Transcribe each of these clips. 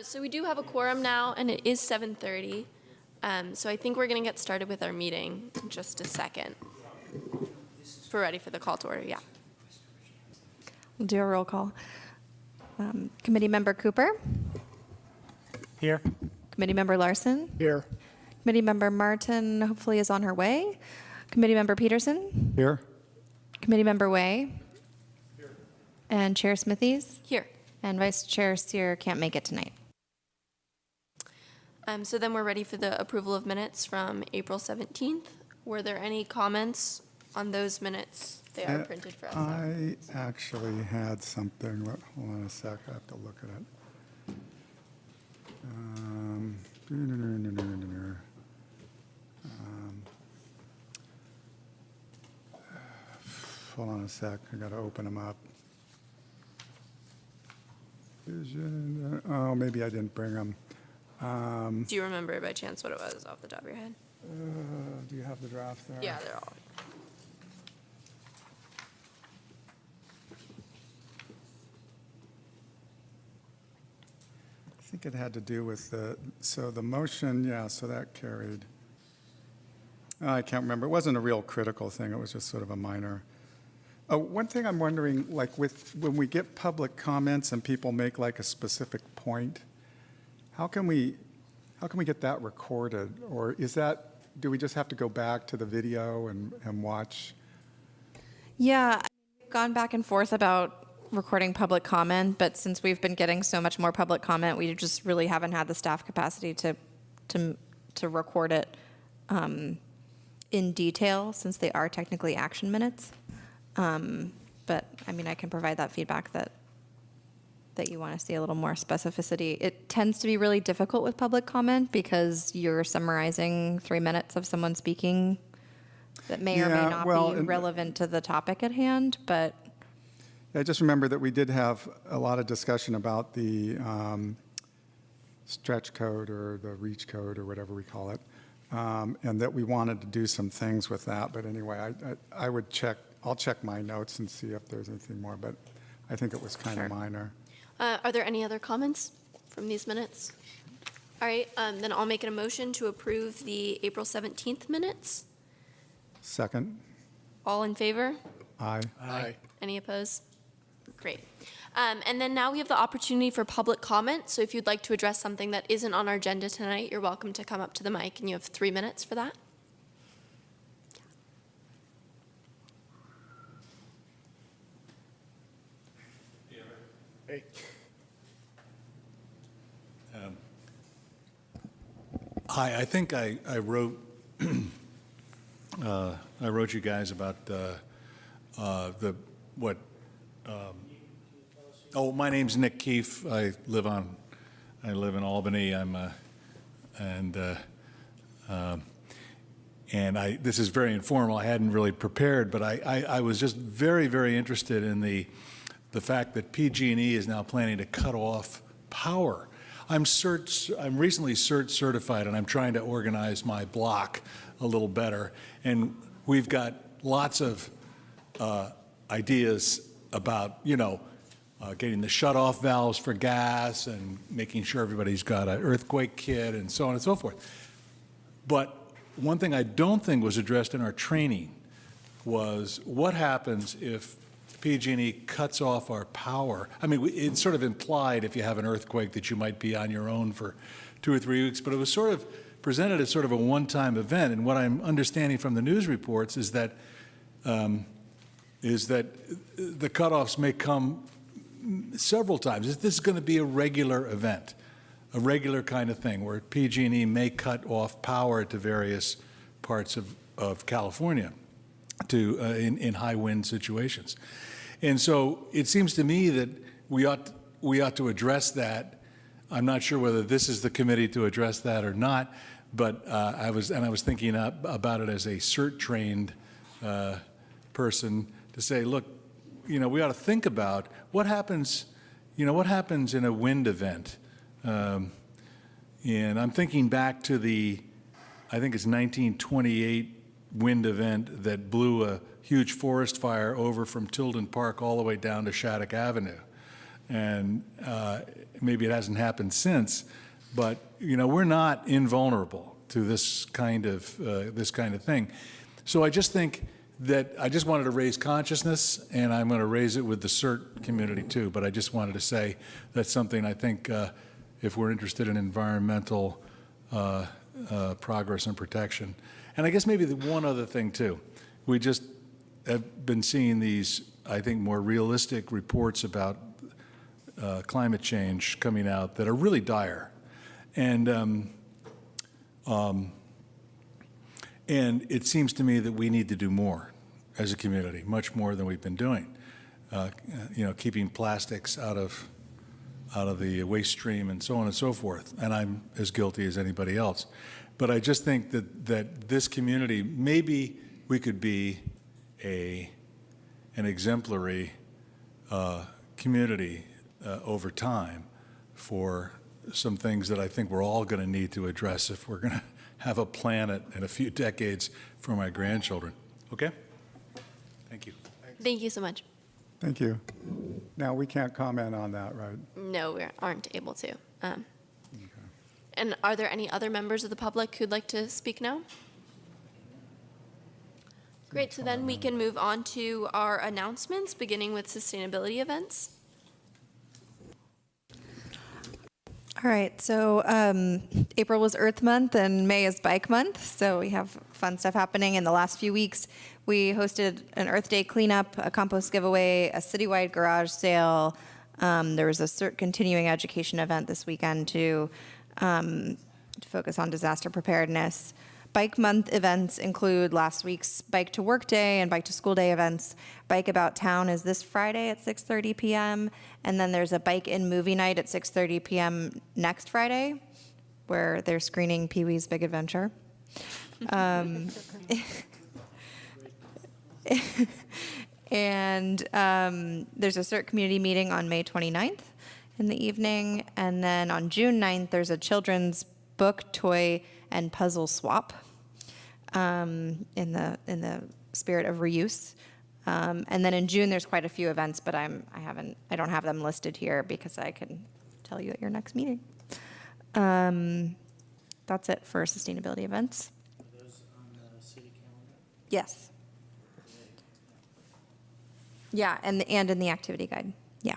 So we do have a quorum now, and it is 7:30. So I think we're going to get started with our meeting in just a second. If we're ready for the call to order, yeah. We'll do a roll call. Committee Member Cooper? Here. Committee Member Larson? Here. Committee Member Martin hopefully is on her way. Committee Member Peterson? Here. Committee Member Way? Here. And Chair Smithies? Here. And Vice Chair Sear can't make it tonight. So then we're ready for the approval of minutes from April 17th. Were there any comments on those minutes? They are printed for us now. I actually had something, hold on a sec, I have to look at it. Hold on a sec, I gotta open them up. Oh, maybe I didn't bring them. Do you remember by chance what it was off the top of your head? Do you have the draft there? Yeah, they're all. I think it had to do with the motion, yeah, so that carried. I can't remember. It wasn't a real critical thing. It was just sort of a minor. One thing I'm wondering, like when we get public comments and people make like a specific point, how can we get that recorded? Or do we just have to go back to the video and watch? Yeah, we've gone back and forth about recording public comment, but since we've been getting so much more public comment, we just really haven't had the staff capacity to record it in detail, since they are technically action minutes. But I mean, I can provide that feedback that you want to see a little more specificity. It tends to be really difficult with public comment because you're summarizing 3 minutes of someone speaking that may or may not be relevant to the topic at hand, but. I just remember that we did have a lot of discussion about the stretch code or the reach code or whatever we call it, and that we wanted to do some things with that. But anyway, I'll check my notes and see if there's anything more, but I think it was kind of minor. Are there any other comments from these minutes? All right, then I'll make a motion to approve the April 17th minutes. Second. All in favor? Aye. Aye. Any opposed? Great. And then now we have the opportunity for public comment. So if you'd like to address something that isn't on our agenda tonight, you're welcome to come up to the mic, and you have 3 minutes for that. Hey. Hi, I think I wrote I wrote you guys about my name's Nick Keefe. I live in Albany. This is very informal. I hadn't really prepared, but I was just very, very interested in the fact that PG&E is now planning to cut off power. I'm recently CERT certified, and I'm trying to organize my block a little better. And we've got lots of ideas about, getting the shut-off valves for gas and making sure everybody's got an earthquake kit and so on and so forth. But one thing I don't think was addressed in our training was what happens if PG&E cuts off our power. I mean, it's sort of implied if you have an earthquake that you might be on your own for 2 or 3 weeks, but it was sort of presented as sort of a one-time event. And what I'm understanding from the news reports is that the cutoffs may come several times. This is going to be a regular event, a regular kind of thing where PG&E may cut off power to various parts of California in high wind situations. And so it seems to me that we ought to address that. I'm not sure whether this is the committee to address that or not, but I was thinking about it as a CERT-trained person to say, look, we ought to think about what happens in a wind event. And I'm thinking back to I think it's 1928 wind event that blew a huge forest fire over from Tilden Park all the way down to Shattuck Avenue. and maybe it hasn't happened since, but, we're not invulnerable to this kind of thing. So I just think that I just wanted to raise consciousness, and I'm going to raise it with the CERT community too, but I just wanted to say that's something I think if we're interested in environmental progress and protection. And I guess maybe the one other thing too, we just have been seeing these, I think, more realistic reports about climate change coming out that are really dire. And it seems to me that we need to do more as a community, much more than we've been doing. Keeping plastics out of the waste stream and so on and so forth. And I'm as guilty as anybody else. But I just think that this community, maybe we could be an exemplary community over time for some things that I think we're all going to need to address if we're going to have a planet in a few decades for my grandchildren. Okay? Thank you. Thank you so much. Thank you. Now, we can't comment on that, right? No, we aren't able to. And are there any other members of the public who'd like to speak now? Great, so then we can move on to our announcements, beginning with sustainability events. All right, so April was Earth Month and May is Bike Month, so we have fun stuff happening. In the last few weeks, we hosted an Earth Day cleanup, a compost giveaway, a citywide garage sale. There was a CERT continuing education event this weekend to focus on disaster preparedness. Bike Month events include last week's Bike to Work Day and Bike to School Day events. Bike About Town is this Friday at 6:30 p.m. And then there's a Bike In Movie Night at 6:30 p.m. next Friday, where they're screening Pee-wee's Big Adventure. And there's a CERT community meeting on May 29th in the evening. And then on June 9th, there's a children's book, toy, and puzzle swap in the spirit of reuse. And then in June, there's quite a few events, but I don't have them listed here because I can tell you at your next meeting. That's it for sustainability events. Are those on the city calendar? Yes. Yeah, and in the activity guide. Yeah.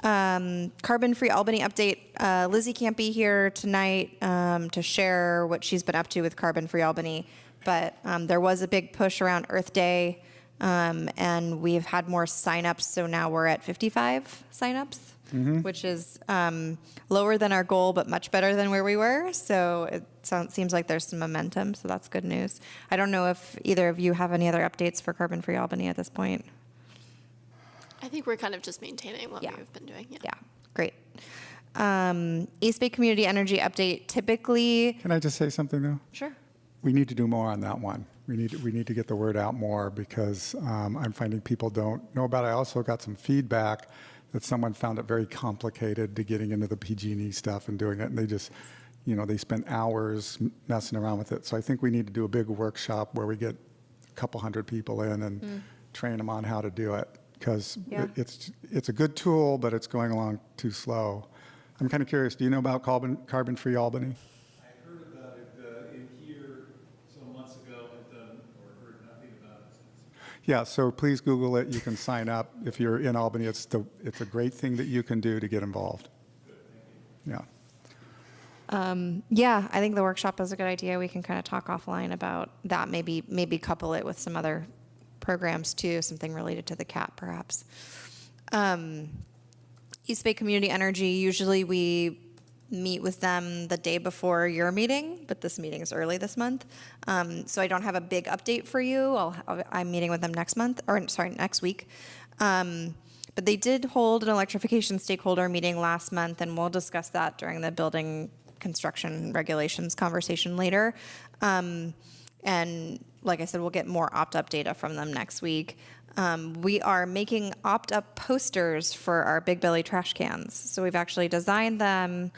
Carbon-free Albany update. Lizzie can't be here tonight to share what she's been up to with Carbon-free Albany, but there was a big push around Earth Day, and we've had more signups, so now we're at 55 signups, which is lower than our goal, but much better than where we were. So it seems like there's some momentum, so that's good news. I don't know if either of you have any other updates for Carbon-free Albany at this point. I think we're kind of just maintaining what Yeah. we've been doing. Yeah, great. East Bay Community Energy update. Typically, Can I just say something, though? sure. We need to do more on that one. We need to get the word out more because I'm finding people don't know about it. I also got some feedback that someone found it very complicated to getting into the PG&E stuff and doing it, and they just, they spent hours messing around with it. So I think we need to do a big workshop where we get a couple hundred people in and train them on how to do it. Because Yeah. it's a good tool, but it's going along too slow. I'm kind of curious, do you know about carbon-free Albany? I heard about it in here some months ago and heard nothing about it since. Yeah, so please Google it. You can sign up. If you're in Albany, it's a great thing that you can do to get involved. Yeah. Yeah, I think the workshop is a good idea. We can kind of talk offline about that. Maybe couple it with some other programs too, something related to the CAP perhaps. East Bay Community Energy, usually we meet with them the day before your meeting, but this meeting is early this month. So I don't have a big update for you. I'm meeting with them next week. But they did hold an electrification stakeholder meeting last month, and we'll discuss that during the building construction regulations conversation later. And like I said, we'll get more opt-up data from them next week. We are making opt-up posters for our Big Belly trash cans. So we've actually designed them.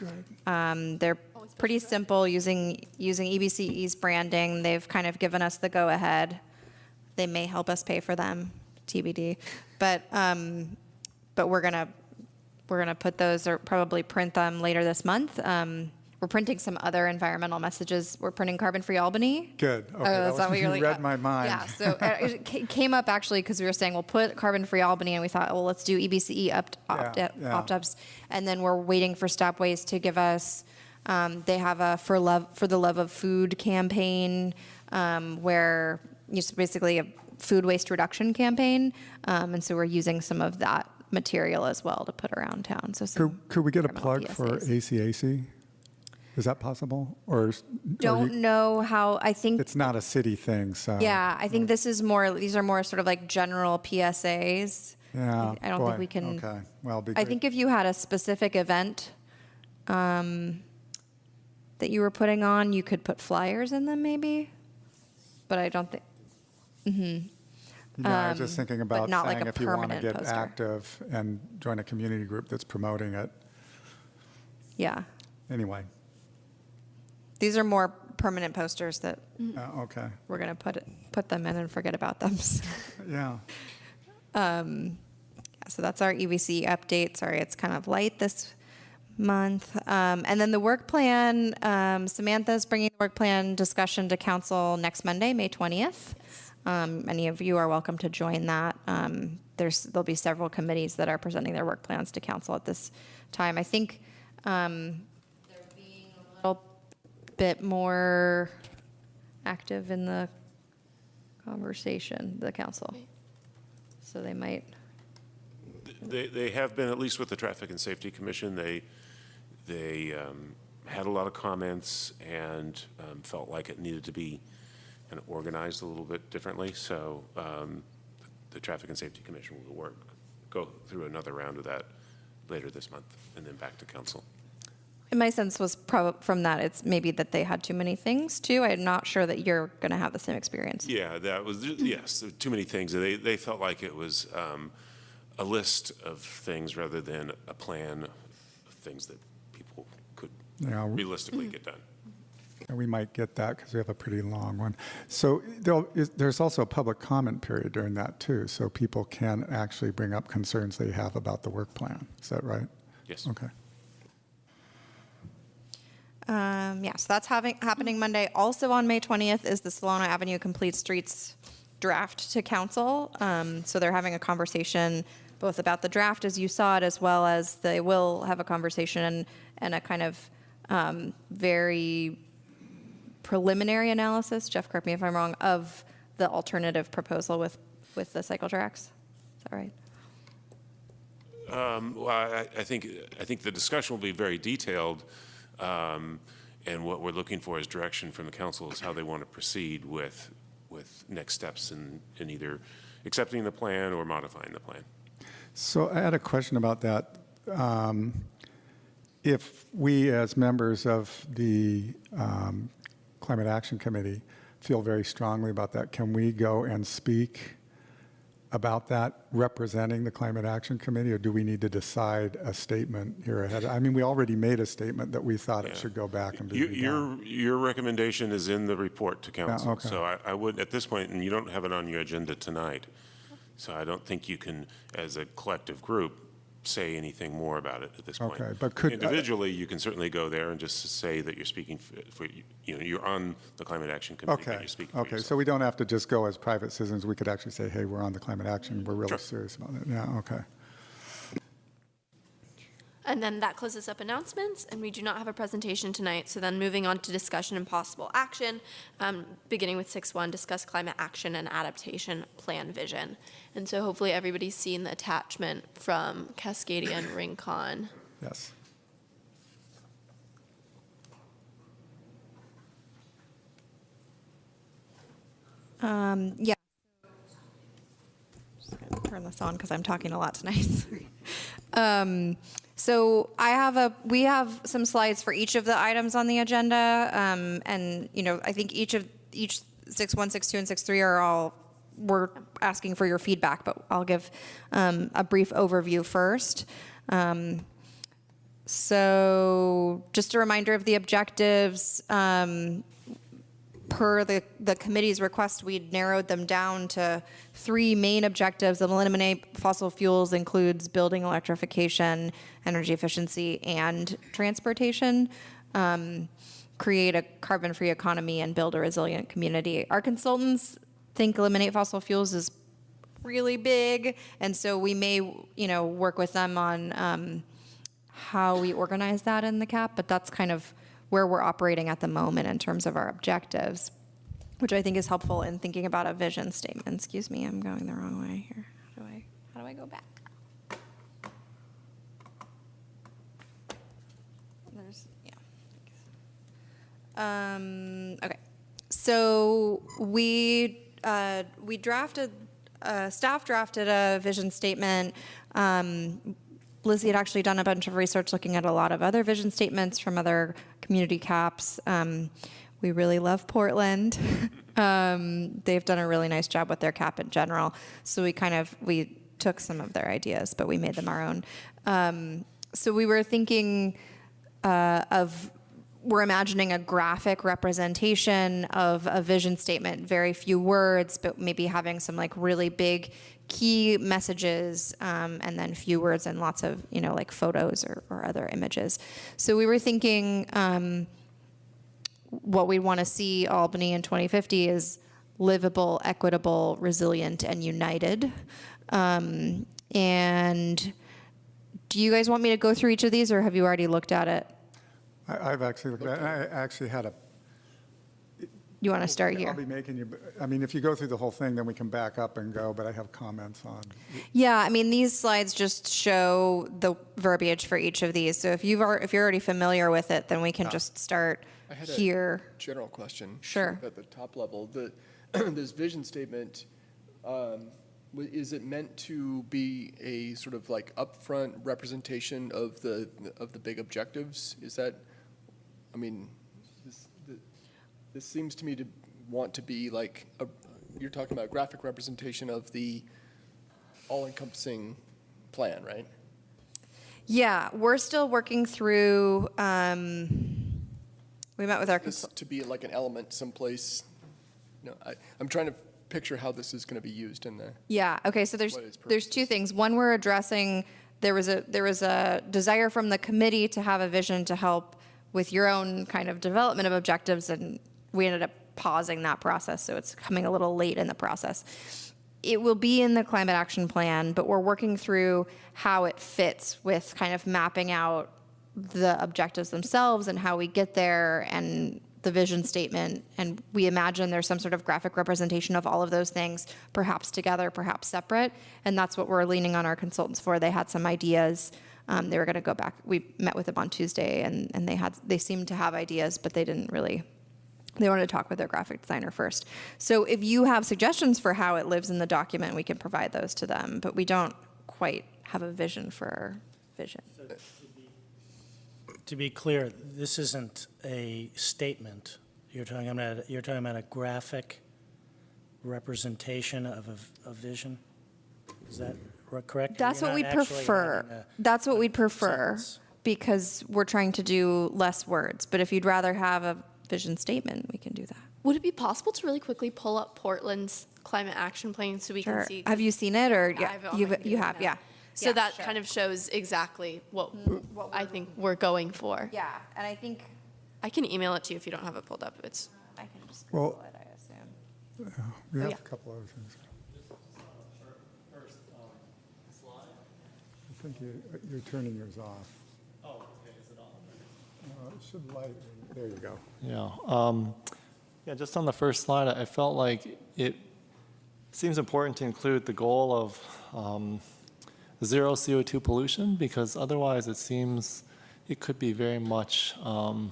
They're pretty simple using EBCE's branding. They've kind of given us the go-ahead. They may help us pay for them, TBD. But we're going to we're going to put those or probably print them later this month. We're printing some other environmental messages. We're printing Carbon-Free Albany. Good. Okay, That's not what you you're read my mind. Yeah, so it came up actually because we were saying we'll put Carbon-Free Albany, and we thought, well, let's do EBCE opt-ups, and then we're waiting for Stopways to give us. They have a for the love of food campaign, where it's basically a food waste reduction campaign, and so we're using some of that material as well to put around town. So Could we get a environmental plug for PSAs. ACAC? Is that possible? Or Don't know how, I think, it's not a city thing, so. yeah, I think these are more sort of like general PSAs. Yeah, I don't think we can. Okay, well, it'd be I great. think if you had a specific event that you were putting on, you could put flyers in them maybe, but I don't think. I was just thinking about not like saying a if you want to permanent get poster. active and join a community group that's promoting it. Yeah, Anyway, these are more permanent posters that okay, we're gonna put them in and forget about them. yeah. So that's our EVC update. Sorry, it's kind of light this month. And then the work plan, Samantha's bringing the work plan discussion to council next Monday, May 20th. Any of you are welcome to join that. There'll be several committees that are presenting their work plans to council at this time. I think they're being a little bit more active in the conversation, the council. So they might. They have been, at least with the Traffic and Safety Commission, they had a lot of comments and felt like it needed to be kind of organized a little bit differently. So the Traffic and Safety Commission will go through another round of that later this month and then back to council. And my sense was from that, it's maybe that they had too many things too. I'm not sure that you're going to have the same experience. Yeah, that was, yes, too many things. They felt like it was a list of things rather than a plan of things that people could Yeah, realistically get done. and we might get that because we have a pretty long one. So there's also a public comment period during that too, so people can actually bring up concerns they have about the work plan. Is that right? Yes. Okay. Yeah, so that's happening Monday. Also on May 20th is the Solano Avenue Complete Streets draft to council. So they're having a conversation both about the draft as you saw it, as well as they will have a conversation and a kind of very preliminary analysis, Jeff, correct me if I'm wrong, of the alternative proposal with the cycle tracks. Is that right? Well, I think the discussion will be very detailed, and what we're looking for is direction from the council is how they want to proceed with next steps in either accepting the plan or modifying the plan. So I had a question about that. If we, as members of the Climate Action Committee, feel very strongly about that, can we go and speak about that representing the Climate Action Committee, or do we need to decide a statement here ahead? I mean, we already made a statement that we thought it should go back and be redone. Your recommendation is in the report to council. okay. So I would, at this point, and you don't have it on your agenda tonight, so I don't think you can, as a collective group, say anything more about it at this point. Okay, but could- Individually, you can certainly go there and just say that you're speaking for you're on the Climate Action Committee, but Okay, you're speaking for okay, yourself. so we don't have to just go as private citizens, we could actually say, hey, we're on the Climate Action, we're really serious about it. Yeah, okay. And then that closes up announcements, and we do not have a presentation tonight. So then moving on to discussion and possible action, beginning with 6.1, discuss climate action and adaptation plan vision. And so hopefully everybody's seen the attachment from Cascadia and Rincon. Yes. Yeah. Just gonna turn this on because I'm talking a lot tonight. So we have some slides for each of the items on the agenda, and I think each 6.1, 6.2, and 6.3 are all, we're asking for your feedback, but I'll give a brief overview first. So just a reminder of the objectives. per the committee's request, we narrowed them down to 3 main objectives. Eliminate fossil fuels includes building electrification, energy efficiency, and transportation. Create a carbon-free economy and build a resilient community. Our consultants think eliminate fossil fuels is really big, and so we may, work with them on how we organize that in the CAP, but that's kind of where we're operating at the moment in terms of our objectives, which I think is helpful in thinking about a vision statement. Excuse me, I'm going the wrong way here. How do I go back? Okay. So staff drafted a vision statement. Lizzie had actually done a bunch of research looking at a lot of other vision statements from other community CAPs. We really love Portland. They've done a really nice job with their CAP in general. So we took some of their ideas, but we made them our own. So we were thinking we're imagining a graphic representation of a vision statement, very few words, but maybe having some really big key messages, and then few words and lots of, photos or other images. So we were thinking what we want to see Albany in 2050 is livable, equitable, resilient, and united. And do you guys want me to go through each of these, or have you already looked at it? I've actually looked at it. I actually had a. You want to start here? I'll be making you, if you go through the whole thing, then we can back up and go, but I have comments on. Yeah, these slides just show the verbiage for each of these. So if you're already familiar with it, then we can just start I had here. a general question. Sure. At the top level, this vision statement, is it meant to be a sort of upfront representation of the big objectives? Is that, this seems to me to want to be you're talking about graphic representation of the all-encompassing plan, right? Yeah, we're still working through. We met with our This to be an element someplace. I'm trying to picture how this is going to be used in there. Yeah. Okay. So there's What its there's two things. One, we're addressing. There was a desire from the committee to have a vision to help with your own kind of development of objectives, and we ended up pausing that process. So it's coming a little late in the process. It will be in the climate action plan, but we're working through how it fits with kind of mapping out the objectives themselves and how we get there and the vision statement. And we imagine there's some sort of graphic representation of all of those things, perhaps together, perhaps separate. And that's what we're leaning on our consultants for. They had some ideas. They were going to go back. We met with them on Tuesday, and they seemed to have ideas, but they didn't really. They wanted to talk with their graphic designer first. So if you have suggestions for how it lives in the document, we can provide those to them. But we don't quite have a vision for our vision. So to be clear, this isn't a statement. You're talking about a graphic representation of a vision? Is that correct? That's what we'd prefer. That's what we'd prefer, because we're trying to do less words. But if you'd rather have a vision statement, we can do that. Would it be possible to really quickly pull up Portland's climate action plan so we Sure. can see? Have you seen it, or I have it on my you computer have? now. Yeah. So Yeah, that sure. kind of shows exactly what I think we're going for. Yeah, and I think I can email it to you if you don't have it pulled up. It's I can just Well- Google it, I assume. We have yeah. a couple other things. I think you're turning yours off. Oh, okay, is it on? It should light, there you go. Yeah, just on the first slide, I felt like it seems important to include the goal of zero CO2 pollution, because otherwise it seems it could be very much a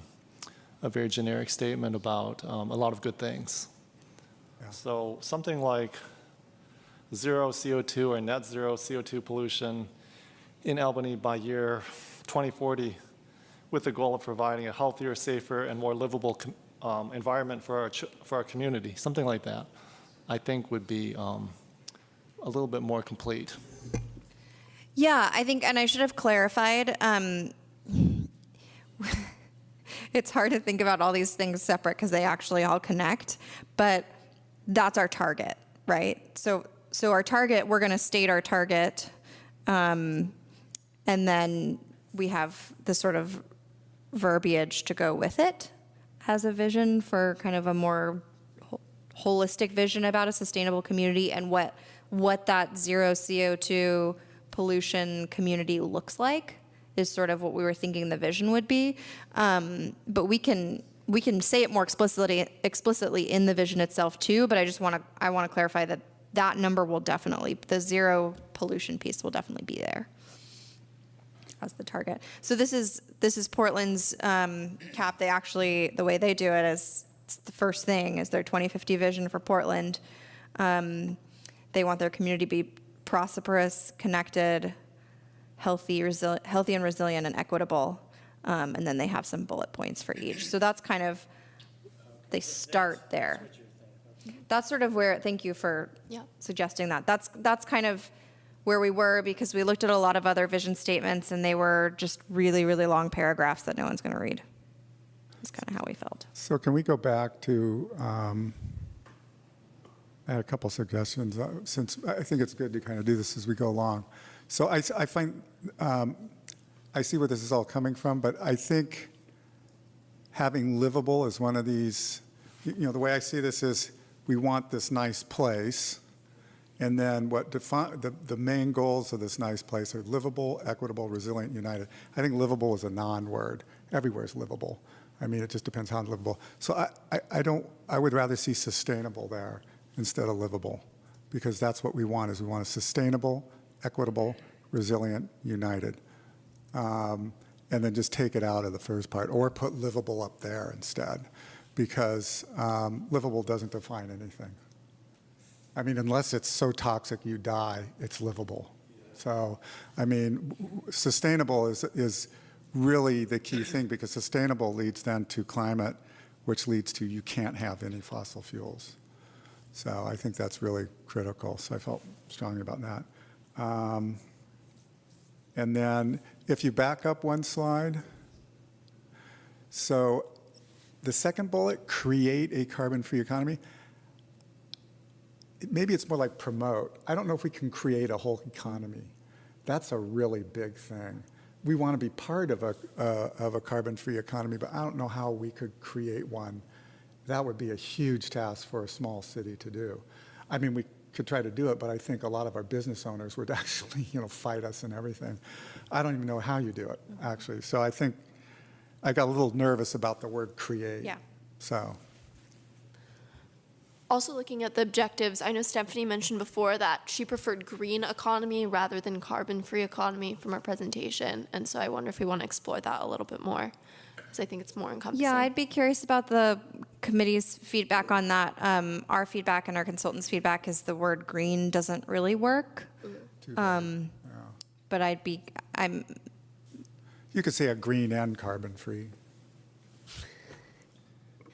very generic statement about a lot of good things. Yeah. So something like zero CO2 or net zero CO2 pollution in Albany by year 2040, with the goal of providing a healthier, safer, and more livable environment for our community. Something like that, I think, would be a little bit more complete. Yeah, I think, and I should have clarified. it's hard to think about all these things separate because they actually all connect, but that's our target, right? So our target, we're going to state our target, and then we have the sort of verbiage to go with it as a vision for kind of a more holistic vision about a sustainable community and what that zero CO2 pollution community looks like is sort of what we were thinking the vision would be. But we can say it more explicitly in the vision itself too. But I want to clarify that number will definitely, the zero pollution piece will definitely be there as the target. So this is Portland's CAP. They actually, the way they do it is, it's the first thing is their 2050 vision for Portland. They want their community to be prosperous, connected, healthy and resilient, and equitable. And then they have some bullet points for each. So that's kind of, they start there. That's sort of where, thank you for suggesting that. That's kind of where we were, because we looked at a lot of other vision statements and they were just really, really long paragraphs that no one's going to read. That's kind of how we felt. So can we go back to, I had a couple suggestions, since I think it's good to kind of do this as we go along. So I find, I see where this is all coming from, but I think having livable is one of these, the way I see this is we want this nice place, and then what define the main goals of this nice place are livable, equitable, resilient, united. I think livable is a non-word. Everywhere is livable. I mean, it just depends how livable. So I would rather see sustainable there instead of livable, because that's what we want, is we want a sustainable, equitable, resilient, united. And then just take it out of the first part, or put livable up there instead, because livable doesn't define anything. I mean, unless it's so toxic you die, it's livable. So, I mean, sustainable is really the key thing, because sustainable leads then to climate, which leads to you can't have any fossil fuels. So I think that's really critical. So I felt strongly about that. And then if you back up one slide, so the second bullet, create a carbon-free economy. Maybe it's more like promote. I don't know if we can create a whole economy. That's a really big thing. We want to be part of a carbon-free economy, but I don't know how we could create one. That would be a huge task for a small city to do. I mean, we could try to do it, but I think a lot of our business owners would actually, fight us and everything. I don't even know how you do it, actually. So I think I got a little nervous about the word create. Yeah. So. Also looking at the objectives, I know Stephanie mentioned before that she preferred green economy rather than carbon-free economy from our presentation. And so I wonder if we want to explore that a little bit more, because I think it's more encompassing. Yeah, I'd be curious about the committee's feedback on that. Our feedback and our consultants' feedback is the word green doesn't really work. But You could say a green and carbon-free.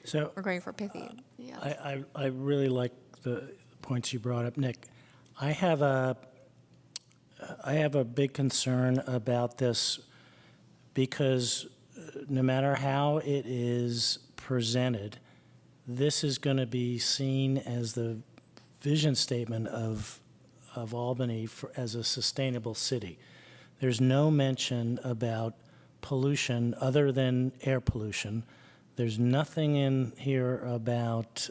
So we're going for pithy. Yeah. I really like the points you brought up, Nick. I have a big concern about this, because no matter how it is presented, this is going to be seen as the vision statement of Albany as a sustainable city. There's no mention about pollution other than air pollution. There's nothing in here about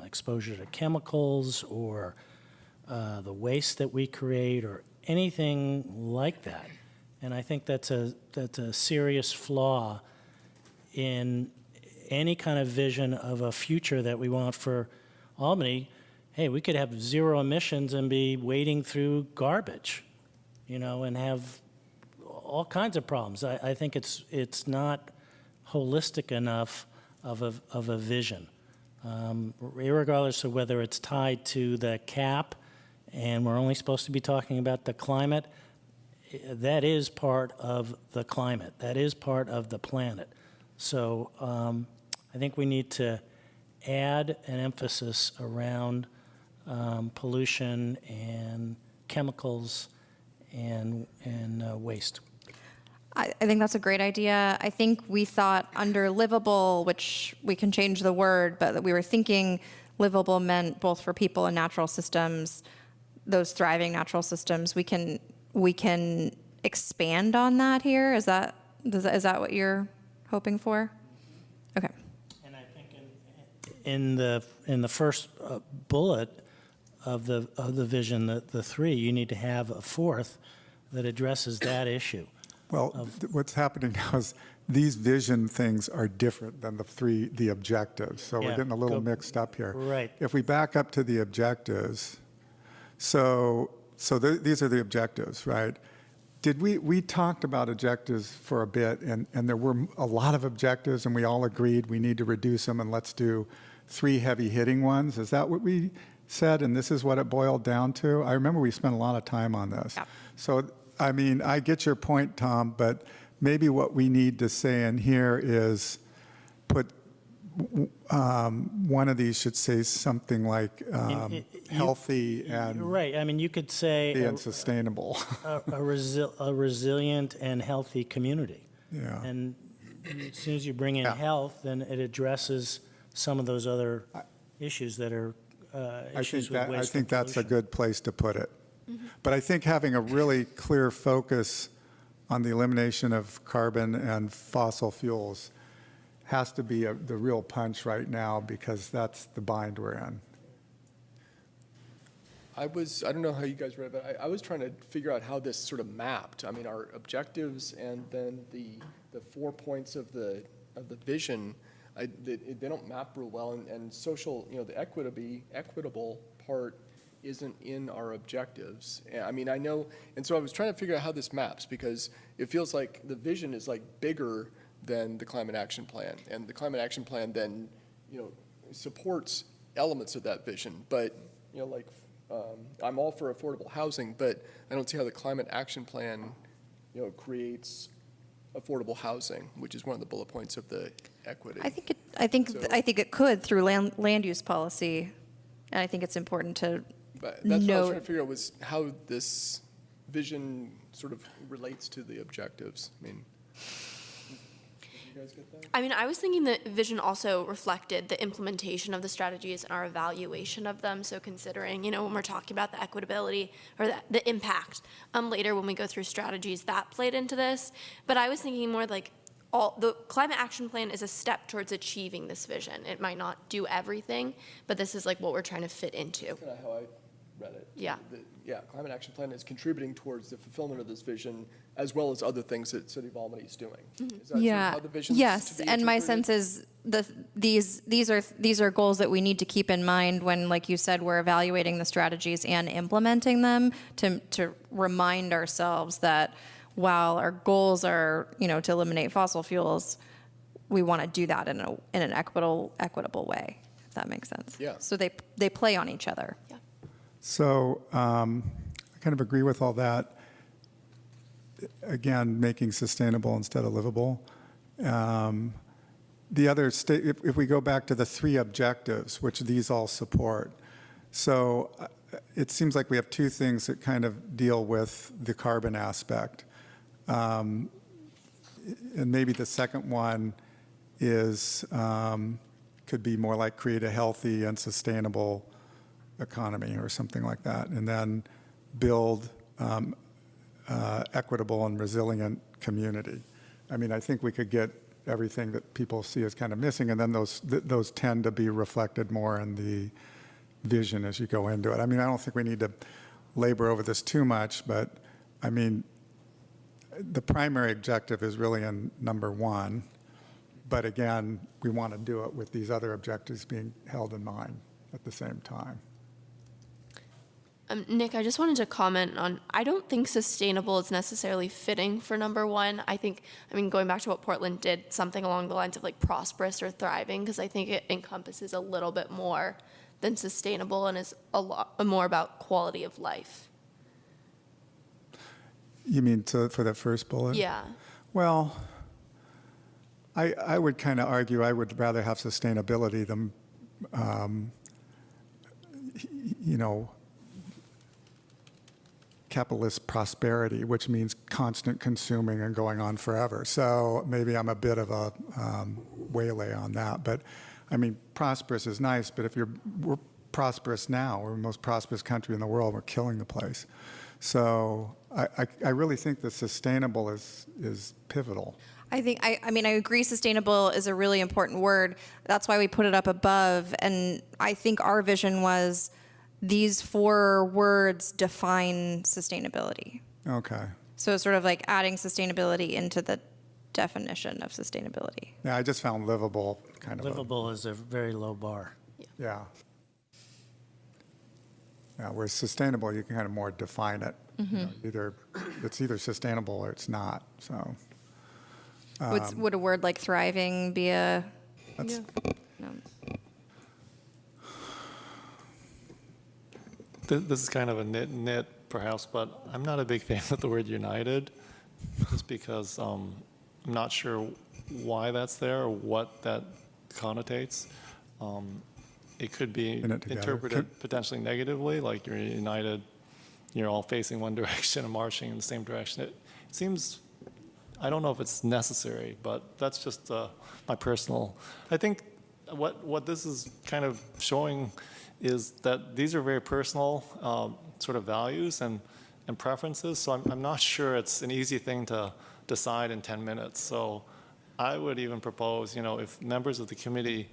exposure to chemicals or the waste that we create or anything like that. And I think that's a serious flaw in any kind of vision of a future that we want for Albany. Hey, we could have zero emissions and be wading through garbage, and have all kinds of problems. I think it's not holistic enough of a vision, regardless of whether it's tied to the cap, and we're only supposed to be talking about the climate. That is part of the climate. That is part of the planet. So I think we need to add an emphasis around pollution and chemicals and waste. I think that's a great idea. I think we thought under livable, which we can change the word, but that we were thinking livable meant both for people and natural systems, those thriving natural systems. We can expand on that here. Is that what you're hoping for? Okay. And I think in the first bullet of the vision, the three, you need to have a fourth that addresses that issue. Well, what's happening now is these vision things are different than the objectives. So we're Yeah, getting a little mixed up here. Right. If we back up to the objectives, these are the objectives, right? We talked about objectives for a bit, and there were a lot of objectives, and we all agreed we need to reduce them, and let's do 3 heavy-hitting ones. Is that what we said, and this is what it boiled down to? I remember we spent a lot of time on this. Yeah. So, I mean, I get your point, Tom, but maybe what we need to say in here is put, one of these should say something like healthy and Right, I mean, you could say and sustainable. a resilient and healthy community. Yeah. And as soon as you bring in Yeah. health, then it addresses some of those other issues that are issues with waste I think and that's a pollution. good place to put it. But I think having a really clear focus on the elimination of carbon and fossil fuels has to be the real punch right now, because that's the bind we're in. I don't know how you guys read it, but I was trying to figure out how this sort of mapped. I mean, our objectives and then the 4 points of the vision, they don't map real well, and social, the equitable part isn't in our objectives. I mean, I know, and so I was trying to figure out how this maps, because it feels like the vision is like bigger than the climate action plan, and the climate action plan then, supports elements of that vision. But, I'm all for affordable housing, but I don't see how the climate action plan, creates affordable housing, which is one of the bullet points of the equity. I think it could through land use policy, and I think it's important to But that's what I was note. trying to figure out, was how this vision sort of relates to the objectives. I mean, did you guys get that? I mean, I was thinking that vision also reflected the implementation of the strategies and our evaluation of them. So considering, when we're talking about the equitability or the impact later when we go through strategies, that played into this. But I was thinking more like the climate action plan is a step towards achieving this vision. It might not do everything, but this is like what we're trying to fit into. That's kind of how I read it. Yeah. Yeah, climate action plan is contributing towards the fulfillment of this vision, as well as other things that City of Albany is doing. Is that sort of how the vision's Yes, to be and my interpreted? sense is these are goals that we need to keep in mind when, like you said, we're evaluating the strategies and implementing them, to remind ourselves that while our goals are, to eliminate fossil fuels, we want to do that in an equitable way, if that makes sense. Yeah. So they play on each other. Yeah. So I kind of agree with all that. Again, making sustainable instead of livable. The other if we go back to the 3 objectives, which these all support. So it seems like we have 2 things that kind of deal with the carbon aspect. And maybe the second one is, could be more like create a healthy and sustainable economy or something like that, and then build equitable and resilient community. I mean, I think we could get everything that people see as kind of missing, and then those tend to be reflected more in the vision as you go into it. I mean, I don't think we need to labor over this too much, but I mean, the primary objective is really in number 1, but again, we want to do it with these other objectives being held in mind at the same time. Nick, I just wanted to comment on, I don't think sustainable is necessarily fitting for number 1. I mean, going back to what Portland did, something along the lines of like prosperous or thriving, because I think it encompasses a little bit more than sustainable and is a lot more about quality of life. You mean for that first bullet? Yeah. Well, I would kind of argue I would rather have sustainability than, capitalist prosperity, which means constant consuming and going on forever. So maybe I'm a bit of a waylay on that. But I mean, prosperous is nice, but if we're prosperous now, we're the most prosperous country in the world, we're killing the place. So I really think that sustainable is pivotal. I mean, I agree sustainable is a really important word. That's why we put it up above. And I think our vision was these 4 words define sustainability. Okay. So it's sort of like adding sustainability into the definition of sustainability. Yeah, I just found livable kind of Livable is a very low bar. Yeah. Yeah, whereas sustainable, you can kind of more define it. You know, it's either sustainable or it's not. So Would a word like thriving be a? that's, No. This is kind of a nit perhaps, but I'm not a big fan of the word united, just because I'm not sure why that's there or what that connotates. It could be In it together. interpreted potentially negatively, like you're united, you're all facing one direction and marching in the same direction. It seems, I don't know if it's necessary, but that's just my personal. I think what this is kind of showing is that these are very personal sort of values and preferences. So I'm not sure it's an easy thing to decide in 10 minutes. So I would even propose, if members of the committee,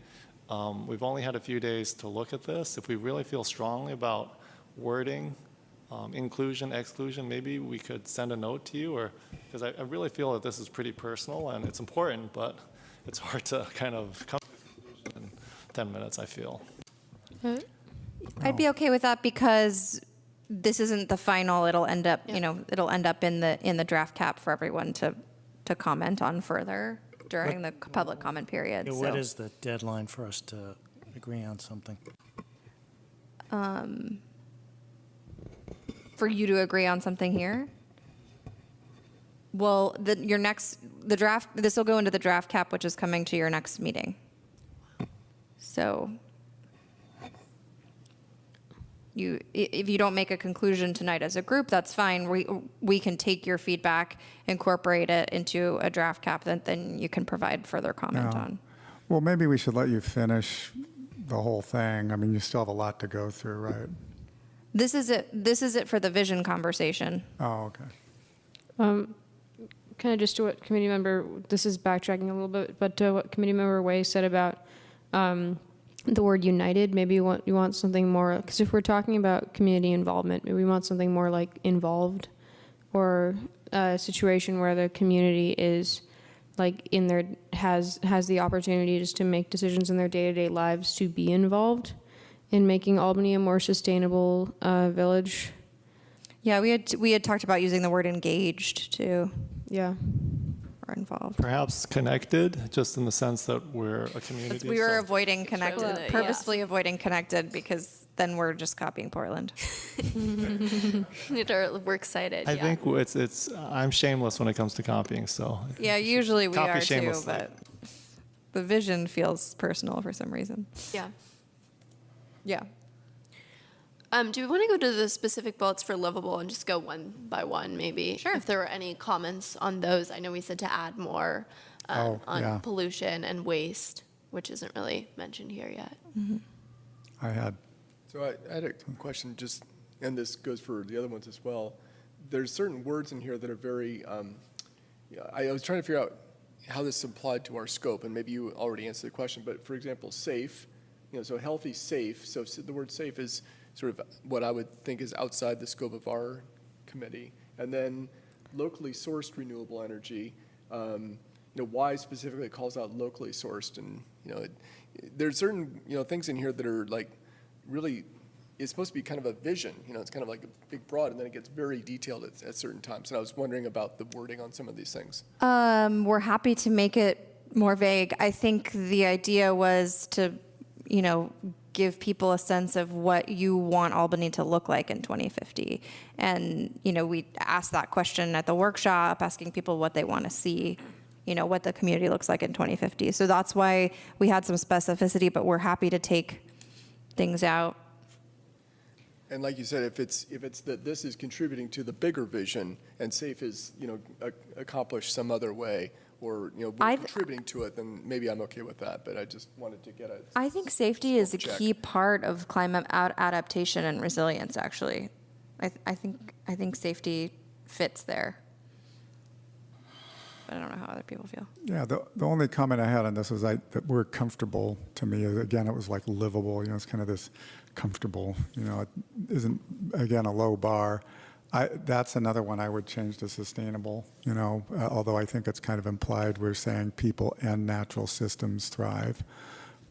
we've only had a few days to look at this. If we really feel strongly about wording, inclusion, exclusion, maybe we could send a note to you, or because I really feel that this is pretty personal and it's important, but it's hard to kind of come to a conclusion in 10 minutes, I feel. I'd be okay with that because this isn't the final. It'll end up, it'll end up in the draft cap for everyone to comment on further during the public comment period. Yeah, what is the deadline for us to agree on something? For you to agree on something here? Well, the draft, this will go into the draft cap, which is coming to your next meeting. So if you don't make a conclusion tonight as a group, that's fine. We can take your feedback, incorporate it into a draft cap that then you can provide further comment on. well, maybe we should let you finish the whole thing. I mean, you still have a lot to go through, right? This is it for the vision conversation. Oh, okay. Kind of just to what committee member, this is backtracking a little bit, but to what committee member Way said about the word united, maybe you want something more, because if we're talking about community involvement, maybe we want something more like involved, or a situation where the community is like has the opportunity just to make decisions in their day-to-day lives to be involved in making Albany a more sustainable village. Yeah, we had talked about using the word engaged too, Yeah. or involved. Perhaps connected, just in the sense that we're a community. We were so- avoiding connected, Well, yeah. purposefully avoiding connected, because then we're just copying Portland. We're excited. I yeah. think I'm shameless when it comes to copying, so. Yeah, usually we Copy are too, shamelessly. but the vision feels personal for some reason. Yeah. Yeah. Do we want to go to the specific bullets for livable and just go one by one, maybe? Sure. If there were any comments on those. I know we said to add more on yeah. pollution and waste, which isn't really mentioned here yet. I had, So I had a question, just, and this goes for the other ones as well. There's certain words in here that are very, I was trying to figure out how this applied to our scope, and maybe you already answered the question, but for example, safe, so healthy, safe, so the word safe is sort of what I would think is outside the scope of our committee. And then locally sourced renewable energy, why specifically it calls out locally sourced, and there's certain things in here that are like really, it's supposed to be kind of a vision, it's kind of like a big broad, and then it gets very detailed at certain times. And I was wondering about the wording on some of these things. We're happy to make it more vague. I think the idea was to, give people a sense of what you want Albany to look like in 2050. And, we asked that question at the workshop, asking people what they want to see, what the community looks like in 2050. So that's why we had some specificity, but we're happy to take things out. And like you said, if it's that this is contributing to the bigger vision and SAFE is, accomplished some other way, or, we're contributing to it, then maybe I'm okay with that, but I just wanted to get a. I think safety is a check. key part of climate adaptation and resilience, actually. I think safety fits there. But I don't know how other people feel. Yeah, the only comment I had on this is that word comfortable to me, again, it was like livable, it's kind of this comfortable, it isn't, again, a low bar. That's another one I would change to sustainable, although I think it's kind of implied we're saying people and natural systems thrive.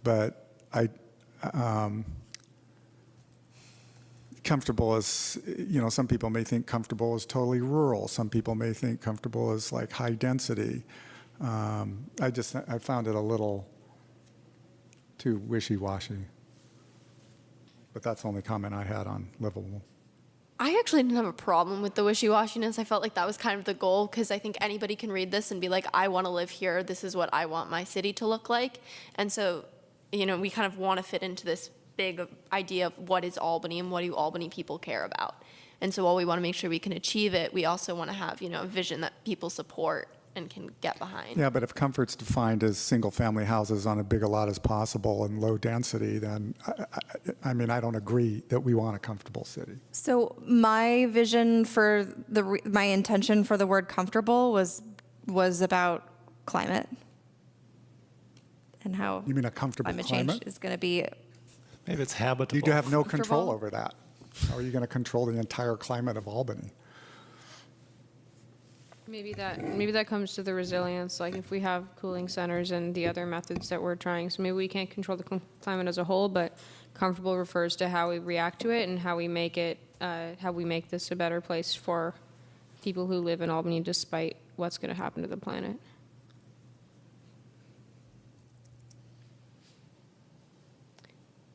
But comfortable is, some people may think comfortable is totally rural. Some people may think comfortable is like high density. I found it a little too wishy-washy. But that's the only comment I had on livable. I actually didn't have a problem with the wishy-washiness. I felt like that was kind of the goal, because I think anybody can read this and be like, I want to live here. This is what I want my city to look like. And so, we kind of want to fit into this big idea of what is Albany and what do Albany people care about. And so while we want to make sure we can achieve it, we also want to have, a vision that people support and can get behind. Yeah, but if comfort's defined as single-family houses on a big a lot as possible and low density, then, I don't agree that we want a comfortable city. So my vision for my intention for the word comfortable was about climate and how You mean a comfortable climate climate? change is going to be. Maybe it's habitable. You do have no control Comfortable. over that. How are you going to control the entire climate of Albany? Maybe that comes to the resilience, like if we have cooling centers and the other methods that we're trying. So maybe we can't control the climate as a whole, but comfortable refers to how we react to it and how we make this a better place for people who live in Albany despite what's going to happen to the planet.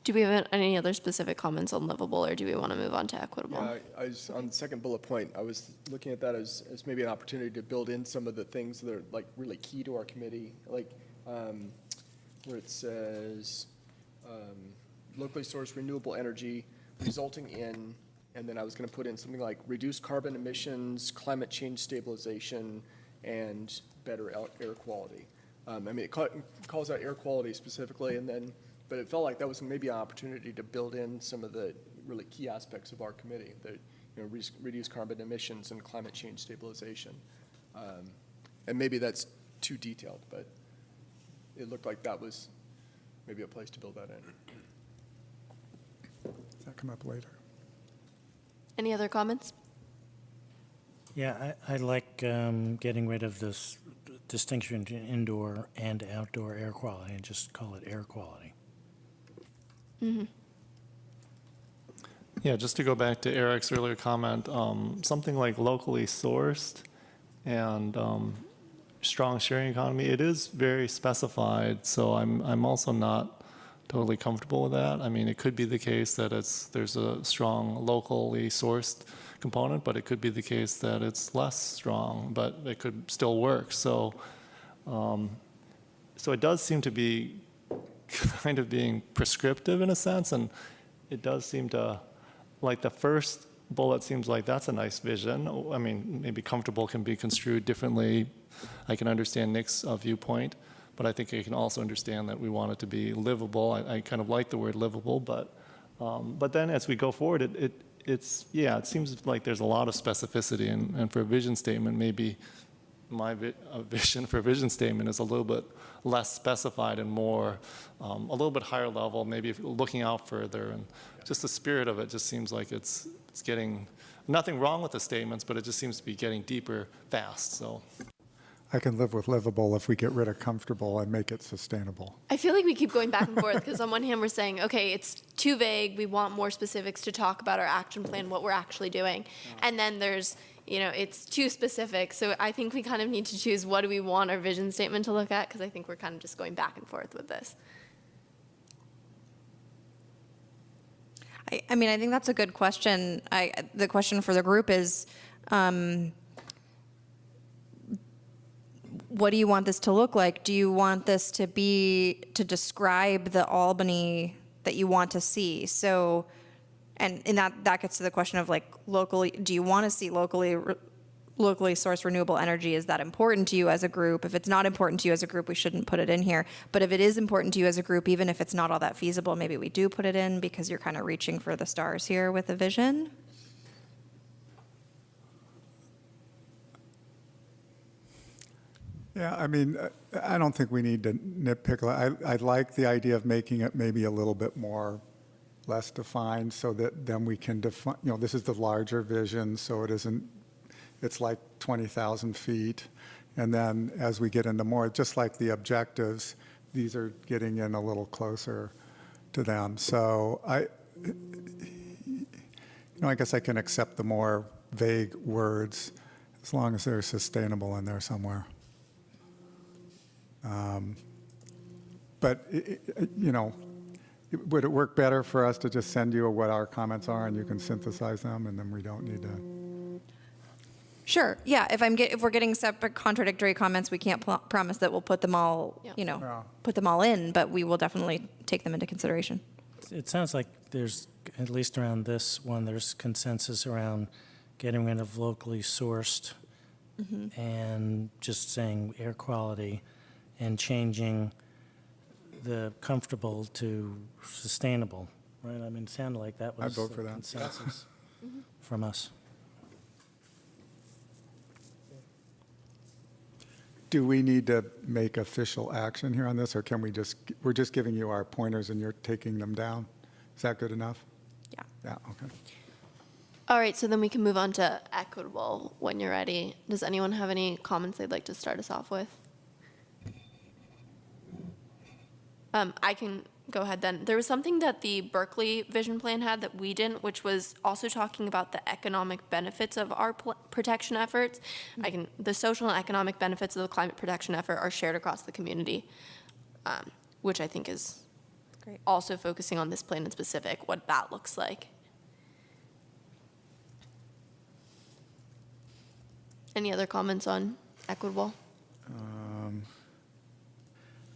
Do we have any other specific comments on livable, or do we want to move on to equitable? Yeah, I was, on the second bullet point, I was looking at that as maybe an opportunity to build in some of the things that are like really key to our committee, like where it says locally sourced renewable energy resulting in, and then I was going to put in something like reduce carbon emissions, climate change stabilization, and better air quality. It calls out air quality specifically, but it felt like that was maybe an opportunity to build in some of the really key aspects of our committee, that reduce carbon emissions and climate change stabilization. And maybe that's too detailed, but it looked like that was maybe a place to build that in. Does that come up later? Any other comments? Yeah, I like getting rid of this distinction between indoor and outdoor air quality and just call it air quality. Mm-hmm. Yeah, just to go back to Eric's earlier comment, something like locally sourced and strong sharing economy, it is very specified, so I'm also not totally comfortable with that. It could be the case that there's a strong locally sourced component, but it could be the case that it's less strong, but it could still work. So it does seem to be kind of being prescriptive in a sense, and it does seem to, like the first bullet seems like that's a nice vision. Maybe comfortable can be construed differently. I can understand Nick's viewpoint, but I think I can also understand that we want it to be livable. I kind of like the word livable, but then as we go forward, it seems like there's a lot of specificity, and for a vision statement, maybe my vision for a vision statement is a little bit less specified and more, a little bit higher level, maybe looking out further, and just the spirit of it just seems like it's getting, nothing wrong with the statements, but it just seems to be getting deeper fast, so. I can live with livable if we get rid of comfortable and make it sustainable. I feel like we keep going back and forth, because on one hand we're saying, okay, it's too vague, we want more specifics to talk about our action plan, what we're actually doing. And then there's, it's too specific. So I think we kind of need to choose what do we want our vision statement to look at, because I think we're kind of just going back and forth with this. I think that's a good question. The question for the group is, what do you want this to look like? Do you want this to describe the Albany that you want to see? So And that gets to the question of like locally, do you want to see locally sourced renewable energy? Is that important to you as a group? If it's not important to you as a group, we shouldn't put it in here. But if it is important to you as a group, even if it's not all that feasible, maybe we do put it in because you're kind of reaching for the stars here with a vision. Yeah, I mean, I don't think we need to nitpick. I like the idea of making it maybe a little bit more less defined so that then we can define, this is the larger vision, so it isn't, it's like 20,000 feet. And then as we get into more, just like the objectives, these are getting in a little closer to them. So I guess I can accept the more vague words as long as they're sustainable in there somewhere. But, would it work better for us to just send you what our comments are and you can synthesize them and then we don't need to? Sure. Yeah. If we're getting separate contradictory comments, we can't promise that we'll put them all, Yeah. put them all in, but we will definitely take them into consideration. It sounds like there's, at least around this one, there's consensus around getting rid of locally sourced and just saying air quality and changing the comfortable to sustainable, right? I mean, it sounded like that was I'd vote for the that. consensus from us. Do we need to make official action here on this, or can we're just giving you our pointers and you're taking them down? Is that good enough? Yeah. Yeah, okay. All right, so then we can move on to equitable when you're ready. Does anyone have any comments they'd like to start us off with? I can go ahead then. There was something that the Berkeley Vision Plan had that we didn't, which was also talking about the economic benefits of our protection efforts. The social and economic benefits of the climate protection effort are shared across the community, which I think is Great. also focusing on this plan in specific, what that looks like. Any other comments on equitable?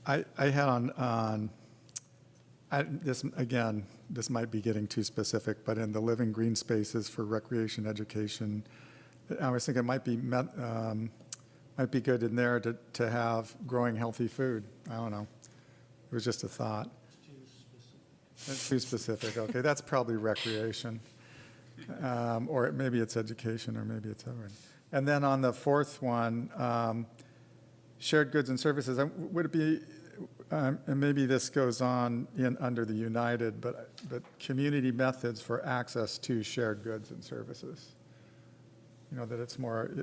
I had this might be getting too specific, but in the living green spaces for recreation, education, I was thinking it might be good in there to have growing healthy food. I don't know. It was just a thought. That's too specific. Okay, that's probably recreation. Or maybe it's education, or maybe it's everything. And then on the fourth one, shared goods and services, would it be, and maybe this goes on under the United, but community methods for access to shared goods and services? That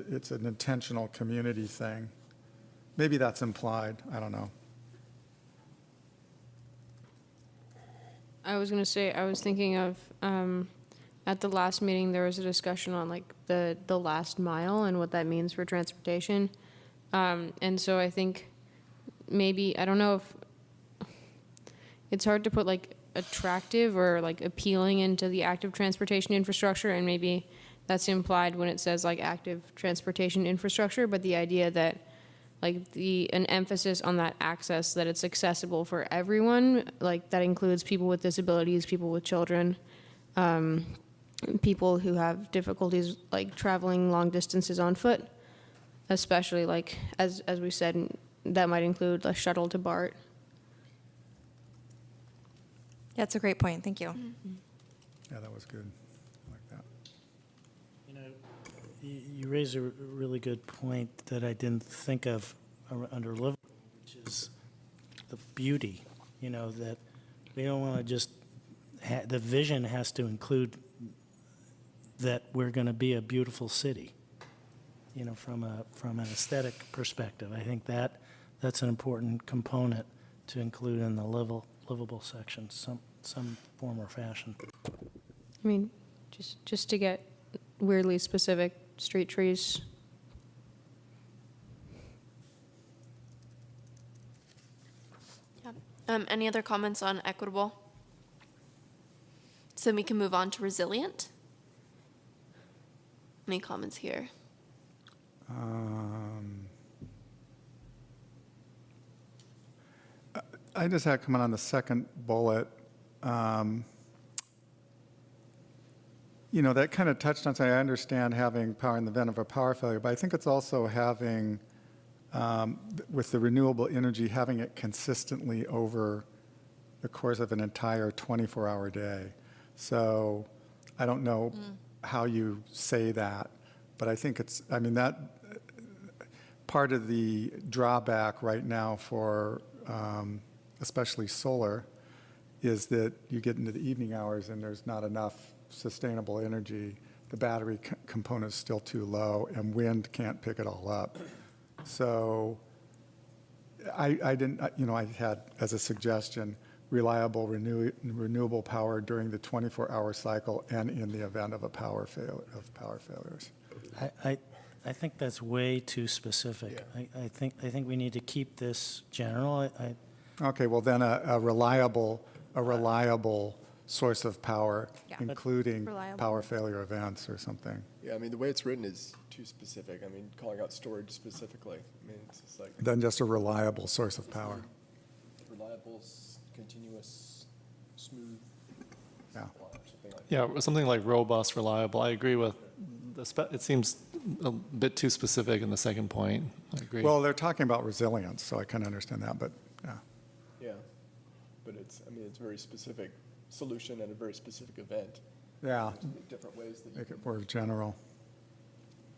it's an intentional community thing. Maybe that's implied, I don't know. I was going to say, I was thinking of, at the last meeting, there was a discussion on like the last mile and what that means for transportation. And so I think maybe, I don't know if, it's hard to put like attractive or like appealing into the active transportation infrastructure, and maybe that's implied when it says like active transportation infrastructure, but the idea that like an emphasis on that access, that it's accessible for everyone, like that includes people with disabilities, people with children, people who have difficulties like traveling long distances on foot, especially like, as we said, that might include a shuttle to BART. Yeah, that's a great point. Thank you. Yeah, that was good. I like that. You raise a really good point that I didn't think of under living, which is the beauty, that we don't want to just, the vision has to include that we're going to be a beautiful city, from an aesthetic perspective. I think that's an important component to include in the livable section, some form or fashion. I mean, just to get weirdly specific, street trees. Yeah. Any other comments on equitable? So we can move on to resilient. Any comments here? I just had a comment on the second bullet. you know, that kind of touched on something. I understand having power in the event of a power failure, but I think it's also having, with the renewable energy, having it consistently over the course of an entire 24-hour day. So I don't know how you say that, but I think it's, I mean, that part of the drawback right now for especially solar is that you get into the evening hours and there's not enough sustainable energy. The battery component is still too low, and wind can't pick it all up. So I didn't, you know, I had as a suggestion, reliable renewable power during the 24-hour cycle and in the event of a power failures. I think that's way too specific. I think we need to keep this general. Okay, well then a reliable source of power, Yeah. including Reliable. power failure events or something. Yeah, I mean, the way it's written is too specific. I mean, calling out storage specifically, I mean, it's just like Then just a reliable source of power. reliable, continuous, smooth, Yeah. or something like that. Yeah, something like robust, reliable. I agree with, it seems a bit too specific in the second point. I agree. Well, they're talking about resilience, so I kind of understand that, but yeah. Yeah, but it's, I mean, it's a very specific solution and a very specific event. Yeah, Different ways that you make can, it more general.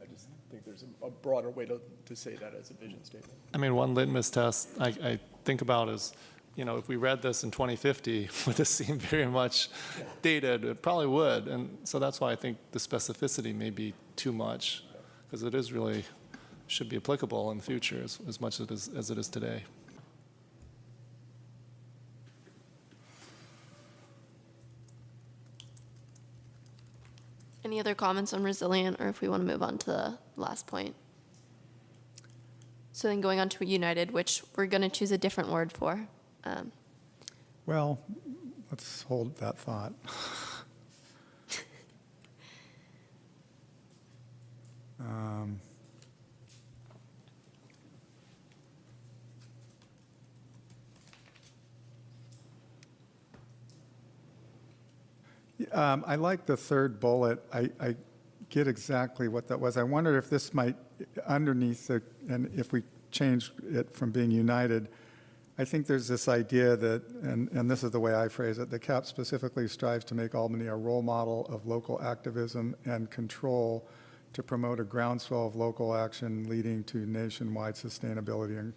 I just think there's a broader way to say that as a vision statement. I mean, one litmus test I think about is, you know, if we read this in 2050, would this seem very much dated? It probably would. And so that's why I think the specificity may be too much, because it is really, should be applicable in the future as much as it is today. Any other comments on resilient, or if we want to move on to the last point? So then going on to united, which we're going to choose a different word for. Well, let's hold that thought. I like the third bullet. I get exactly what that was. I wondered if this might, underneath the, and if we change it from being united, I think there's this idea that, and this is the way I phrase it, the CAP specifically strives to make Albany a role model of local activism and control to promote a groundswell of local action leading to nationwide sustainability and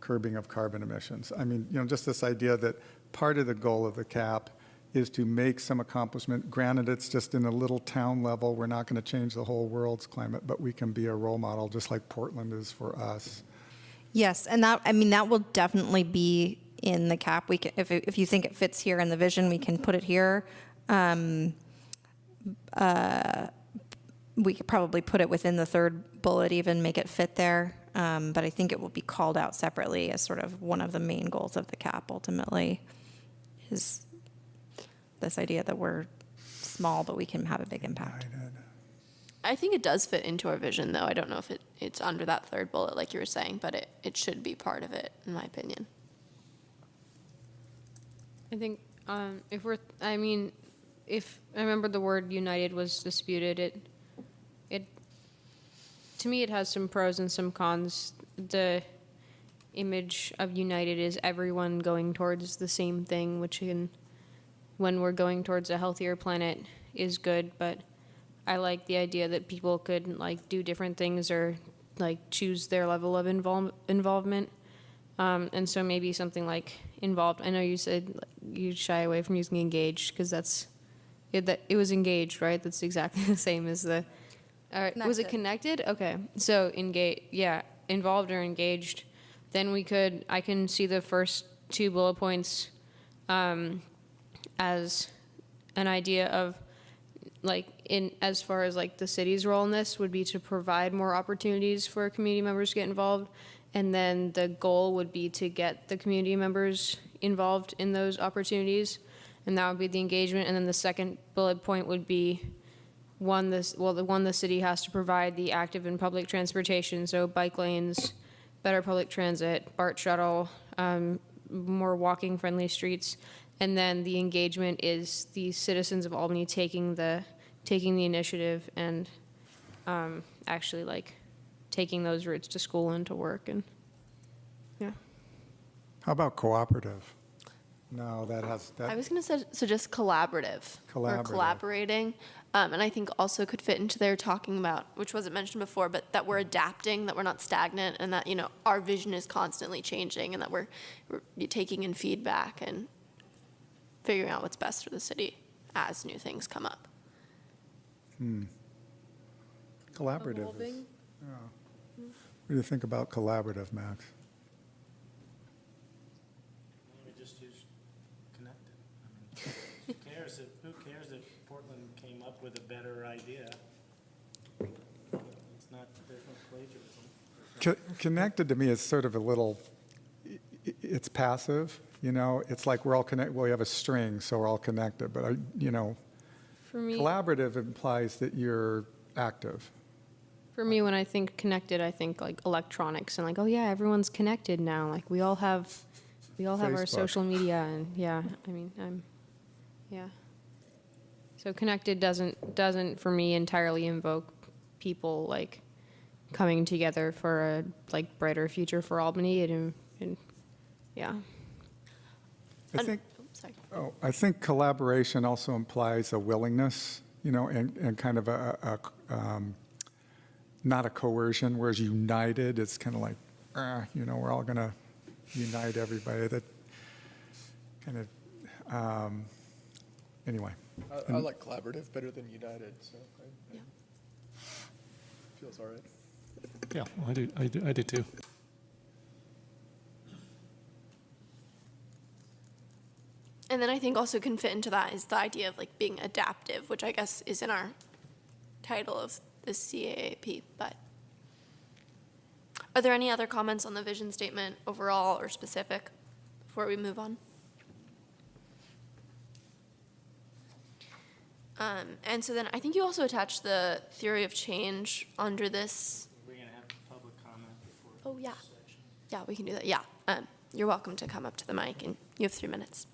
curbing of carbon emissions. I mean, you know, just this idea that part of the goal of the CAP is to make some accomplishment. Granted, it's just in a little town level. We're not going to change the whole world's climate, but we can be a role model just like Portland is for us. Yes, and that, I mean, that will definitely be in the CAP. We can, if you think it fits here in the vision, we can put it here. We could probably put it within the third bullet, even make it fit there. But I think it will be called out separately as sort of one of the main goals of the CAP ultimately is this idea that we're small, but we can have a big impact. I think it does fit into our vision, though. I don't know if it's under that third bullet, like you were saying, but it should be part of it, in my opinion. I think if I remember the word united was disputed, it to me it has some pros and some cons. The image of united is everyone going towards the same thing, which when we're going towards a healthier planet is good, but I like the idea that people could like do different things or like choose their level of involvement. And so maybe something like involved. I know you said you shy away from using engaged because that's it. That it was engaged, right? That's exactly the same as the. Was it connected? Okay, so engage. Yeah, involved or engaged. Then I can see the first two bullet points as an idea of like in as far as like the city's role in this would be to provide more opportunities for community members to get involved. And then the goal would be to get the community members involved in those opportunities. And that would be the engagement. And then the second bullet point would be the city has to provide the active and public transportation. So bike lanes, better public transit, BART shuttle, more walking friendly streets. And then the engagement is the citizens of Albany taking the taking the initiative and actually like taking those routes to school and to work and yeah. How about cooperative? No, that has, I that, was going to suggest collaborative. Or Collaborative. collaborating. And I think also could fit into there talking about, which wasn't mentioned before, but that we're adapting, that we're not stagnant, and that, our vision is constantly changing, and that we're taking in feedback and figuring out what's best for the city as new things come up. collaborative is, yeah. What do you think about collaborative, Max? We just use connected. Who cares if Portland came up with a better idea? It's not, there's no plagiarism. Connected to me is sort of a little, it's passive, it's like we're all connected, well, we have a string, so we're all connected, but For me, collaborative implies that you're active. when I think connected, I think like electronics and like, oh yeah, everyone's connected now. Like we all have our Facebook. social media and yeah, yeah. So connected doesn't for me entirely invoke people like coming together for a like brighter future for Albany and yeah. Sorry. I think collaboration also implies a willingness, and kind of not a coercion, whereas united, it's kind of like, we're all going to unite everybody. That kind of, anyway. I like collaborative better than united, so Yeah. feels all right. Yeah, I do too. And then I think also can fit into that is the idea of like being adaptive, which I guess is in our title of the CAAP. But are there any other comments on the vision statement overall or specific before we move on? And so then I think you also attached the theory of change under this. We're going to have public comment before. Oh, yeah. this section. Yeah, we can do that. Yeah. You're welcome to come up to the mic, and you have 3 minutes.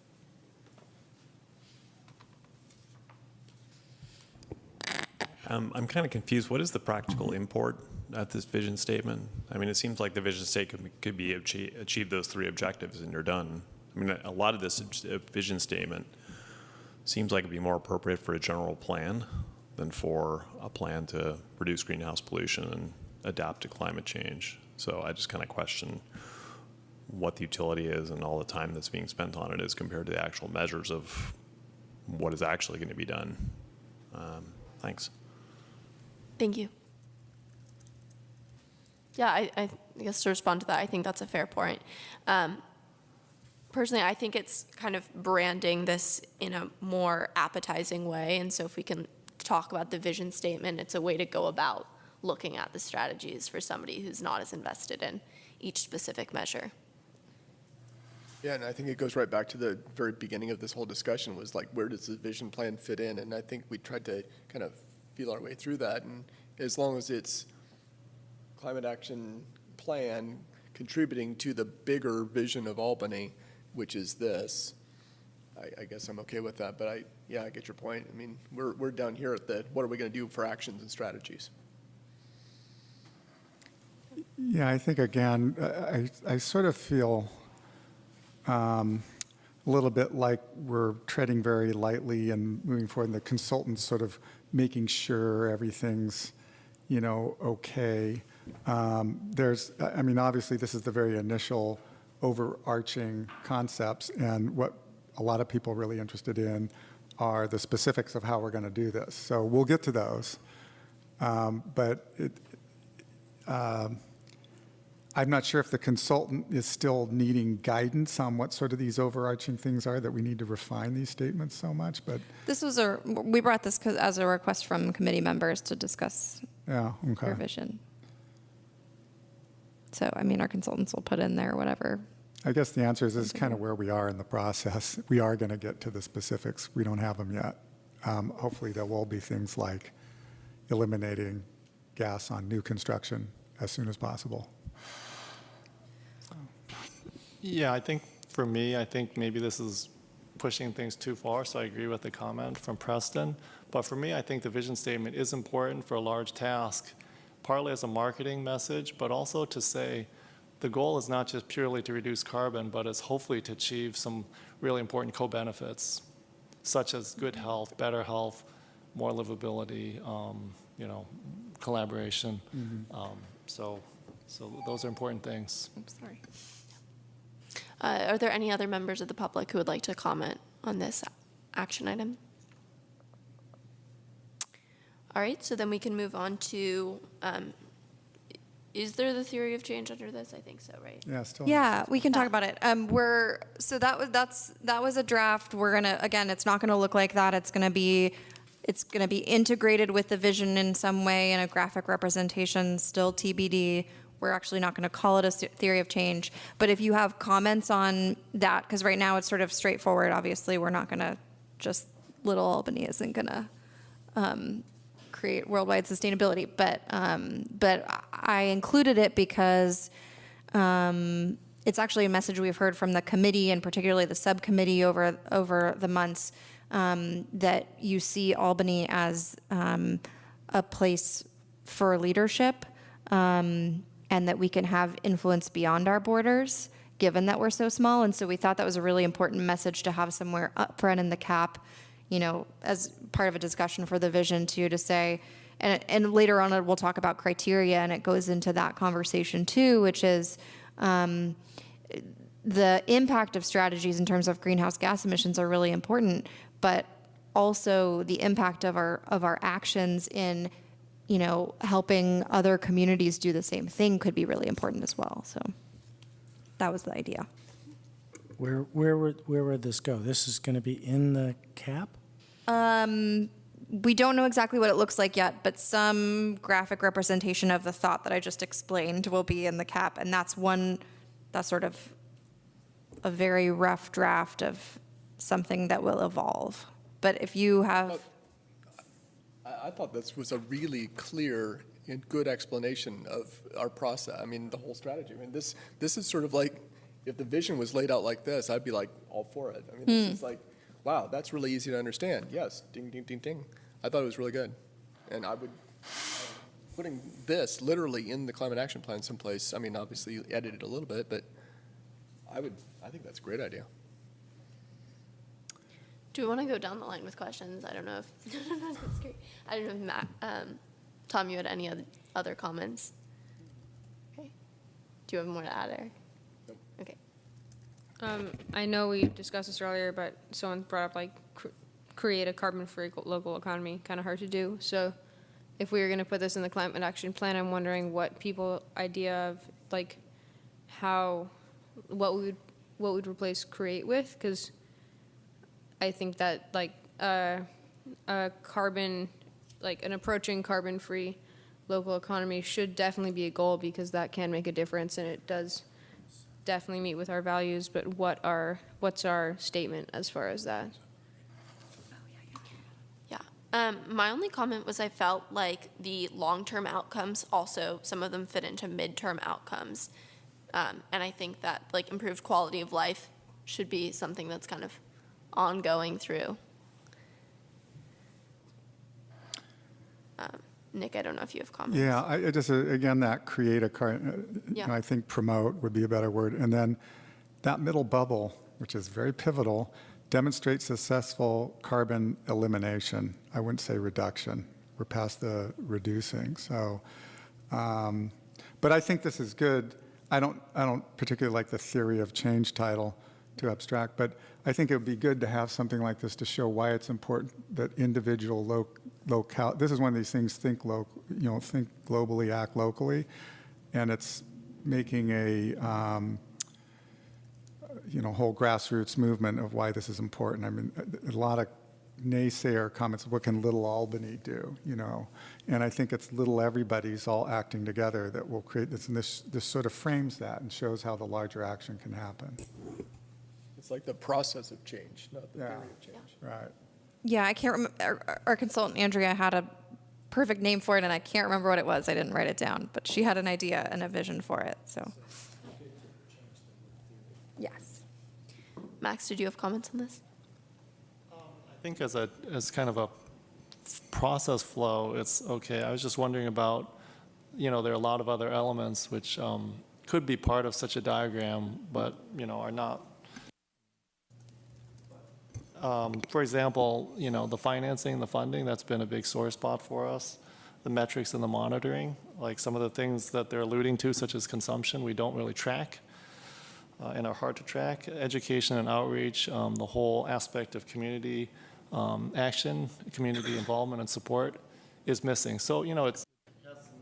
I'm kind of confused. What is the practical import at this vision statement? I mean, it seems like the vision statement could be achieve those 3 objectives and you're done. I mean, a lot of this vision statement seems like it'd be more appropriate for a general plan than for a plan to reduce greenhouse pollution and adapt to climate change. So I just kind of question what the utility is and all the time that's being spent on it is compared to the actual measures of what is actually going to be done. Thanks. Thank you. Yeah, I guess to respond to that, I think that's a fair point. Personally, I think it's kind of branding this in a more appetizing way. And so if we can talk about the vision statement, it's a way to go about looking at the strategies for somebody who's not as invested in each specific measure. Yeah, and I think it goes right back to the very beginning of this whole discussion was like, where does the vision plan fit in? And I think we tried to kind of feel our way through that. And as long as it's climate action plan contributing to the bigger vision of Albany, which is this, I guess I'm okay with that. But I get your point. I mean, we're down here at the, what are we going to do for actions and strategies? Yeah, I think, again, I sort of feel a little bit like we're treading very lightly and moving forward, and the consultant's sort of making sure everything's, okay. Obviously, this is the very initial overarching concepts, and what a lot of people are really interested in are the specifics of how we're going to do this. So we'll get to those. But I'm not sure if the consultant is still needing guidance on what sort of these overarching things are that we need to refine these statements so much, but. We brought this as a request from committee members to discuss Yeah, okay. your vision. So, our consultants will put in there whatever. I guess the answer is this is kind of where we are in the process. We are going to get to the specifics. We don't have them yet. Hopefully there will be things like eliminating gas on new construction as soon as possible. Yeah, I think for me, maybe this is pushing things too far, so I agree with the comment from Preston. But for me, I think the vision statement is important for a large task, partly as a marketing message, but also to say the goal is not just purely to reduce carbon, but it's hopefully to achieve some really important co-benefits, such as good health, better health, more livability, collaboration. So those are important things. Oops, sorry. Are there any other members of the public who would like to comment on this action item? All right, so then we can move on to, is there the theory of change under this? I think so, right? Yeah, still. Yeah, we can talk about it. So that was a draft. We're gonna, again, it's not gonna look like that. It's gonna be integrated with the vision in some way in a graphic representation, still TBD. We're actually not gonna call it a theory of change. But if you have comments on that, because right now it's sort of straightforward, obviously, we're not gonna just, little Albany isn't gonna create worldwide sustainability, but I included it because it's actually a message we've heard from the committee and particularly the subcommittee over the months, that you see Albany as a place for leadership, and that we can have influence beyond our borders, given that we're so small. And so we thought that was a really important message to have somewhere up front in the cap, as part of a discussion for the vision too, to say, and later on we'll talk about criteria, and it goes into that conversation too, which is the impact of strategies in terms of greenhouse gas emissions are really important, but also the impact of our actions in, helping other communities do the same thing could be really important as well. So that was the idea. Where would this go? This is going to be in the cap? We don't know exactly what it looks like yet, but some graphic representation of the thought that I just explained will be in the cap, and that's sort of a very rough draft of something that will evolve. But if you have... I thought this was a really clear and good explanation of our process. I mean, the whole strategy. I mean, this is sort of like, if the vision was laid out like this, I'd be like all for it. I mean, this is like, wow, that's really easy to understand. Yes, ding, ding, ding, ding. I thought it was really good. And I would, putting this literally in the climate action plan someplace, I mean, obviously you edit it a little bit, but I think that's a great idea. Do we want to go down the line with questions? I don't know if, that's great. I don't know if Matt, Tom, you had any other comments? Okay. Do you have more to add, Eric? Nope. Okay. I know we discussed this earlier, but someone brought up create a carbon-free local economy, kind of hard to do. So if we were going to put this in the climate action plan, I'm wondering what people idea of what would replace create with, because I think that a carbon, an approaching carbon-free local economy should definitely be a goal, because that can make a difference, and it does definitely meet with our values. But what's our statement as far as that? Yeah. My only comment was I felt like the long-term outcomes also, some of them fit into midterm outcomes. And I think that improved quality of life should be something that's kind of ongoing through. Nick, I don't know if you have comments. Yeah, I just, again, that create a car, Yeah. I think promote would be a better word. And then that middle bubble, which is very pivotal, demonstrates successful carbon elimination. I wouldn't say reduction. We're past the reducing. So, but I think this is good. I don't particularly like the theory of change title, too abstract, but I think it would be good to have something like this to show why it's important that individual locale. This is one of these things: think globally, act locally, and it's making a whole grassroots movement of why this is important. I mean, a lot of naysayer comments. What can little Albany do? And I think it's little everybody's all acting together that will create this, and this sort of frames that and shows how the larger action can happen. It's like the process of change, not the theory of change. Right. Yeah, I can't remember. Our consultant, Andrea, had a perfect name for it, and I can't remember what it was. I didn't write it down, but she had an idea and a vision for it, so. Yes. Max, did you have comments on this? think as kind of a process flow, it's okay. I was just wondering about, there are a lot of other elements which could be part of such a diagram, but, are not. For example, the financing, the funding, that's been a big sore spot for us. The metrics and the monitoring, like some of the things that they're alluding to, such as consumption, we don't really track and are hard to track. Education and outreach, the whole aspect of community action, community involvement and support is missing. So, it has some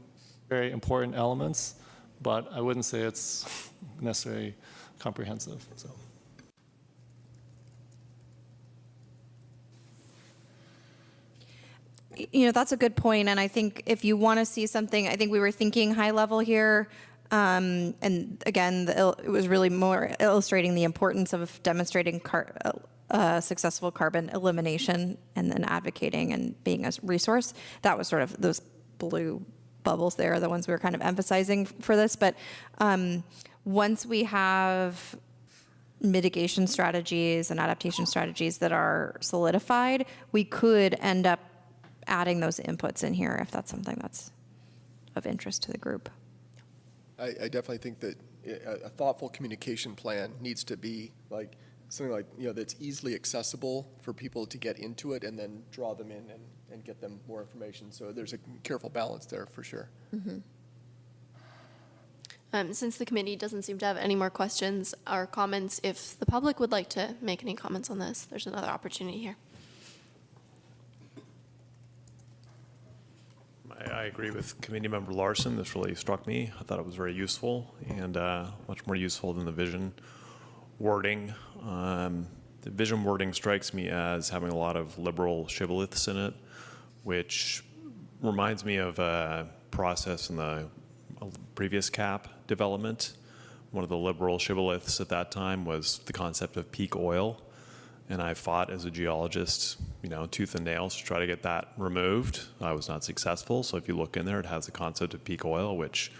very important elements, but I wouldn't say it's necessarily comprehensive, so. That's a good point. And I think if you want to see something, I think we were thinking high level here. And again, it was really more illustrating the importance of demonstrating successful carbon elimination and then advocating and being a resource. That was sort of those blue bubbles there, the ones we were kind of emphasizing for this. But once we have mitigation strategies and adaptation strategies that are solidified, we could end up adding those inputs in here if that's something that's of interest to the group. I definitely think that a thoughtful communication plan needs to be like something like, that's easily accessible for people to get into it and then draw them in and get them more information. So there's a careful balance there for sure. Since the committee doesn't seem to have any more questions or comments, if the public would like to make any comments on this, there's another opportunity here. I agree with Committee Member Larson. This really struck me. I thought it was very useful and much more useful than the vision wording. The vision wording strikes me as having a lot of liberal shibboleths in it, which reminds me of a process in the previous CAP development. One of the liberal shibboleths at that time was the concept of peak oil. And I fought as a geologist, tooth and nails to try to get that removed. I was not successful. So if you look in there, it has the concept of peak oil, which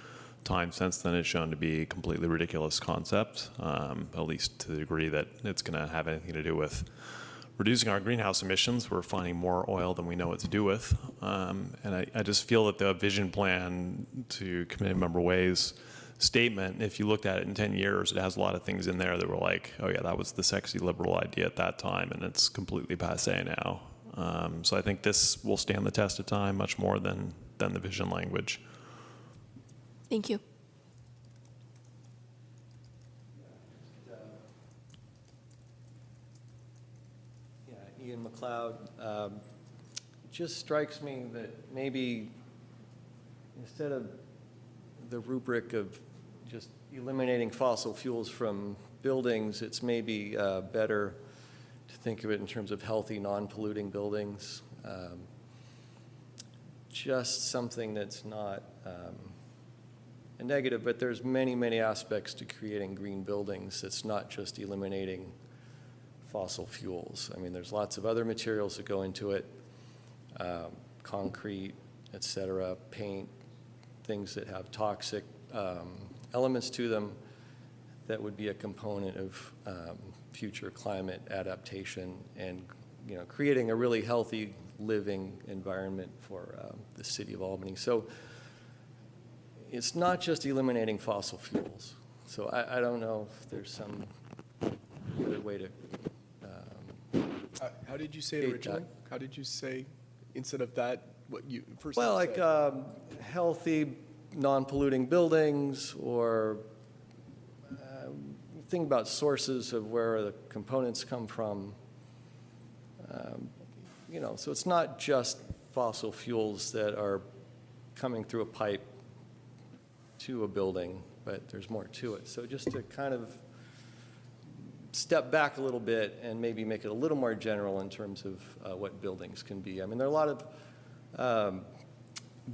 time since then is shown to be a completely ridiculous concept, at least to the degree that it's going to have anything to do with reducing our greenhouse emissions. We're finding more oil than we know what to do with. And I just feel that the vision plan, to Committee Member Way's statement, if you looked at it in 10 years, it has a lot of things in there that were like, oh yeah, that was the sexy liberal idea at that time, and it's completely passé now. So I think this will stand the test of time much more than the vision language. Thank you. Ian McLeod, just strikes me that maybe instead of the rubric of just eliminating fossil fuels from buildings, it's maybe better to think of it in terms of healthy, non-polluting buildings. Just something that's not a negative, but there's many, many aspects to creating green buildings. It's not just eliminating fossil fuels. I mean, there's lots of other materials that go into it, concrete, et cetera, paint, things that have toxic elements to them that would be a component of future climate adaptation and creating a really healthy living environment for the city of Albany. So it's not just eliminating fossil fuels. So I don't know if there's some other way to How did you say it originally? How did you say, instead of that, what you first Well, said? like healthy, non-polluting buildings, or think about sources of where the components come from. So it's not just fossil fuels that are coming through a pipe to a building, but there's more to it. So just to kind of step back a little bit and maybe make it a little more general in terms of what buildings can be. I mean, there are a lot of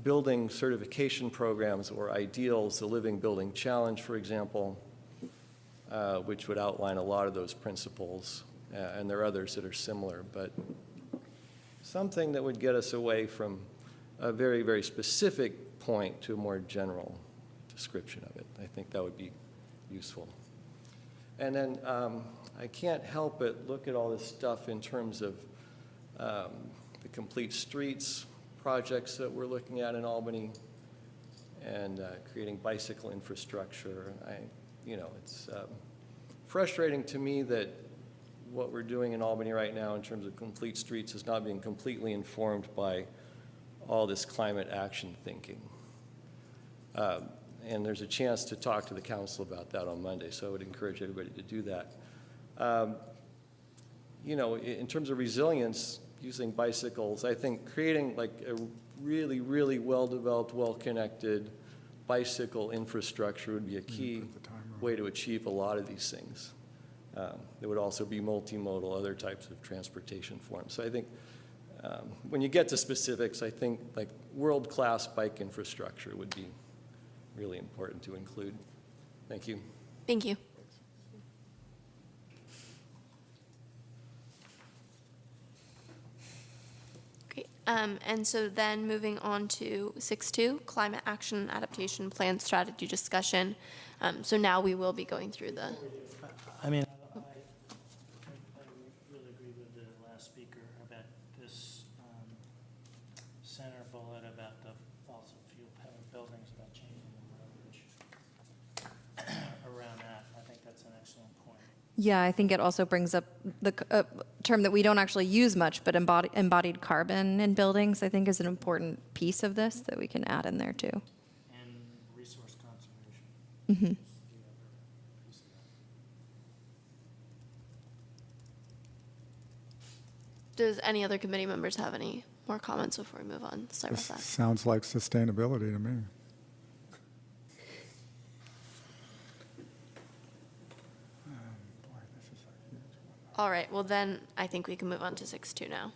building certification programs or ideals, the Living Building Challenge, for example, which would outline a lot of those principles, and there are others that are similar, but something that would get us away from a very, very specific point to a more general description of it. I think that would be useful. And then I can't help but look at all this stuff in terms of the complete streets projects that we're looking at in Albany, and creating bicycle infrastructure. It's frustrating to me that what we're doing in Albany right now in terms of complete streets is not being completely informed by all this climate action thinking. And there's a chance to talk to the council about that on Monday, so I would encourage everybody to do that. In terms of resilience, using bicycles, I think creating like a really, really well-developed, well-connected bicycle infrastructure would be a key way to achieve a lot of these things. There would also be multimodal, other types of transportation forms. So I think when you get to specifics, I think like world-class bike infrastructure would be really important to include. Thank you. Thank you. Great. And so then moving on to 6.2, Climate Action Adaptation Plan Strategy Discussion. So now we will be going through the. I mean, I really agree with the last speaker about this center bullet about the fossil fuel powered buildings, about changing the verbiage around that. I think that's an excellent point. Yeah, I think it also brings up the term that we don't actually use much, but embodied carbon in buildings, I think, is an important piece of this that we can add in there too. And resource conservation. Mm-hmm. is the other piece of that. Does any other committee members have any more comments before we move on? Sorry about This that. sounds like sustainability to me. All right, well then, I think we can move on to 6.2 now.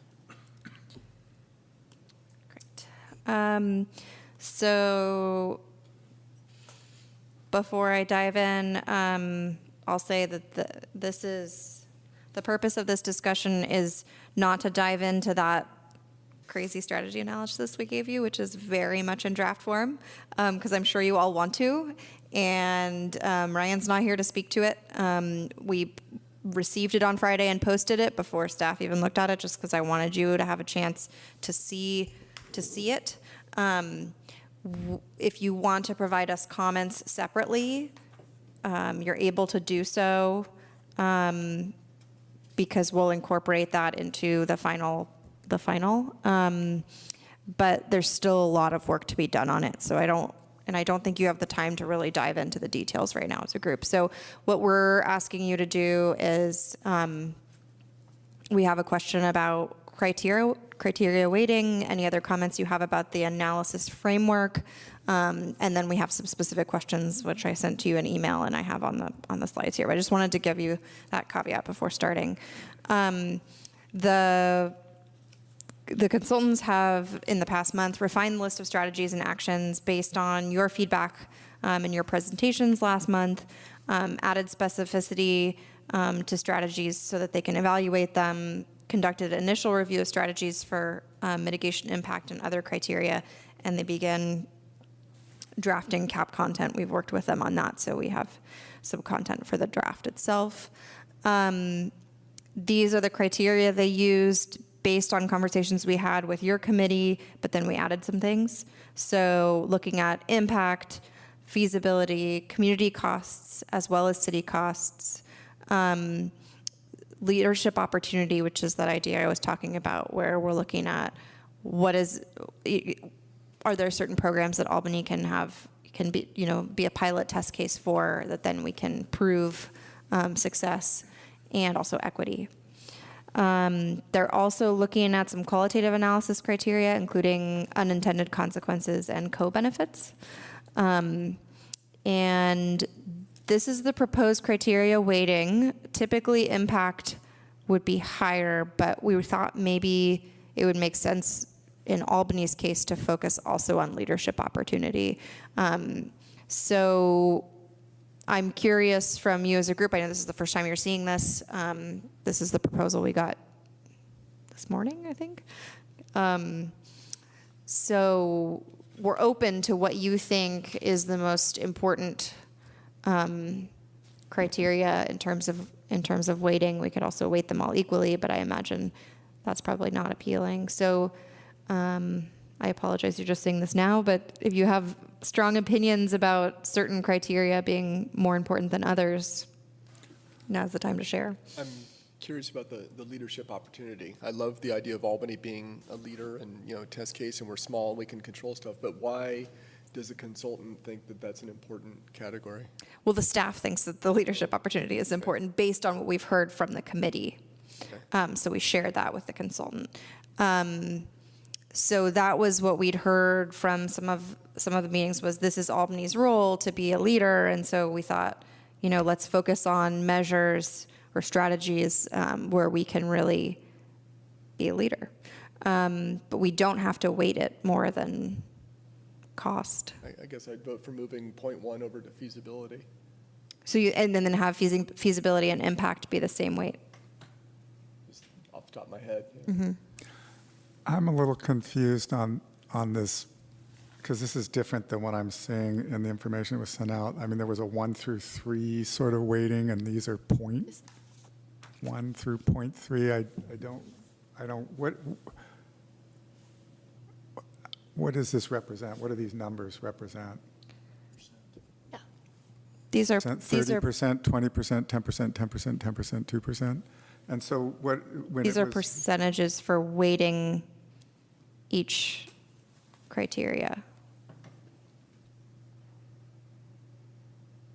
Great. So before I dive in, I'll say that the purpose of this discussion is not to dive into that crazy strategy analysis we gave you, which is very much in draft form, because I'm sure you all want to. And Ryan's not here to speak to it. We received it on Friday and posted it before staff even looked at it, just because I wanted you to have a chance to see it. If you want to provide us comments separately, you're able to do so, because we'll incorporate that into the final. But there's still a lot of work to be done on it, so I don't think you have the time to really dive into the details right now as a group. So what we're asking you to do is, we have a question about criteria weighting, any other comments you have about the analysis framework, and then we have some specific questions, which I sent to you in email and I have on the slides here. But I just wanted to give you that caveat before starting. The consultants have, in the past month, refined the list of strategies and actions based on your feedback in your presentations last month, added specificity to strategies so that they can evaluate them, conducted initial review of strategies for mitigation impact and other criteria, and they began drafting CAP content. We've worked with them on that, so we have some content for the draft itself. These are the criteria they used based on conversations we had with your committee, but then we added some things. So looking at impact, feasibility, community costs, as well as city costs, leadership opportunity, which is that idea I was talking about, where we're looking at are there certain programs that Albany can be a pilot test case for that then we can prove success, and also equity. They're also looking at some qualitative analysis criteria, including unintended consequences and co-benefits. And this is the proposed criteria weighting. Typically, impact would be higher, but we thought maybe it would make sense in Albany's case to focus also on leadership opportunity. So I'm curious from you as a group, I know this is the first time you're seeing this. This is the proposal we got this morning, I think. So we're open to what you think is the most important criteria in terms of weighting. We could also weight them all equally, but I imagine that's probably not appealing. So I apologize, you're just saying this now, but if you have strong opinions about certain criteria being more important than others, now's the time to share. I'm curious about the leadership opportunity. I love the idea of Albany being a leader and, test case, and we're small, we can control stuff, but why does a consultant think that that's an important category? Well, the staff thinks that the leadership opportunity is important based on what we've heard from the committee. So we shared that with the consultant. So that was what we'd heard from some of the meetings was this is Albany's role to be a leader. And so we thought, let's focus on measures or strategies where we can really be a leader. But we don't have to weight it more than cost. I guess I'd vote for moving point 1 over to feasibility. So and then have feasibility and impact be the same weight. Just off the top of my head. I'm a little confused on this, because this is different than what I'm seeing in the information that was sent out. I mean, there was a 1 through 3 sort of weighting, and these are 0.1 through 0.3. I don't, what does this represent? What do these numbers represent? These are 30%, 20%, 10%, 10%, 10%, 2%. And so these are percentages for weighting each criteria.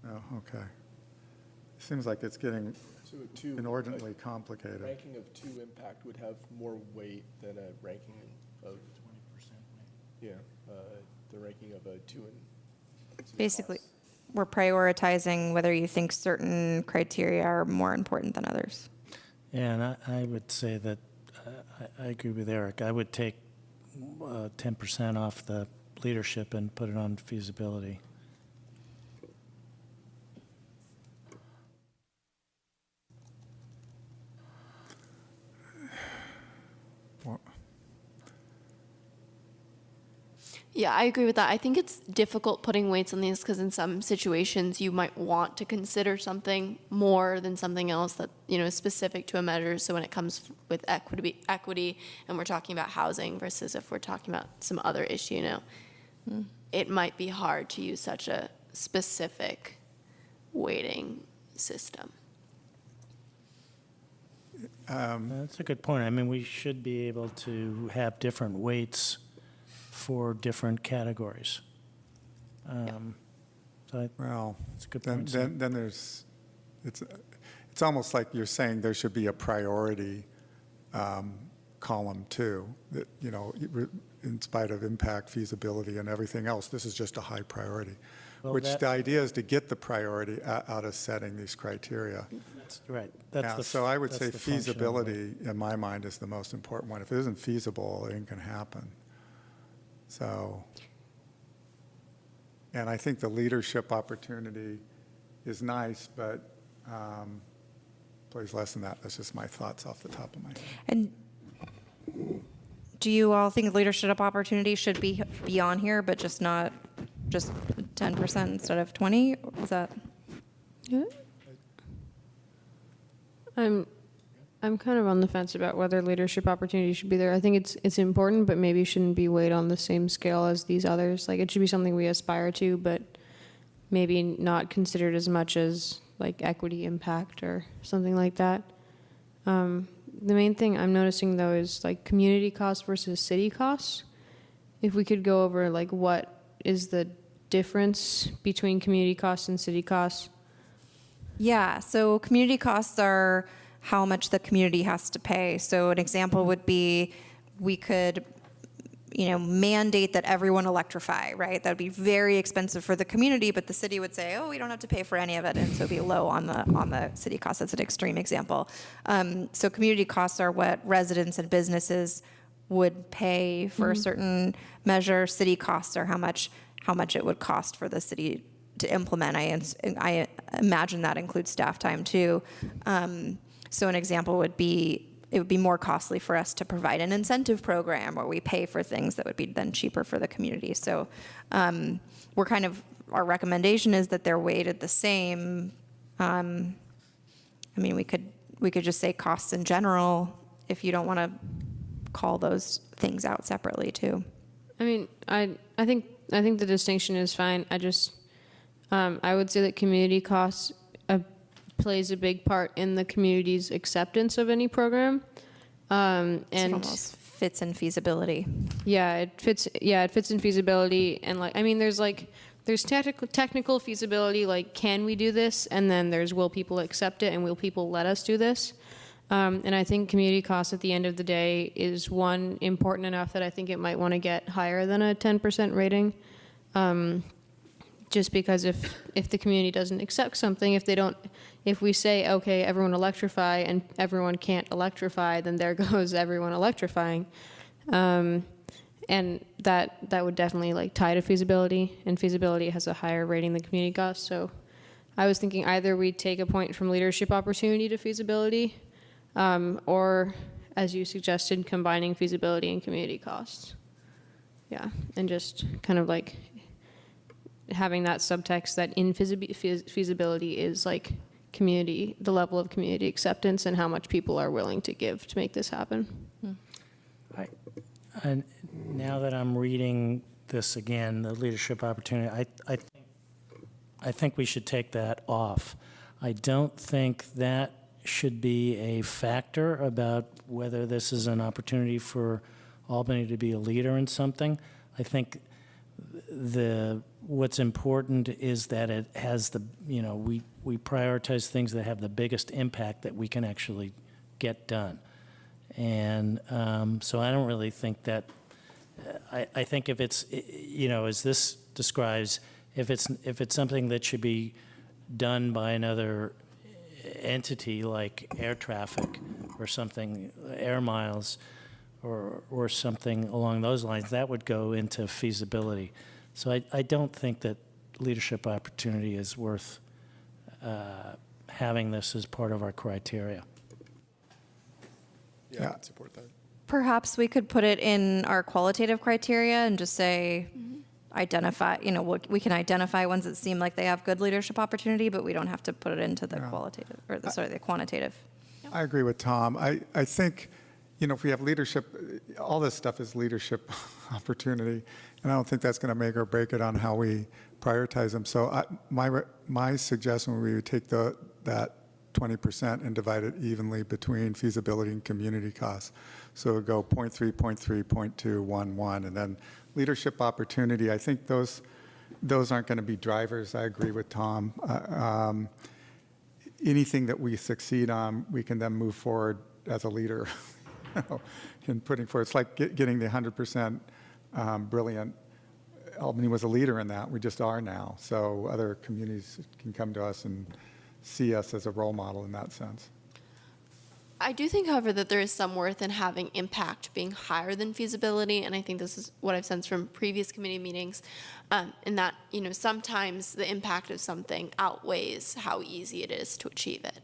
Oh, okay. Seems like it's getting So a 2, inordinately a complicated. ranking of 2 impact would have more weight than a ranking of 20%. Yeah, the ranking of a 2 and Basically, we're prioritizing whether you think certain criteria are more important than others. Yeah, and I would say that I agree with Eric. I would take 10% off the leadership and put it on feasibility. Well, Yeah, I agree with that. I think it's difficult putting weights on these because in some situations you might want to consider something more than something else that, is specific to a measure. So when it comes with equity and we're talking about housing versus if we're talking about some other issue, it might be hard to use such a specific weighting system. That's a good point. I mean, we should be able to have different weights for different categories. So well, that's a good then, point. then there's, it's almost like you're saying there should be a priority column too, that, in spite of impact, feasibility, and everything else, this is just a high priority. Well, Which the idea is to get the priority out of setting these criteria. That's right. That's Yeah, the, so I would that's say the function of it. feasibility, in my mind, is the most important one. If it isn't feasible, it ain't gonna happen. So, and I think the leadership opportunity is nice, but plays less than that. That's just my thoughts off the top of my head. And do you all think leadership opportunity should be on here, but just 10% instead of 20? Is that? Yeah. I'm kind of on the fence about whether leadership opportunity should be there. I think it's important, but maybe shouldn't be weighed on the same scale as these others. Like it should be something we aspire to, but maybe not considered as much as like equity impact or something like that. The main thing I'm noticing though is like community costs versus city costs. If we could go over like what is the difference between community costs and city costs. Yeah, so community costs are how much the community has to pay. So an example would be we could, mandate that everyone electrify, right? That would be very expensive for the community, but the city would say, oh, we don't have to pay for any of it, and so it'd be low on the city costs. That's an extreme example. So community costs are what residents and businesses would pay for a certain measure. City costs are how much it would cost for the city to implement. I imagine that includes staff time too. So an example would be, it would be more costly for us to provide an incentive program where we pay for things that would be then cheaper for the community. So our recommendation is that they're weighted the same. We could just say costs in general if you don't want to call those things out separately too. I mean, I think the distinction is fine. I just, I would say that community costs plays a big part in the community's acceptance of any program. It And almost fits in feasibility. yeah, it fits in feasibility. And like, I mean, there's technical feasibility, like, can we do this? And then there's, will people accept it and will people let us do this? And I think community costs at the end of the day is one important enough that I think it might want to get higher than a 10% rating. Just because if the community doesn't accept something, if we say, okay, everyone electrify and everyone can't electrify, then there goes everyone electrifying. And that would definitely like tie to feasibility, and feasibility has a higher rating than community costs. So I was thinking either we take a point from leadership opportunity to feasibility, or as you suggested, combining feasibility and community costs. Yeah, and just kind of like having that subtext that in feasibility is like community, the level of community acceptance and how much people are willing to give to make this happen. And now that I'm reading this again, the leadership opportunity, I think we should take that off. I don't think that should be a factor about whether this is an opportunity for Albany to be a leader in something. I think what's important is that it has we prioritize things that have the biggest impact that we can actually get done. And so I don't really think that, I think if it's, as this describes, if it's something that should be done by another entity like air traffic or something, air miles, or something along those lines, that would go into feasibility. So I don't think that leadership opportunity is worth having this as part of our criteria. Yeah, I can support that. Perhaps we could put it in our qualitative criteria and just say, identify, we can identify ones that seem like they have good leadership opportunity, but we don't have to put it into the qualitative, or the quantitative. I agree with Tom. I think, if we have leadership, all this stuff is leadership opportunity, and I don't think that's going to make or break it on how we prioritize them. So my suggestion would be to take that 20% and divide it evenly between feasibility and community costs. So it would go 0.3, 0.3, 0.2, 1, 1, and then leadership opportunity. I think those aren't going to be drivers. I agree with Tom. Anything that we succeed on, we can then move forward as a leader in putting forward. It's like getting the 100% brilliant. Albany was a leader in that. We just are now. So other communities can come to us and see us as a role model in that sense. I do think, however, that there is some worth in having impact being higher than feasibility, and I think this is what I've sensed from previous committee meetings, in that, sometimes the impact of something outweighs how easy it is to achieve it.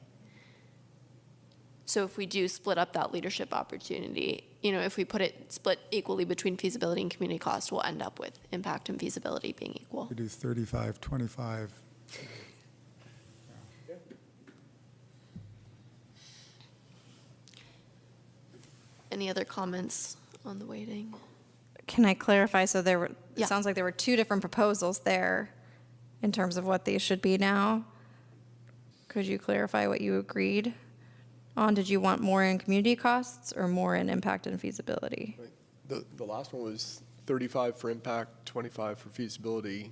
So if we do split up that leadership opportunity, if we put it split equally between feasibility and community cost, we'll end up with impact and feasibility being equal. We do 35, 25. Any other comments on the weighting? Can I clarify? So Yeah. it sounds like there were two different proposals there in terms of what these should be now. Could you clarify what you agreed on? Did you want more in community costs or more in impact and feasibility? The last one was 35 for impact, 25 for feasibility.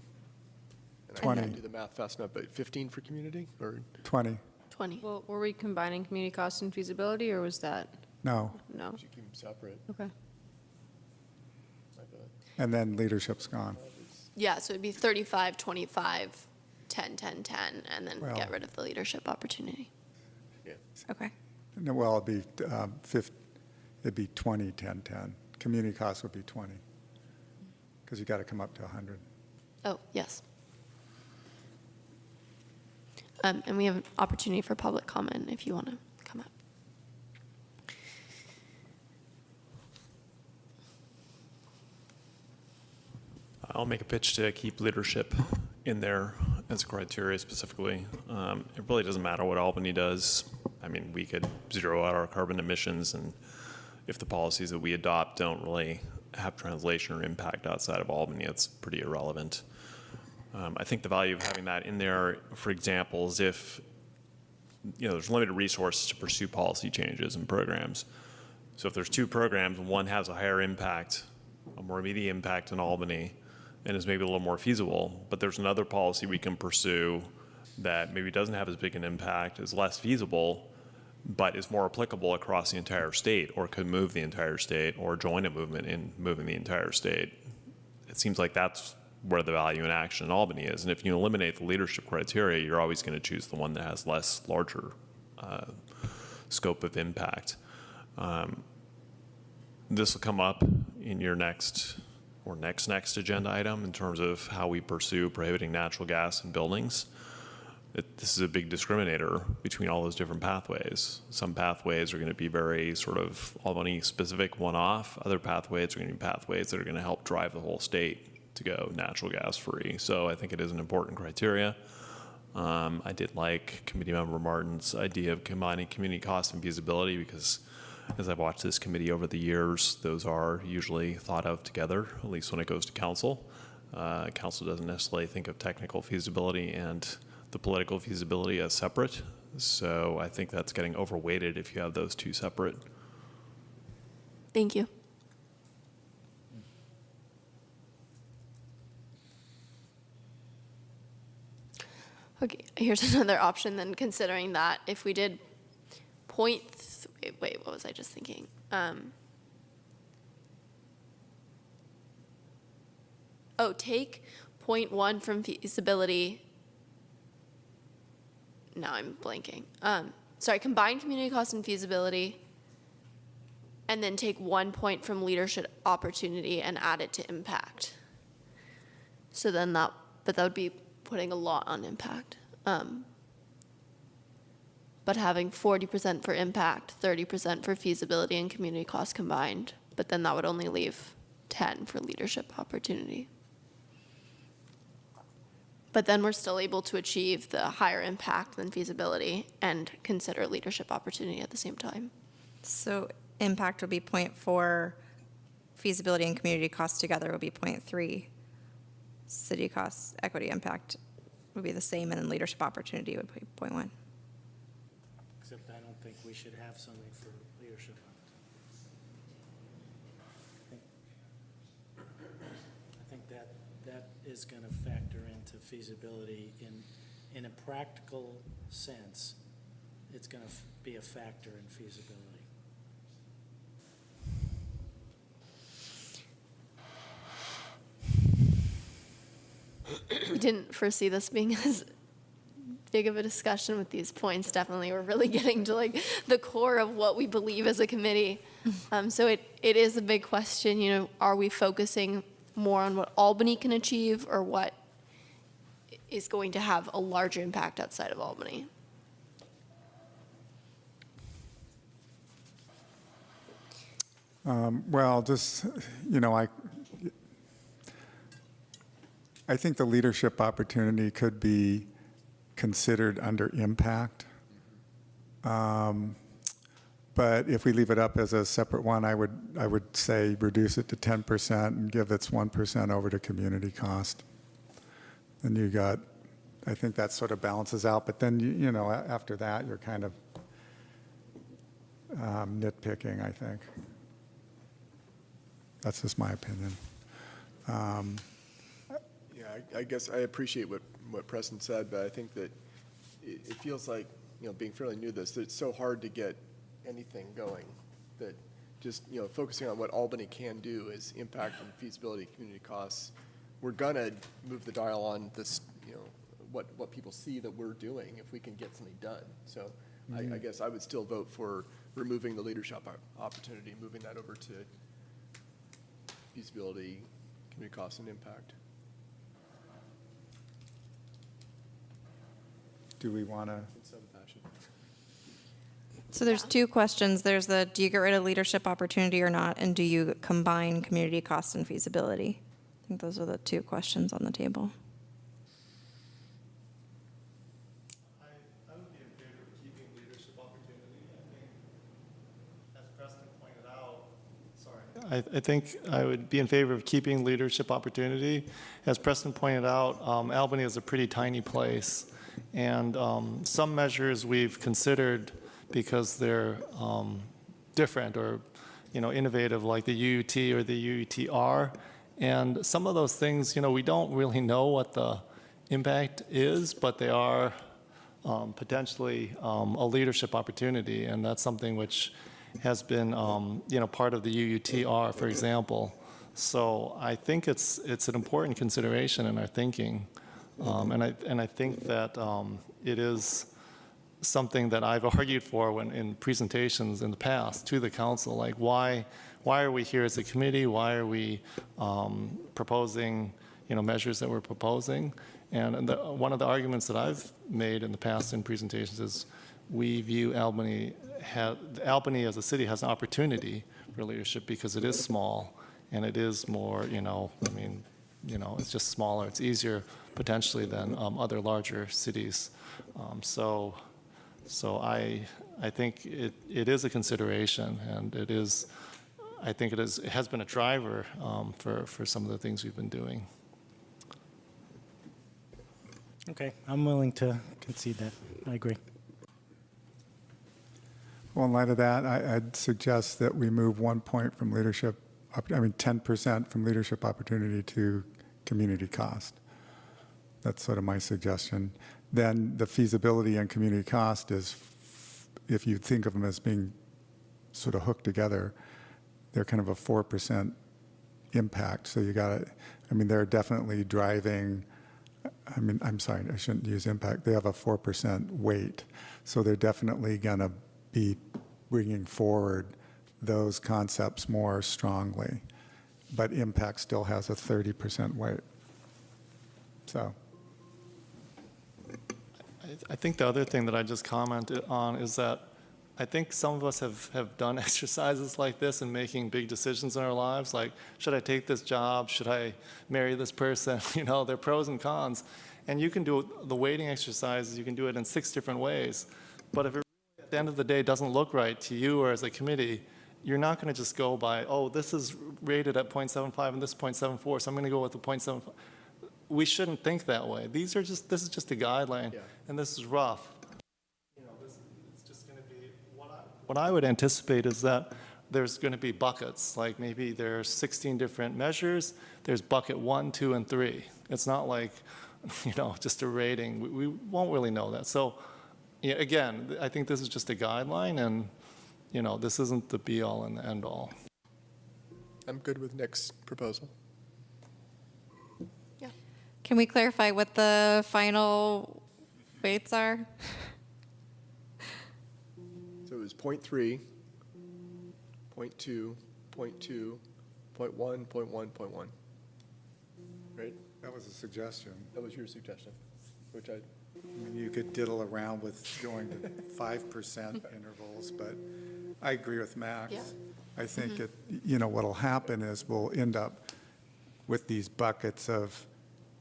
And I 20. can't do the math fast enough, but 15 for community, or? 20. 20. Well, were we combining community costs and feasibility, or was that, No. no? You should keep them separate. Okay. And then leadership's gone. Yeah, so it'd be 35, 25, 10, 10, 10, and then Well- get rid of the leadership opportunity. Okay. No, well, it'd be 20, 10, 10. Community costs would be 20, because you got to come up to 100. Oh, yes. And we have an opportunity for public comment if you want to come up. I'll make a pitch to keep leadership in there as a criteria specifically. It really doesn't matter what Albany does. I mean, we could zero out our carbon emissions and if the policies that we adopt don't really have translation or impact outside of Albany, it's pretty irrelevant. I think the value of having that in there, for example, is if there's limited resources to pursue policy changes and programs. So if there's two programs and one has a higher impact, a more immediate impact in Albany, and is maybe a little more feasible, but there's another policy we can pursue that maybe doesn't have as big an impact, is less feasible, but is more applicable across the entire state, or could move the entire state, or join a movement in moving the entire state. It seems like that's where the value in action in Albany is. And if you eliminate the leadership criteria, you're always going to choose the one that has larger scope of impact. This will come up in your next agenda item in terms of how we pursue prohibiting natural gas in buildings. This is a big discriminator between all those different pathways. Some pathways are going to be very sort of Albany specific, one-off. Other pathways are going to be pathways that are going to help drive the whole state to go natural gas free. So I think it is an important criteria. I did like Committee Member Martin's idea of combining community cost and feasibility, because as I've watched this committee over the years, those are usually thought of together, at least when it goes to council. Council doesn't necessarily think of technical feasibility and the political feasibility as separate. So I think that's getting overweighted if you have those two separate. Thank you. Okay, here's another option then, considering that if we did wait, what was I just thinking? Take 0.1 from feasibility. Now I'm blanking. Combine community cost and feasibility, and then take 1 point from leadership opportunity and add it to impact. So then that would be putting a lot on impact. But having 40% for impact, 30% for feasibility and community cost combined, but then that would only leave 10 for leadership opportunity. But then we're still able to achieve the higher impact than feasibility and consider leadership opportunity at the same time. So impact would be 0.4, feasibility and community costs together would be 0.3. City costs, equity impact would be the same, and then leadership opportunity would be 0.1. Except I don't think we should have something for leadership. I think that is going to factor into feasibility in a practical sense. It's going to be a factor in feasibility. We didn't foresee this being as big of a discussion with these points. Definitely, we're really getting to like the core of what we believe as a committee. So it is a big question. Are we focusing more on what Albany can achieve, or what is going to have a larger impact outside of Albany? Well, just, I think the leadership opportunity could be considered under impact. But if we leave it up as a separate one, I would say reduce it to 10% and give its 1% over to community cost. Then I think that sort of balances out. But then, after that, you're kind of nitpicking, I think. That's just my opinion. I guess I appreciate what Preston said, but I think that it feels like, being fairly new to this, that it's so hard to get anything going, that just, focusing on what Albany can do is impact and feasibility, community costs. We're gonna move the dial on this, what people see that we're doing if we can get something done. So I guess I would still vote for removing the leadership opportunity, moving that over to feasibility, community costs, and impact. Do we want to? In some fashion. So there's two questions. There's do you get rid of leadership opportunity or not? And do you combine community costs and feasibility? I think those are the two questions on the table. I would be in favor of keeping leadership opportunity. I think, as Preston pointed out, I think I would be in favor of keeping leadership opportunity. As Preston pointed out, Albany is a pretty tiny place, and some measures we've considered because they're different or innovative, like the UUT or the UUTR. And some of those things, we don't really know what the impact is, but they are potentially a leadership opportunity, and that's something which has been, part of the UUTR, for example. So I think it's an important consideration in our thinking, and I think that it is something that I've argued for when in presentations in the past to the council, like why are we here as a committee? Why are we proposing, measures that we're proposing? And one of the arguments that I've made in the past in presentations is we view Albany as a city has an opportunity for leadership because it is small and it is more, it's just smaller. It's easier potentially than other larger cities. So I think it is a consideration, and I think it has been a driver for some of the things we've been doing. Okay, I'm willing to concede that. I agree. Well, in light of that, I'd suggest that we move 1 point from 10% from leadership opportunity to community cost. That's sort of my suggestion. Then the feasibility and community cost is, if you think of them as being sort of hooked together, they're kind of a 4% impact. So they're definitely driving, I'm sorry, I shouldn't use impact. They have a 4% weight. So they're definitely going to be bringing forward those concepts more strongly. But impact still has a 30% weight. So. I think the other thing that I just commented on is that I think some of us have done exercises like this in making big decisions in our lives, like, should I take this job? Should I marry this person? There are pros and cons. And you can do the weighting exercises, you can do it in 6 different ways. But if it at the end of the day doesn't look right to you or as a committee, you're not going to just go by, oh, this is rated at 0.75 and this 0.74, so I'm going to go with the 0.75. We shouldn't think that way. This is just a guideline, and this is rough. It's just going to be what I would anticipate is that there's going to be buckets. Like maybe there's 16 different measures. There's bucket 1, 2, and 3. It's not like, just a rating. We won't really know that. So, again, I think this is just a guideline, and this isn't the be-all and the end-all. I'm good with Nick's proposal. Can we clarify what the final weights are? So it was 0.3, 0.2, 0.2, 0.1, 0.1, 0.1. Right? That was a suggestion. That was your suggestion, which You could diddle around with going to 5% intervals, but I agree with Max. Yeah. I think what'll happen is we'll end up with these buckets of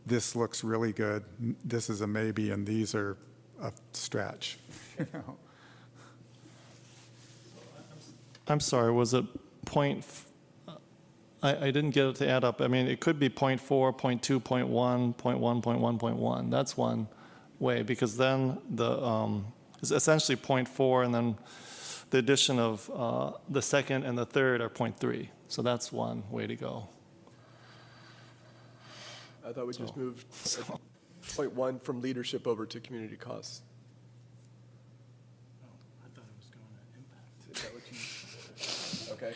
this looks really good, this is a maybe, and these are a stretch. I'm sorry, was it I didn't get it to add up. It could be 0.4, 0.2, 0.1, 0.1, 0.1, 0.1. That's one way, because then it's essentially 0.4, and then the addition of the second and the third are 0.3. So that's one way to go. I thought we just moved 0.1 from leadership over to community costs. I thought it was going to impact. Is that what you? Okay.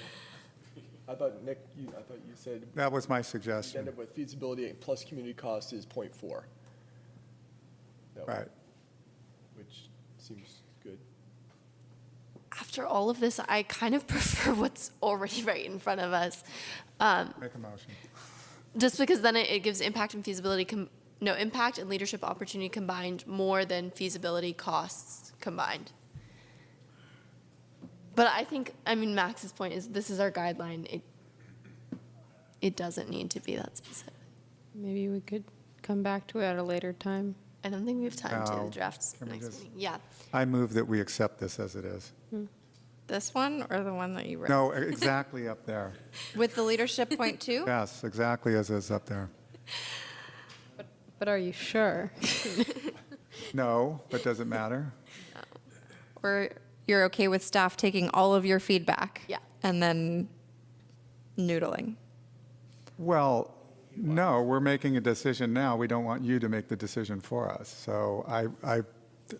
I thought, Nick, I thought you said That was my you suggestion. end up with feasibility plus community cost is 0.4. No, Right. which seems good. After all of this, I kind of prefer what's already right in front of us. Make a motion. Just because then it gives impact and feasibility, impact and leadership opportunity combined more than feasibility costs combined. But I think, Max's point is this is our guideline. It doesn't need to be that specific. Maybe we could come back to it at a later time. I don't think we have time to No. the drafts Can we next just- meeting. Yeah. I move that we accept this as it is. This one or the one that you wrote? No, exactly up there. With the leadership point too? Yes, exactly as is up there. But are you sure? No, but does it matter? Or you're okay with staff taking all of your feedback? Yeah. And then noodling? Well, no, we're making a decision now. We don't want you to make the decision for us. So I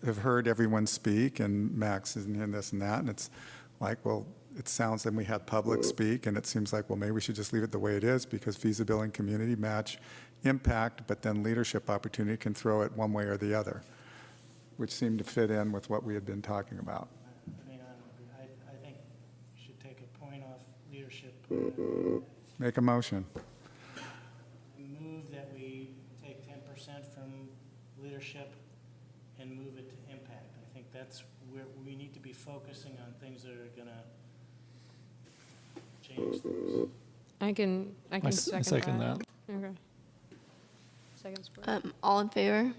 have heard everyone speak, and Max is in this and that, and it's like, well, it sounds, and we had public speak, and it seems like, well, maybe we should just leave it the way it is because feasibility and community match impact, but then leadership opportunity can throw it one way or the other, which seemed to fit in with what we had been talking about. I mean, I think you should take a point off leadership. Make a motion. Move that we take 10% from leadership and move it to impact. I think that's where we need to be focusing on things that are going to change things. I can second that. Okay. Second split. All in favor?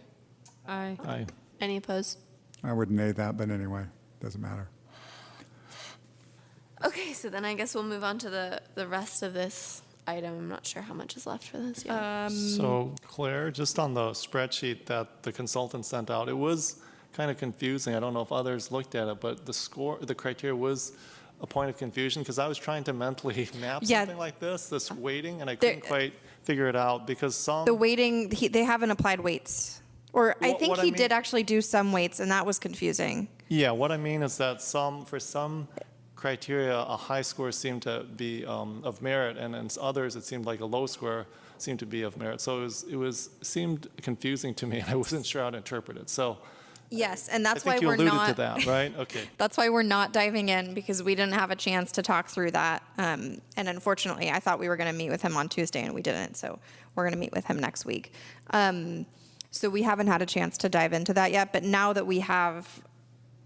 Aye. Aye. Any opposed? I would nay that, but anyway, doesn't matter. Okay, so then I guess we'll move on to the rest of this item. I'm not sure how much is left for this yet. So Claire, just on the spreadsheet that the consultant sent out, it was kind of confusing. I don't know if others looked at it, but the criteria was a point of confusion because I was trying to mentally map Yeah. something like this weighting, and I couldn't quite figure it out because some. The weighting, they haven't applied weights. Or I think What I he mean- did actually do some weights, and that was confusing. Yeah, what I mean is that for some criteria, a high score seemed to be of merit, and in others, it seemed like a low score seemed to be of merit. So it seemed confusing to me, and I wasn't sure how to interpret it. So Yes, and I that's why think you we're alluded not. to that, right? Okay. That's why we're not diving in because we didn't have a chance to talk through that. And unfortunately, I thought we were going to meet with him on Tuesday and we didn't. So we're going to meet with him next week. So we haven't had a chance to dive into that yet. But now that we have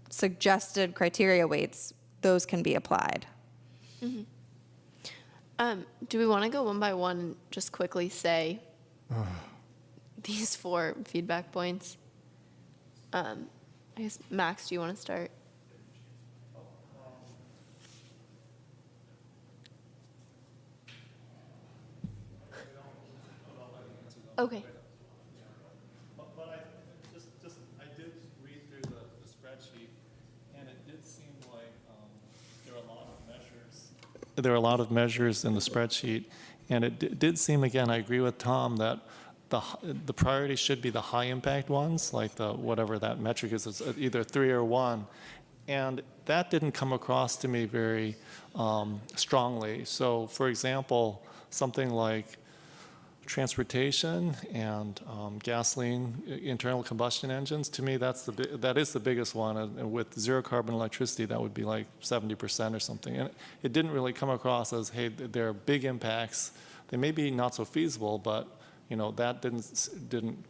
suggested criteria weights, those can be applied. Do we want to go one by one and just quickly say these 4 feedback points? I guess, Max, do you want to start? Okay. But I did read through the spreadsheet, and it did seem like there were a lot of measures. There were a lot of measures in the spreadsheet, and it did seem, again, I agree with Tom, that the priority should be the high impact ones, like whatever that metric is, it's either 3 or 1. And that didn't come across to me very strongly. So, for example, something like transportation and gasoline internal combustion engines, to me that is the biggest one. And with zero carbon electricity, that would be like 70% or something. And it didn't really come across as, hey, there are big impacts. They may be not so feasible, but that didn't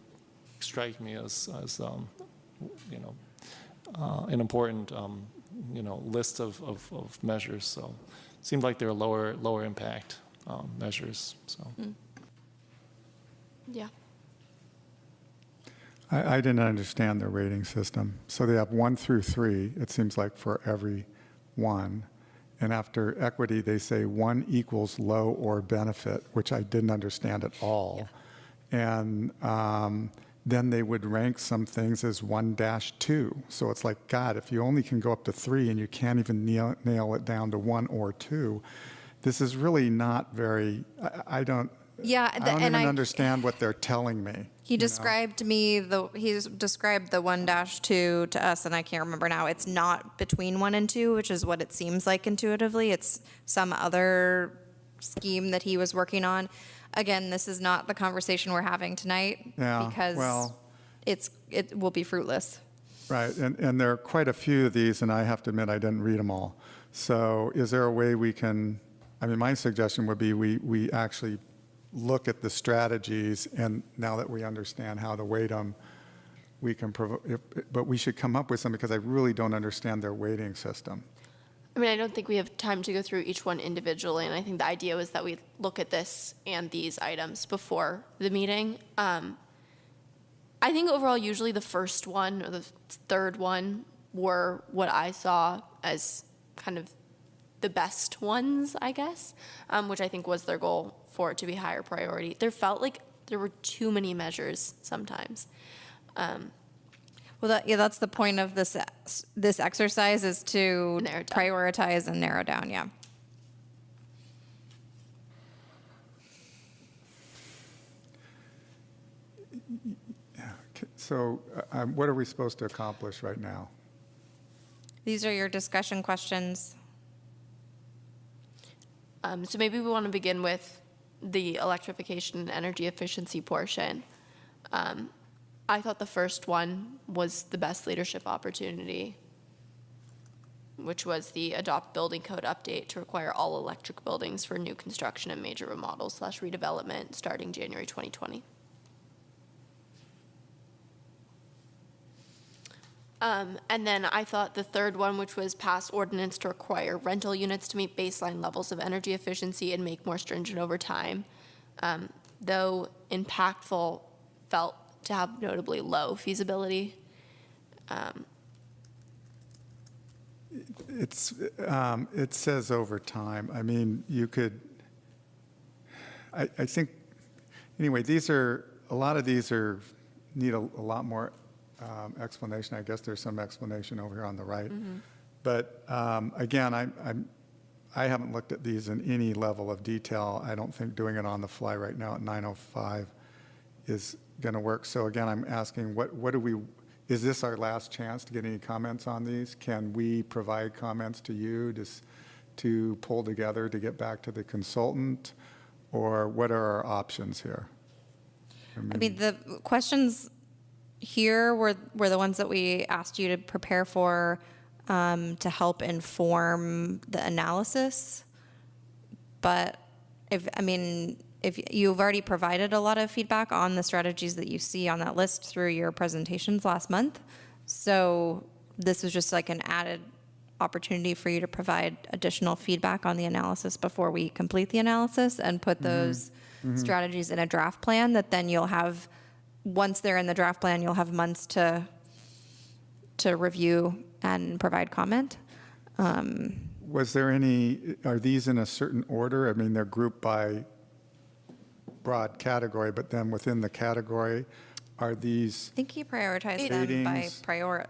strike me as an important list of measures. So it seemed like they're lower impact measures. So. Yeah. I didn't understand their rating system. So they have 1 through 3, it seems like, for every one. And after equity, they say 1 equals low or benefit, which I didn't understand at all. And then they would rank some things as 1-2. So it's like, God, if you only can go up to 3 and you can't even nail it down to 1 or 2, this is really not very, I don't even understand what they're telling me. He described he described the 1-2 to us, and I can't remember now. It's not between 1 and 2, which is what it seems like intuitively. It's some other scheme that he was working on. Again, this is not the conversation we're having tonight because it will be fruitless. Right, and there are quite a few of these, and I have to admit I didn't read them all. So is there a way we can, my suggestion would be we actually look at the strategies, and now that we understand how to weight them, we can, but we should come up with some because I really don't understand their weighting system. I don't think we have time to go through each one individually, and I think the idea was that we look at this and these items before the meeting. I think overall, usually the first one or the third one were what I saw as kind of the best ones, I guess, which I think was their goal for it to be higher priority. There felt like there were too many measures sometimes. Well, that's the point of this exercise, is to Narrow down. prioritize and narrow down, yeah. So what are we supposed to accomplish right now? These are your discussion questions. So maybe we want to begin with the electrification and energy efficiency portion. I thought the first one was the best leadership opportunity, which was the adopt building code update to require all electric buildings for new construction and major remodels / redevelopment starting January 2020. And then I thought the third one, which was pass ordinance to require rental units to meet baseline levels of energy efficiency and make more stringent over time, though impactful, felt to have notably low feasibility. It says over time. I mean, you could, I think, anyway, a lot of these need a lot more explanation. I guess there's some explanation over here on the right. But again, I haven't looked at these in any level of detail. I don't think doing it on the fly right now at 9:05 is going to work. So again, I'm asking, is this our last chance to get any comments on these? Can we provide comments to you to pull together to get back to the consultant? Or what are our options here? I mean, the questions here were the ones that we asked you to prepare for, to help inform the analysis. But if you've already provided a lot of feedback on the strategies that you see on that list through your presentations last month, so this was just like an added opportunity for you to provide additional feedback on the analysis before we complete the analysis and put those strategies in a draft plan that then you'll have. Once they're in the draft plan, you'll have months to review and provide comment. Was there are these in a certain order? I mean, they're grouped by broad category, but then within the category, are these? I think he prioritized them by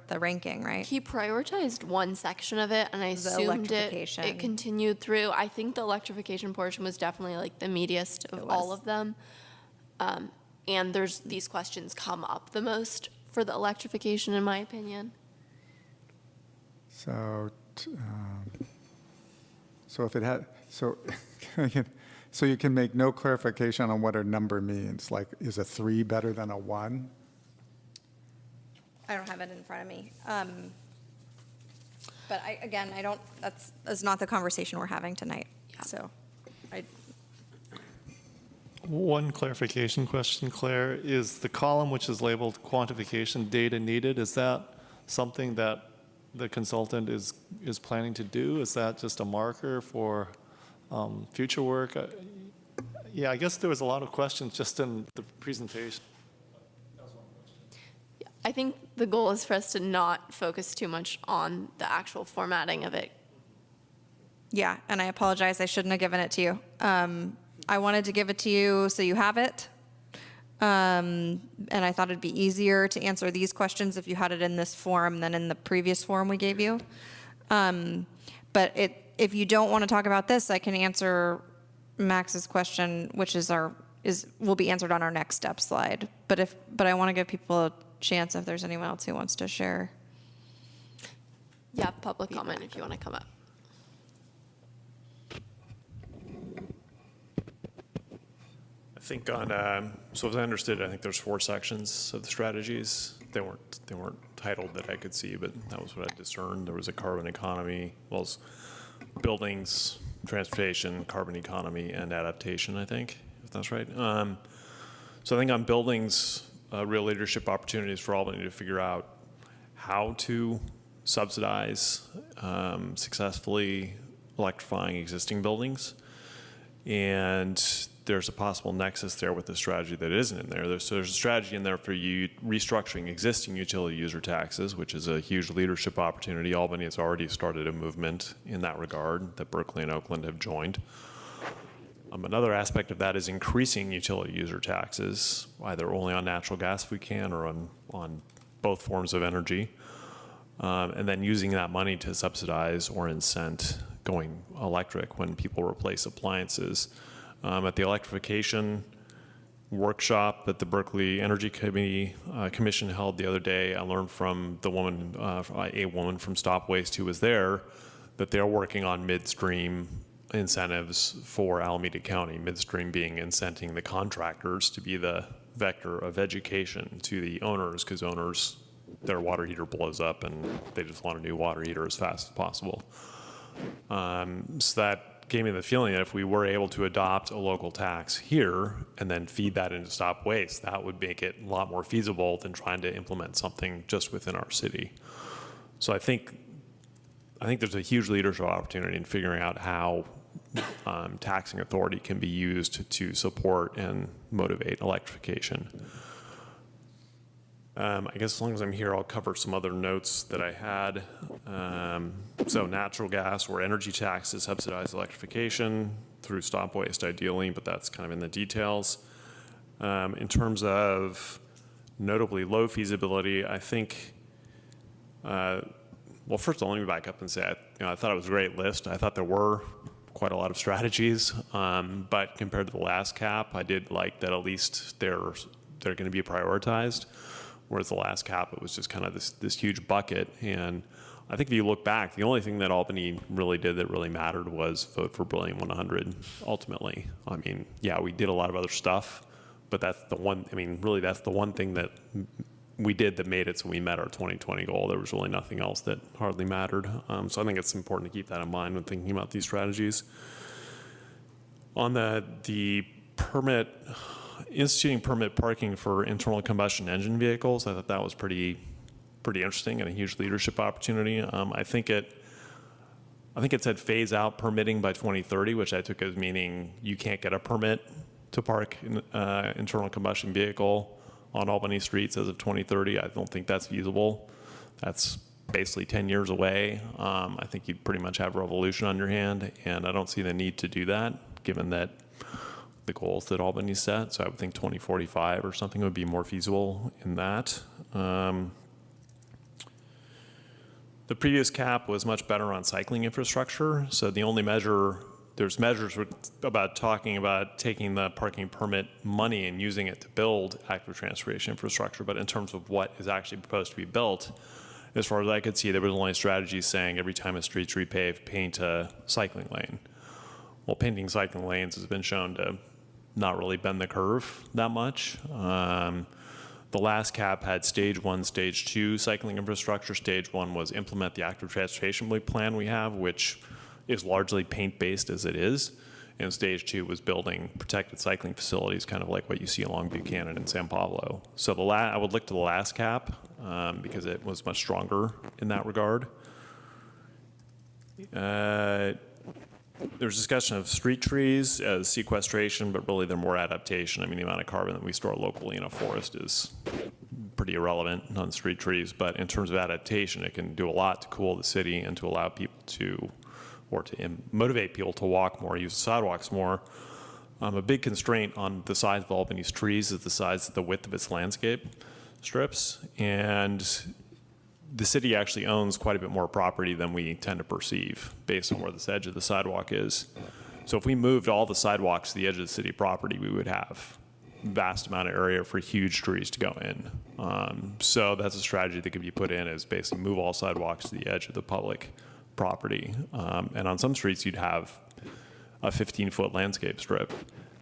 the ranking, right? He prioritized one section of it, and I assumed electrification. it continued through. I think the electrification portion was definitely like the meatiest of all of them. And these questions come up the most for the electrification, in my opinion. So if it had, so you can make no clarification on what a number means. Like, is a 3 better than a 1? I don't have it in front of me. But that's not the conversation we're having tonight. Yeah. So One clarification question, Claire, is the column which is labeled quantification data needed, is that something that the consultant is planning to do? Is that just a marker for future work? Yeah, I guess there was a lot of questions just in the presentation. I think the goal is for us to not focus too much on the actual formatting of it. yeah, and I apologize. I shouldn't have given it to you. I wanted to give it to you so you have it. And I thought it'd be easier to answer these questions if you had it in this form than in the previous form we gave you. But if you don't want to talk about this, I can answer Max's question, which will be answered on our next step slide. But I want to give people a chance if there's anyone else who wants to share. Yeah, public comment if you want to come up. I think so as I understood, I think there's 4 sections of the strategies. They weren't titled that I could see, but that was what I discerned. There was a carbon economy, well as buildings, transportation, carbon economy, and adaptation, I think, if that's right. So I think on buildings, real leadership opportunities for Albany to figure out how to subsidize successfully electrifying existing buildings. And there's a possible nexus there with the strategy that isn't in there. There's a strategy in there for you restructuring existing utility user taxes, which is a huge leadership opportunity. Albany has already started a movement in that regard that Berkeley and Oakland have joined. Another aspect of that is increasing utility user taxes, either only on natural gas if we can, or on both forms of energy, and then using that money to subsidize or incent going electric when people replace appliances. At the electrification workshop that the Berkeley Energy Commission held the other day, I learned from a woman from Stop Waste who was there, that they're working on midstream incentives for Alameda County, midstream being incenting the contractors to be the vector of education to the owners, because owners, their water heater blows up and they just want a new water heater as fast as possible. So that gave me the feeling that if we were able to adopt a local tax here and then feed that into Stop Waste, that would make it a lot more feasible than trying to implement something just within our city. So I think there's a huge leadership opportunity in figuring out how taxing authority can be used to support and motivate electrification. I guess as long as I'm here, I'll cover some other notes that I had. So natural gas or energy taxes subsidize electrification through Stop Waste ideally, but that's kind of in the details. In terms of notably low feasibility, I think, well, first of all, let me back up and say, I thought it was a great list. I thought there were quite a lot of strategies, but compared to the last cap, I did like that at least they're going to be prioritized. Whereas the last cap, it was just kind of this huge bucket. And I think if you look back, the only thing that Albany really did that really mattered was vote for Brilliant 100, ultimately. I mean, yeah, we did a lot of other stuff, but that's the one, I mean, really that's the one thing that we did that made it so we met our 2020 goal. There was really nothing else that hardly mattered. So I think it's important to keep that in mind when thinking about these strategies. On the permit, instituting permit parking for internal combustion engine vehicles, I thought that was pretty interesting and a huge leadership opportunity. I think it said phase out permitting by 2030, which I took as meaning you can't get a permit to park an internal combustion vehicle on Albany streets as of 2030. I don't think that's feasible. That's basically 10 years away. I think you'd pretty much have revolution on your hand, and I don't see the need to do that, given that the goals that Albany set. So I would think 2045 or something would be more feasible in that. The previous cap was much better on cycling infrastructure. So the only there's measures about talking about taking the parking permit money and using it to build active transportation infrastructure. But in terms of what is actually proposed to be built, as far as I could see, there was only strategies saying every time a street's repaved, paint a cycling lane. Well, painting cycling lanes has been shown to not really bend the curve that much. The last cap had stage 1, stage 2 cycling infrastructure. Stage 1 was implement the active transportation plan we have, which is largely paint-based as it is. And stage 2 was building protected cycling facilities, kind of like what you see along Buchanan and San Pablo. So I would look to the last cap because it was much stronger in that regard. There's discussion of street trees as sequestration, but really they're more adaptation. I mean, the amount of carbon that we store locally in a forest is pretty irrelevant on street trees, but in terms of adaptation, it can do a lot to cool the city and to allow people to motivate people to walk more, use the sidewalks more. A big constraint on the size of Albany's trees is the width of its landscape strips, and the city actually owns quite a bit more property than we tend to perceive based on where this edge of the sidewalk is. So if we moved all the sidewalks to the edge of the city property, we would have vast amount of area for huge trees to go in. So that's a strategy that could be put in, is basically move all sidewalks to the edge of the public property. And on some streets, you'd have a 15-foot landscape strip.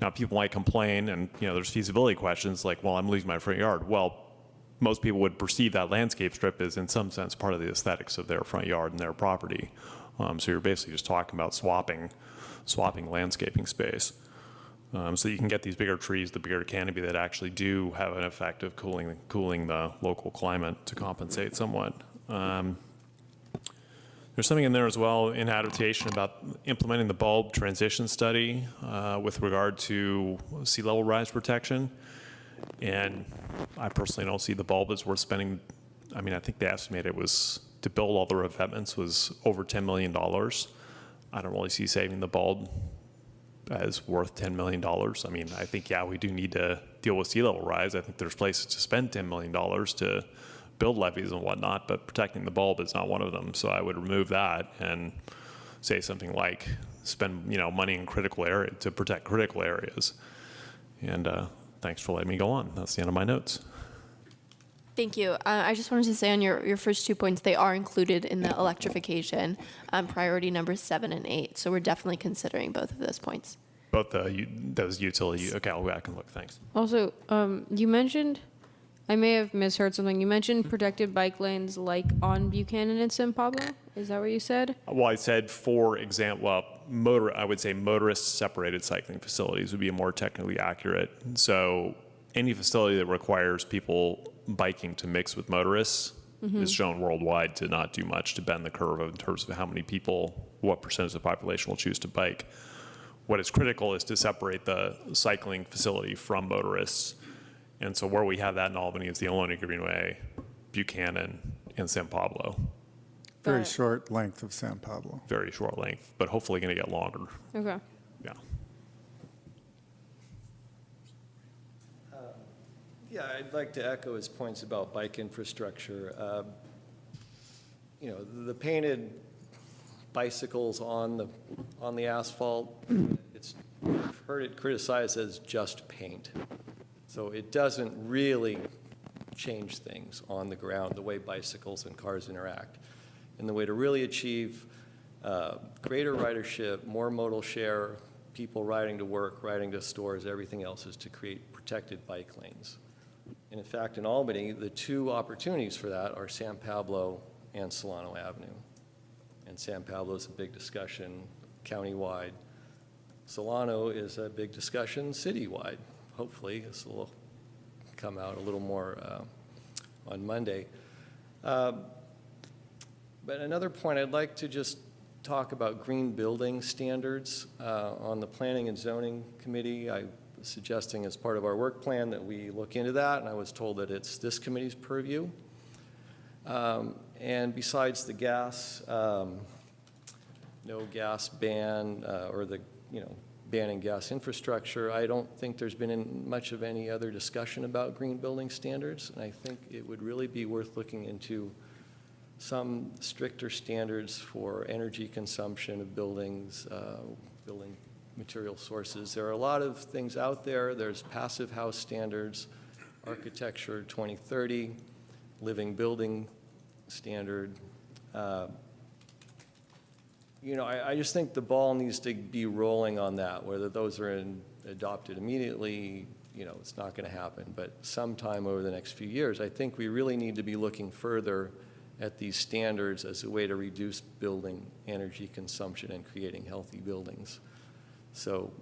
Now, people might complain, and there's feasibility questions like, well, I'm losing my front yard. Well, most people would perceive that landscape strip as, in some sense, part of the aesthetics of their front yard and their property. So you're basically just talking about swapping landscaping space. So you can get these bigger trees, the bigger canopy, that actually do have an effect of cooling the local climate to compensate somewhat. There's something in there as well in adaptation about implementing the bulb transition study with regard to sea level rise protection. And I personally don't see the bulb as worth spending. I mean, I think they estimated it was, to build all the revetments was over $10 million. I don't really see saving the bulb as worth $10 million. I mean, I think, yeah, we do need to deal with sea level rise. I think there's places to spend $10 million to build levees and whatnot, but protecting the bulb is not one of them. So I would remove that and say something like spend, money in critical area to protect critical areas. And thanks for letting me go on. That's the end of my notes. Thank you. I just wanted to say on your first 2 points, they are included in the electrification priority numbers 7 and 8. So we're definitely considering both of those points. Both those utility, okay, I'll go back and look, thanks. Also, you mentioned, I may have misheard something. You mentioned protected bike lanes like on Buchanan and San Pablo. Is that what you said? Well, I said, for example, I would say motorist-separated cycling facilities would be more technically accurate. So any facility that requires people biking to mix with motorists is shown worldwide to not do much to bend the curve in terms of how many people, what percentage of the population will choose to bike. What is critical is to separate the cycling facility from motorists. And so where we have that in Albany is the Albany Greenway, Buchanan, and San Pablo. Very short length of San Pablo. Very short length, but hopefully going to get longer. Okay. Yeah. Yeah, I'd like to echo his points about bike infrastructure. The painted bicycles on the asphalt, I've heard it criticized as just paint. So it doesn't really change things on the ground, the way bicycles and cars interact. And the way to really achieve greater ridership, more modal share, people riding to work, riding to stores, everything else is to create protected bike lanes. And in fact, in Albany, the two opportunities for that are San Pablo and Solano Avenue. And San Pablo is a big discussion countywide. Solano is a big discussion citywide. Hopefully, this will come out a little more on Monday. But another point, I'd like to just talk about green building standards. On the Planning and Zoning Committee, I was suggesting as part of our work plan that we look into that, and I was told that it's this committee's purview. And besides the gas, no gas ban, or the, banning gas infrastructure, I don't think there's been much of any other discussion about green building standards. And I think it would really be worth looking into some stricter standards for energy consumption of buildings, building material sources. There are a lot of things out there. There's passive house standards, architecture 2030, living building standard. I just think the ball needs to be rolling on that. Whether those are adopted immediately, it's not going to happen. But sometime over the next few years, I think we really need to be looking further at these standards as a way to reduce building energy consumption and creating healthy buildings. So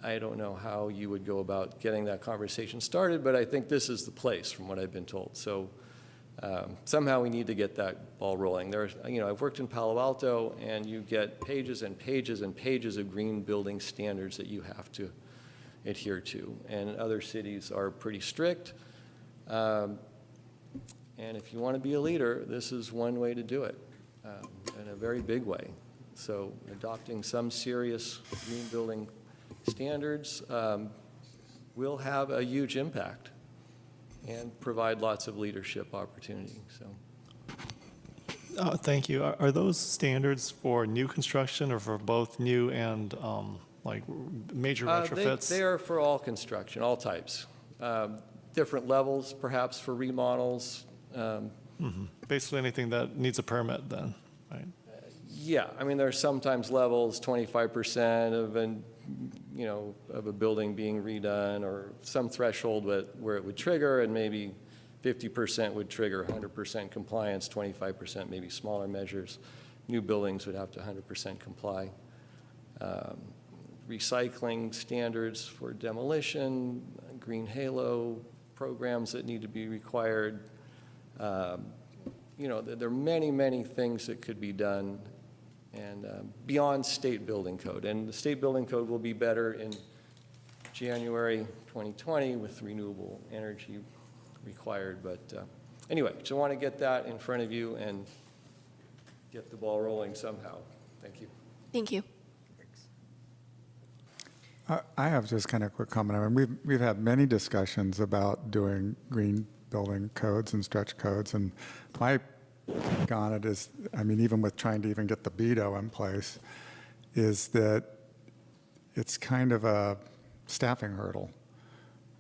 I don't know how you would go about getting that conversation started, but I think this is the place from what I've been told. So somehow we need to get that ball rolling. I've worked in Palo Alto, and you get pages and pages and pages of green building standards that you have to adhere to. And other cities are pretty strict. And if you want to be a leader, this is one way to do it, in a very big way. So adopting some serious green building standards will have a huge impact and provide lots of leadership opportunity. So, Thank you. Are those standards for new construction or for both new and major retrofits? They are for all construction, all types. Different levels, perhaps for remodels. Basically anything that needs a permit then, right? Yeah, there's sometimes levels, 25% of a building being redone, or some threshold where it would trigger, and maybe 50% would trigger 100% compliance, 25% maybe smaller measures. New buildings would have to 100% comply. Recycling standards for demolition, green halo programs that need to be required. you know, there are many, many things that could be done and beyond state building code. And the state building code will be better in January 2020 with renewable energy required. But anyway, so I want to get that in front of you and get the ball rolling somehow. Thank you. Thank you. I have just kind of a quick comment. I mean, we've had many discussions about doing green building codes and stretch codes, and my take on it is, I mean, even with trying to even get the BETO in place, is that it's kind of a staffing hurdle,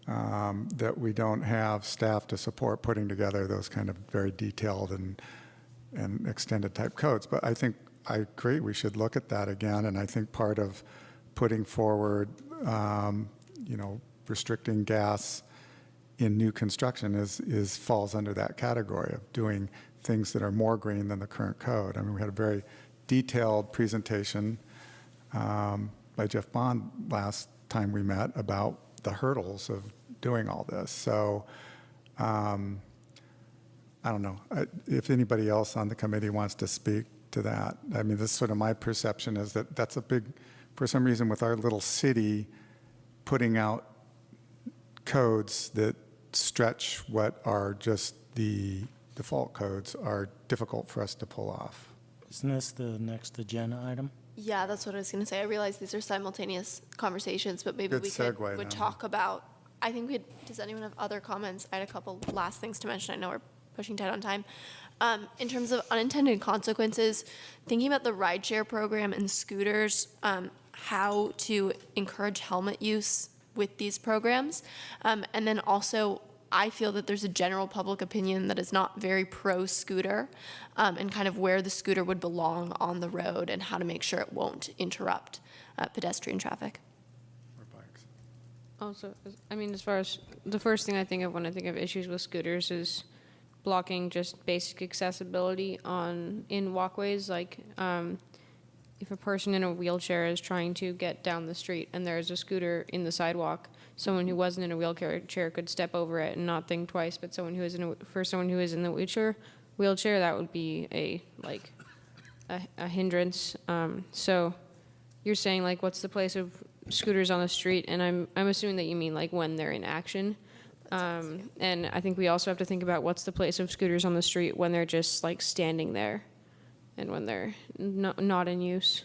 that we don't have staff to support putting together those kind of very detailed and extended type codes. But I think, I agree, we should look at that again, and I think part of putting forward, you know, restricting gas in new construction is falls under that category of doing things that are more green than the current code. I mean, we had a very detailed presentation by Jeff Bond last time we met about the hurdles of doing all this. So I don't know if anybody else on the committee wants to speak to that. I mean, this sort of my perception is that that's a big, for some reason with our little city putting out codes that stretch what are just the default codes are difficult for us to pull off. Isn't this the next agenda item? Yeah, that's what I was going to say. I realize these are simultaneous conversations, but maybe Good we segue would then. talk about, I think does anyone have other comments? I had a couple last things to mention. I know we're pushing tight on time. In terms of unintended consequences, thinking about the rideshare program and scooters, how to encourage helmet use with these programs. And then also, I feel that there's a general public opinion that is not very pro-scooter, and kind of where the scooter would belong on the road and how to make sure it won't interrupt pedestrian traffic. Or bikes. Also, I mean, as far as the first thing I think of when I think of issues with scooters is blocking just basic accessibility in walkways. Like if a person in a wheelchair is trying to get down the street and there's a scooter in the sidewalk, someone who wasn't in a wheelchair could step over it and not think twice. But someone who is for someone who is in the wheelchair, that would be a hindrance. So you're saying like, what's the place of scooters on the street? And I'm assuming that you mean like when they're in action. And I think we also have to think about what's the place of scooters on the street when they're just like standing there and when they're not in use.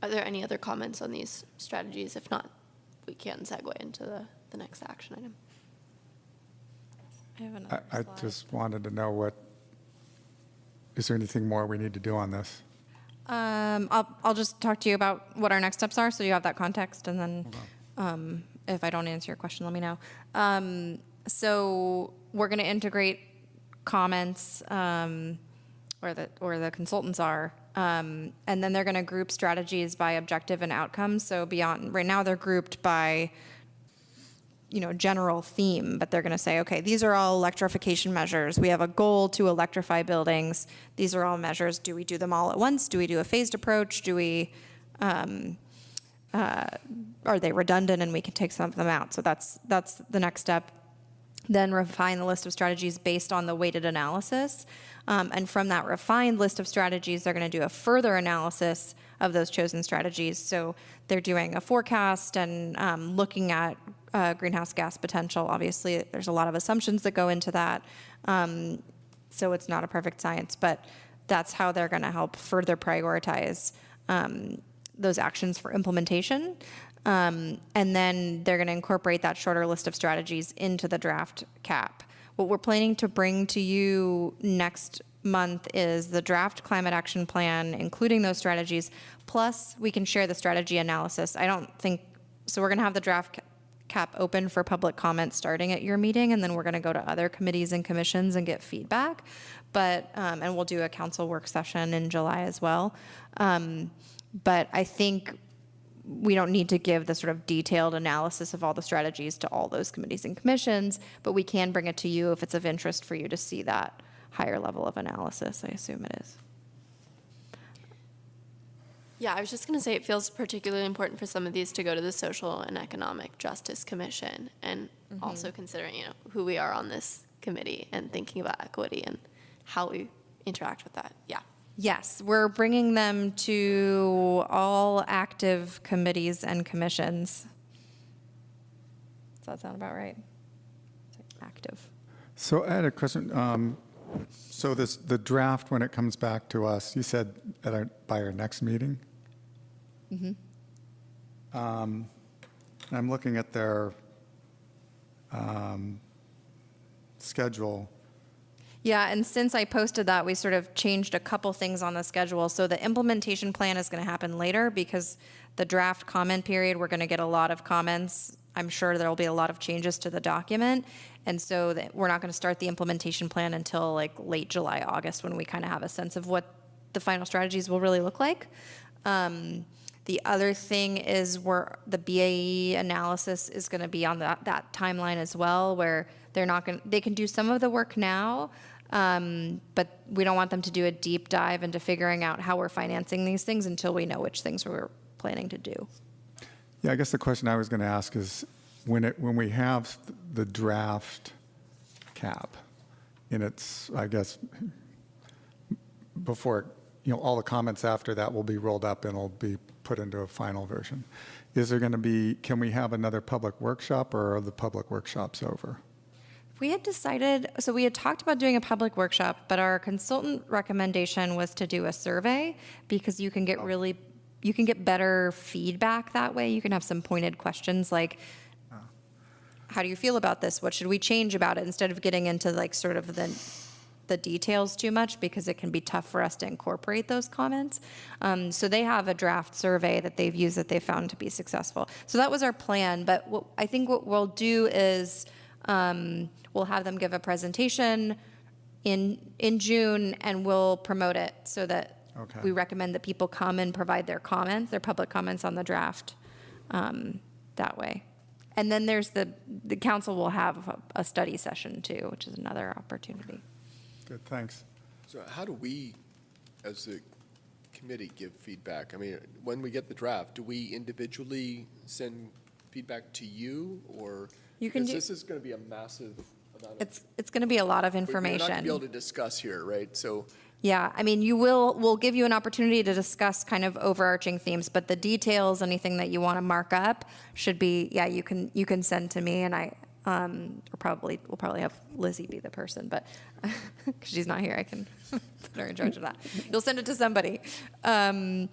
Are there any other comments on these strategies? If not, we can segue into the next action item. I have another I slide. just wanted to know is there anything more we need to do on this? I'll just talk to you about what our next steps are, so you have that context, and then if I don't answer your question, let me know. So we're going to integrate comments, or the consultants are, and then they're going to group strategies by objective and outcomes. So right now they're grouped by, general theme, but they're going to say, okay, these are all electrification measures. We have a goal to electrify buildings. These are all measures. Do we do them all at once? Do we do a phased approach? Do we, are they redundant and we can take some of them out? So that's the next step. Then refine the list of strategies based on the weighted analysis. And from that refined list of strategies, they're going to do a further analysis of those chosen strategies. So they're doing a forecast and looking at greenhouse gas potential. Obviously, there's a lot of assumptions that go into that. So it's not a perfect science, but that's how they're going to help further prioritize those actions for implementation. And then they're going to incorporate that shorter list of strategies into the draft CAP. What we're planning to bring to you next month is the draft climate action plan, including those strategies, plus we can share the strategy analysis. So we're going to have the draft CAP open for public comment starting at your meeting, and then we're going to go to other committees and commissions and get feedback. But, and we'll do a council work session in July as well. But I think we don't need to give the sort of detailed analysis of all the strategies to all those committees and commissions, but we can bring it to you if it's of interest for you to see that higher level of analysis. I assume it is. Yeah, I was just going to say it feels particularly important for some of these to go to the Social and Economic Justice Commission, and also considering, who we are on this committee and thinking about equity and how we interact with that. Yeah. Yes, we're bringing them to all active committees and commissions. Does that sound about right? Active. So I had a question. So the draft, when it comes back to us, you said by our next meeting? Mm-hmm. I'm looking at their schedule. Yeah, and since I posted that, we sort of changed a couple things on the schedule. So the implementation plan is going to happen later because the draft comment period, we're going to get a lot of comments. I'm sure there'll be a lot of changes to the document. And so we're not going to start the implementation plan until like late July, August, when we kind of have a sense of what the final strategies will really look like. The other thing is where the BAE analysis is going to be on that timeline as well, where they can do some of the work now, but we don't want them to do a deep dive into figuring out how we're financing these things until we know which things we're planning to do. Yeah, I guess the question I was going to ask is, when we have the draft cap, and it's, I guess, before, all the comments after that will be rolled up and will be put into a final version. Is there going to be, can we have another public workshop, or are the public workshops over? We had decided, so we had talked about doing a public workshop, but our consultant recommendation was to do a survey because you can get you can get better feedback that way. You can have some pointed questions like, how do you feel about this? What should we change about it? Instead of getting into like sort of the details too much, because it can be tough for us to incorporate those comments. So they have a draft survey that they've used that they found to be successful. So that was our plan. But I think what we'll do is we'll have them give a presentation in June, and we'll promote it so that we recommend that people come and provide their comments, their public comments on the draft that way. And then there's the council will have a study session too, which is another opportunity. Good, thanks. So how do we, as a committee, give feedback? I mean, when we get the draft, do we individually send feedback to you, or? You can because do. this is going to be a massive amount of. It's going to be a lot of We're not information. going to be able to discuss here, right? So. Yeah, I mean, we'll give you an opportunity to discuss kind of overarching themes, but the details, anything that you want to mark up should be, you can send to me, and we'll probably have Lizzie be the person, but because she's not here, I can put her in charge of that. You'll send it to somebody. And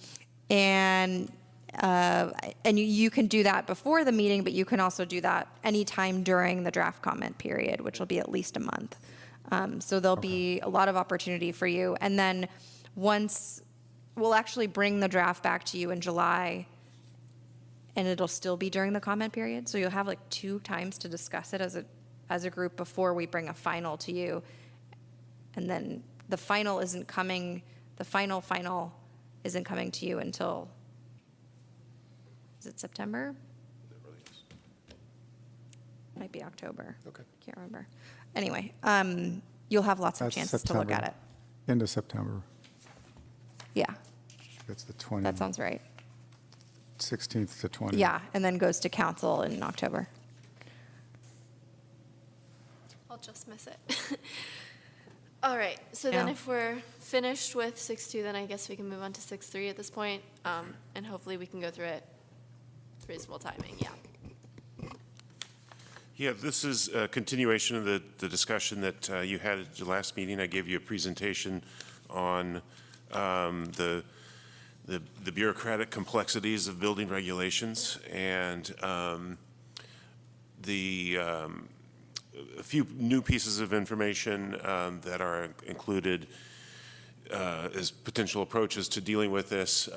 you can do that before the meeting, but you can also do that anytime during the draft comment period, which will be at least a month. So there'll be a lot of opportunity for you. And then once, we'll actually bring the draft back to you in July, and it'll still be during the comment period. So you'll have like 2 times to discuss it as a group before we bring a final to you. And then the final isn't coming, the final isn't coming to you until, is it September? Might be October. Okay. Can't remember. Anyway, you'll have lots of That's chances to look at it. End of September. Yeah, It's the 20. that sounds right. 16th to 20th. Yeah, and then goes to council in October. I'll just miss it. All right, so then Yeah. if we're finished with 6.2, then I guess we can move on to 6.3 at this point, and hopefully we can go through it with reasonable timing, yeah. Yeah, this is a continuation of the discussion that you had at your last meeting. I gave you a presentation on the bureaucratic complexities of building regulations, and a few new pieces of information that are included as potential approaches to dealing with this.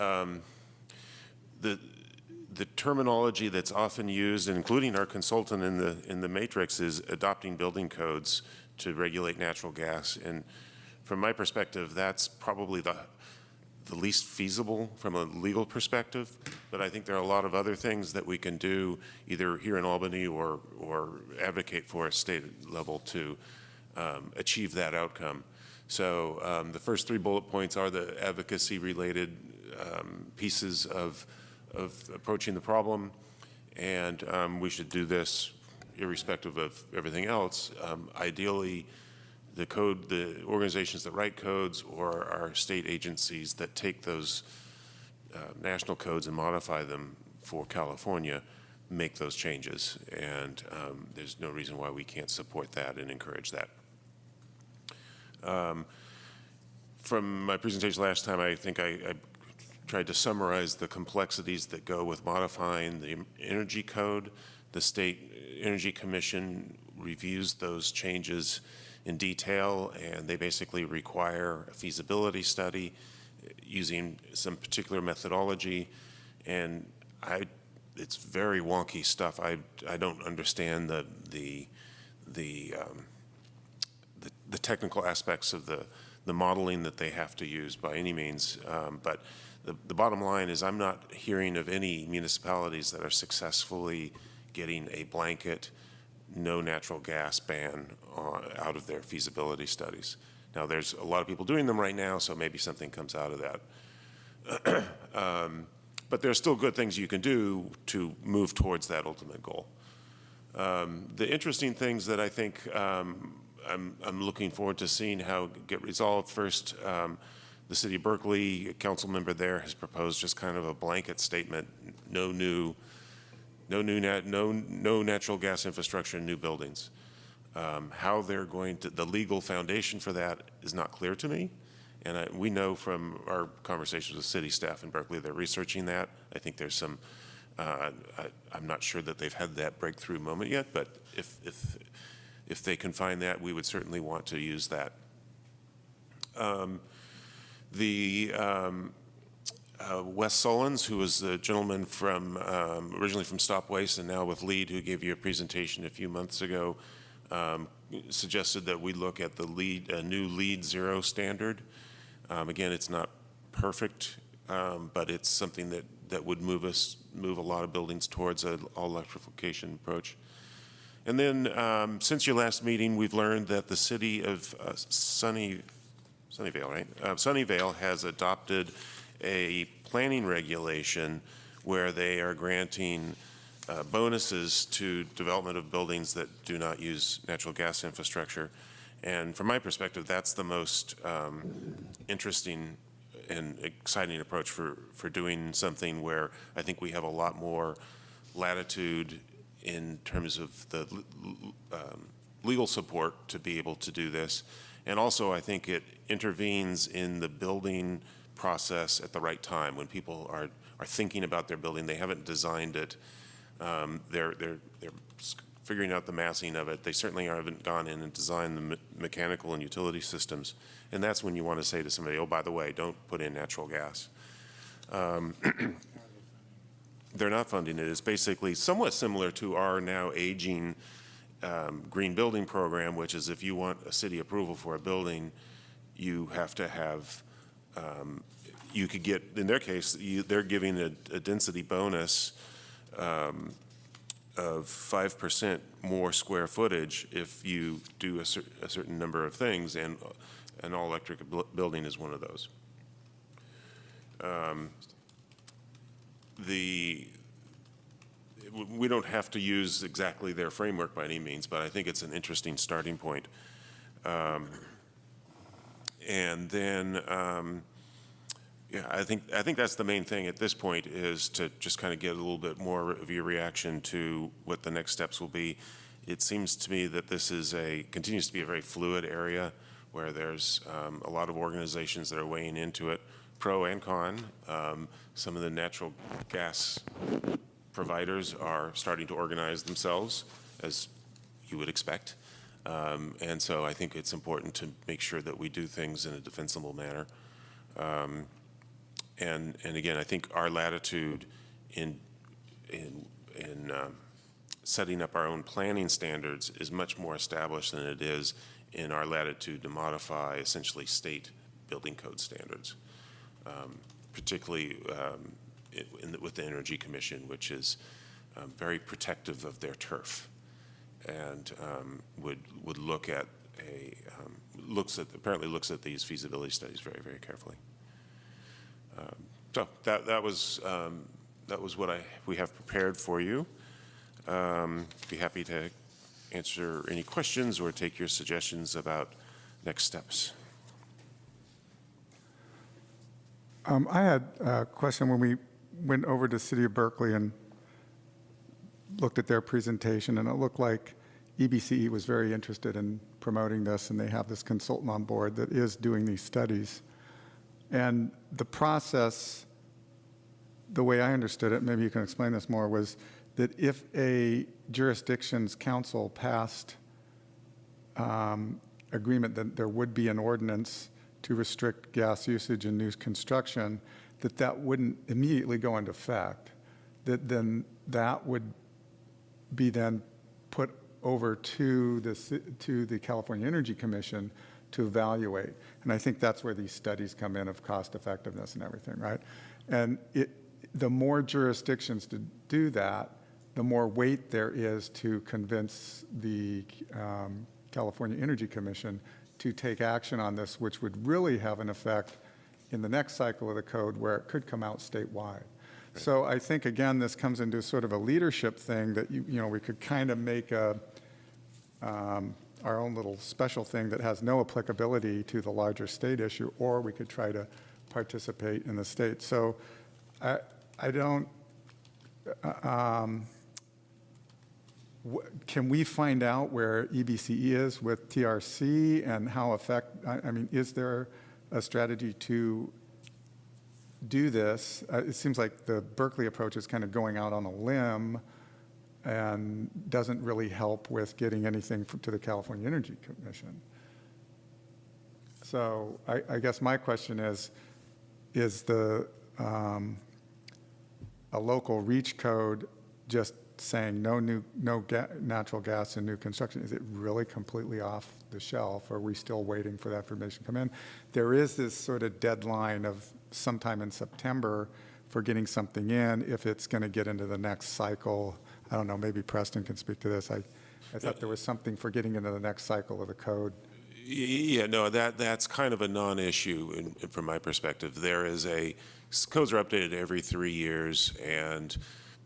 The terminology that's often used, including our consultant in the matrix, is adopting building codes to regulate natural gas. And from my perspective, that's probably the least feasible from a legal perspective. But I think there are a lot of other things that we can do, either here in Albany or advocate for at state level to achieve that outcome. So the first 3 bullet points are the advocacy-related pieces of approaching the problem, and we should do this irrespective of everything else. Ideally, the organizations that write codes or our state agencies that take those national codes and modify them for California make those changes, and there's no reason why we can't support that and encourage that. From my presentation last time, I think I tried to summarize the complexities that go with modifying the energy code. The State Energy Commission reviews those changes in detail, and they basically require a feasibility study using some particular methodology, and it's very wonky stuff. I don't understand the technical aspects of the modeling that they have to use by any means, but the bottom line is I'm not hearing of any municipalities that are successfully getting a blanket no natural gas ban out of their feasibility studies. Now, there's a lot of people doing them right now, so maybe something comes out of that. But there's still good things you can do to move towards that ultimate goal. The interesting things that I think I'm looking forward to seeing how get resolved. First, the city of Berkeley, a council member there has proposed just kind of a blanket statement, no natural gas infrastructure in new buildings. How they're going to, the legal foundation for that is not clear to me. And we know from our conversations with city staff in Berkeley, they're researching that. I think there's some, I'm not sure that they've had that breakthrough moment yet, but if they can find that, we would certainly want to use that. Wes Sullins, who was the gentleman from originally from Stop Waste and now with LEED, who gave you a presentation a few months ago, suggested that we look at the new LEED Zero standard. Again, it's not perfect, but it's something that would move a lot of buildings towards an all-electrification approach. And then since your last meeting, we've learned that the city of Sunnyvale, right? Sunnyvale has adopted a planning regulation where they are granting bonuses to development of buildings that do not use natural gas infrastructure. And from my perspective, that's the most interesting and exciting approach for doing something where I think we have a lot more latitude in terms of the legal support to be able to do this. And also, I think it intervenes in the building process at the right time. When people are thinking about their building, they haven't designed it. They're figuring out the massing of it. They certainly haven't gone in and designed the mechanical and utility systems. And that's when you want to say to somebody, oh, by the way, don't put in natural gas. They're not funding it. It's basically somewhat similar to our now aging green building program, which is if you want a city approval for a building, you have to have, you could get, in their case, they're giving a density bonus of 5% more square footage if you do a certain number of things, and an all-electric building is one of those. We don't have to use exactly their framework by any means, but I think it's an interesting starting point. And then, yeah, I think that's the main thing at this point, is to just kind of get a little bit more of your reaction to what the next steps will be. It seems to me that this is continues to be a very fluid area where there's a lot of organizations that are weighing into it, pro and con. Some of the natural gas providers are starting to organize themselves, as you would expect. And so I think it's important to make sure that we do things in a defensible manner. And again, I think our latitude in setting up our own planning standards is much more established than it is in our latitude to modify essentially state building code standards, particularly with the Energy Commission, which is very protective of their turf, and would look at apparently looks at these feasibility studies very, very carefully. So that was what we have prepared for you. Be happy to answer any questions or take your suggestions about next steps. I had a question when we went over to City of Berkeley and looked at their presentation, and it looked like EBCE was very interested in promoting this, and they have this consultant on board that is doing these studies. And the process, the way I understood it, maybe you can explain this more, was that if a jurisdiction's council passed agreement that there would be an ordinance to restrict gas usage in new construction, that wouldn't immediately go into effect, that would be then put over to the California Energy Commission to evaluate. And I think that's where these studies come in of cost effectiveness and everything, right? And the more jurisdictions to do that, the more weight there is to convince the California Energy Commission to take action on this, which would really have an effect in the next cycle of the code where it could come out statewide. So I think, again, this comes into sort of a leadership thing that, we could kind of make our own little special thing that has no applicability to the larger state issue, or we could try to participate in the state. So I don't, can we find out where EBCE is with TRC and how is there a strategy to do this? It seems like the Berkeley approach is kind of going out on a limb and doesn't really help with getting anything to the California Energy Commission. So I guess my question is a local reach code just saying no natural gas in new construction, is it really completely off the shelf? Or are we still waiting for that information to come in? There is this sort of deadline of sometime in September for getting something in if it's going to get into the next cycle. I don't know, maybe Preston can speak to this. I thought there was something for getting into the next cycle of the code. Yeah, no, that's kind of a non-issue from my perspective. Codes are updated every 3 years, and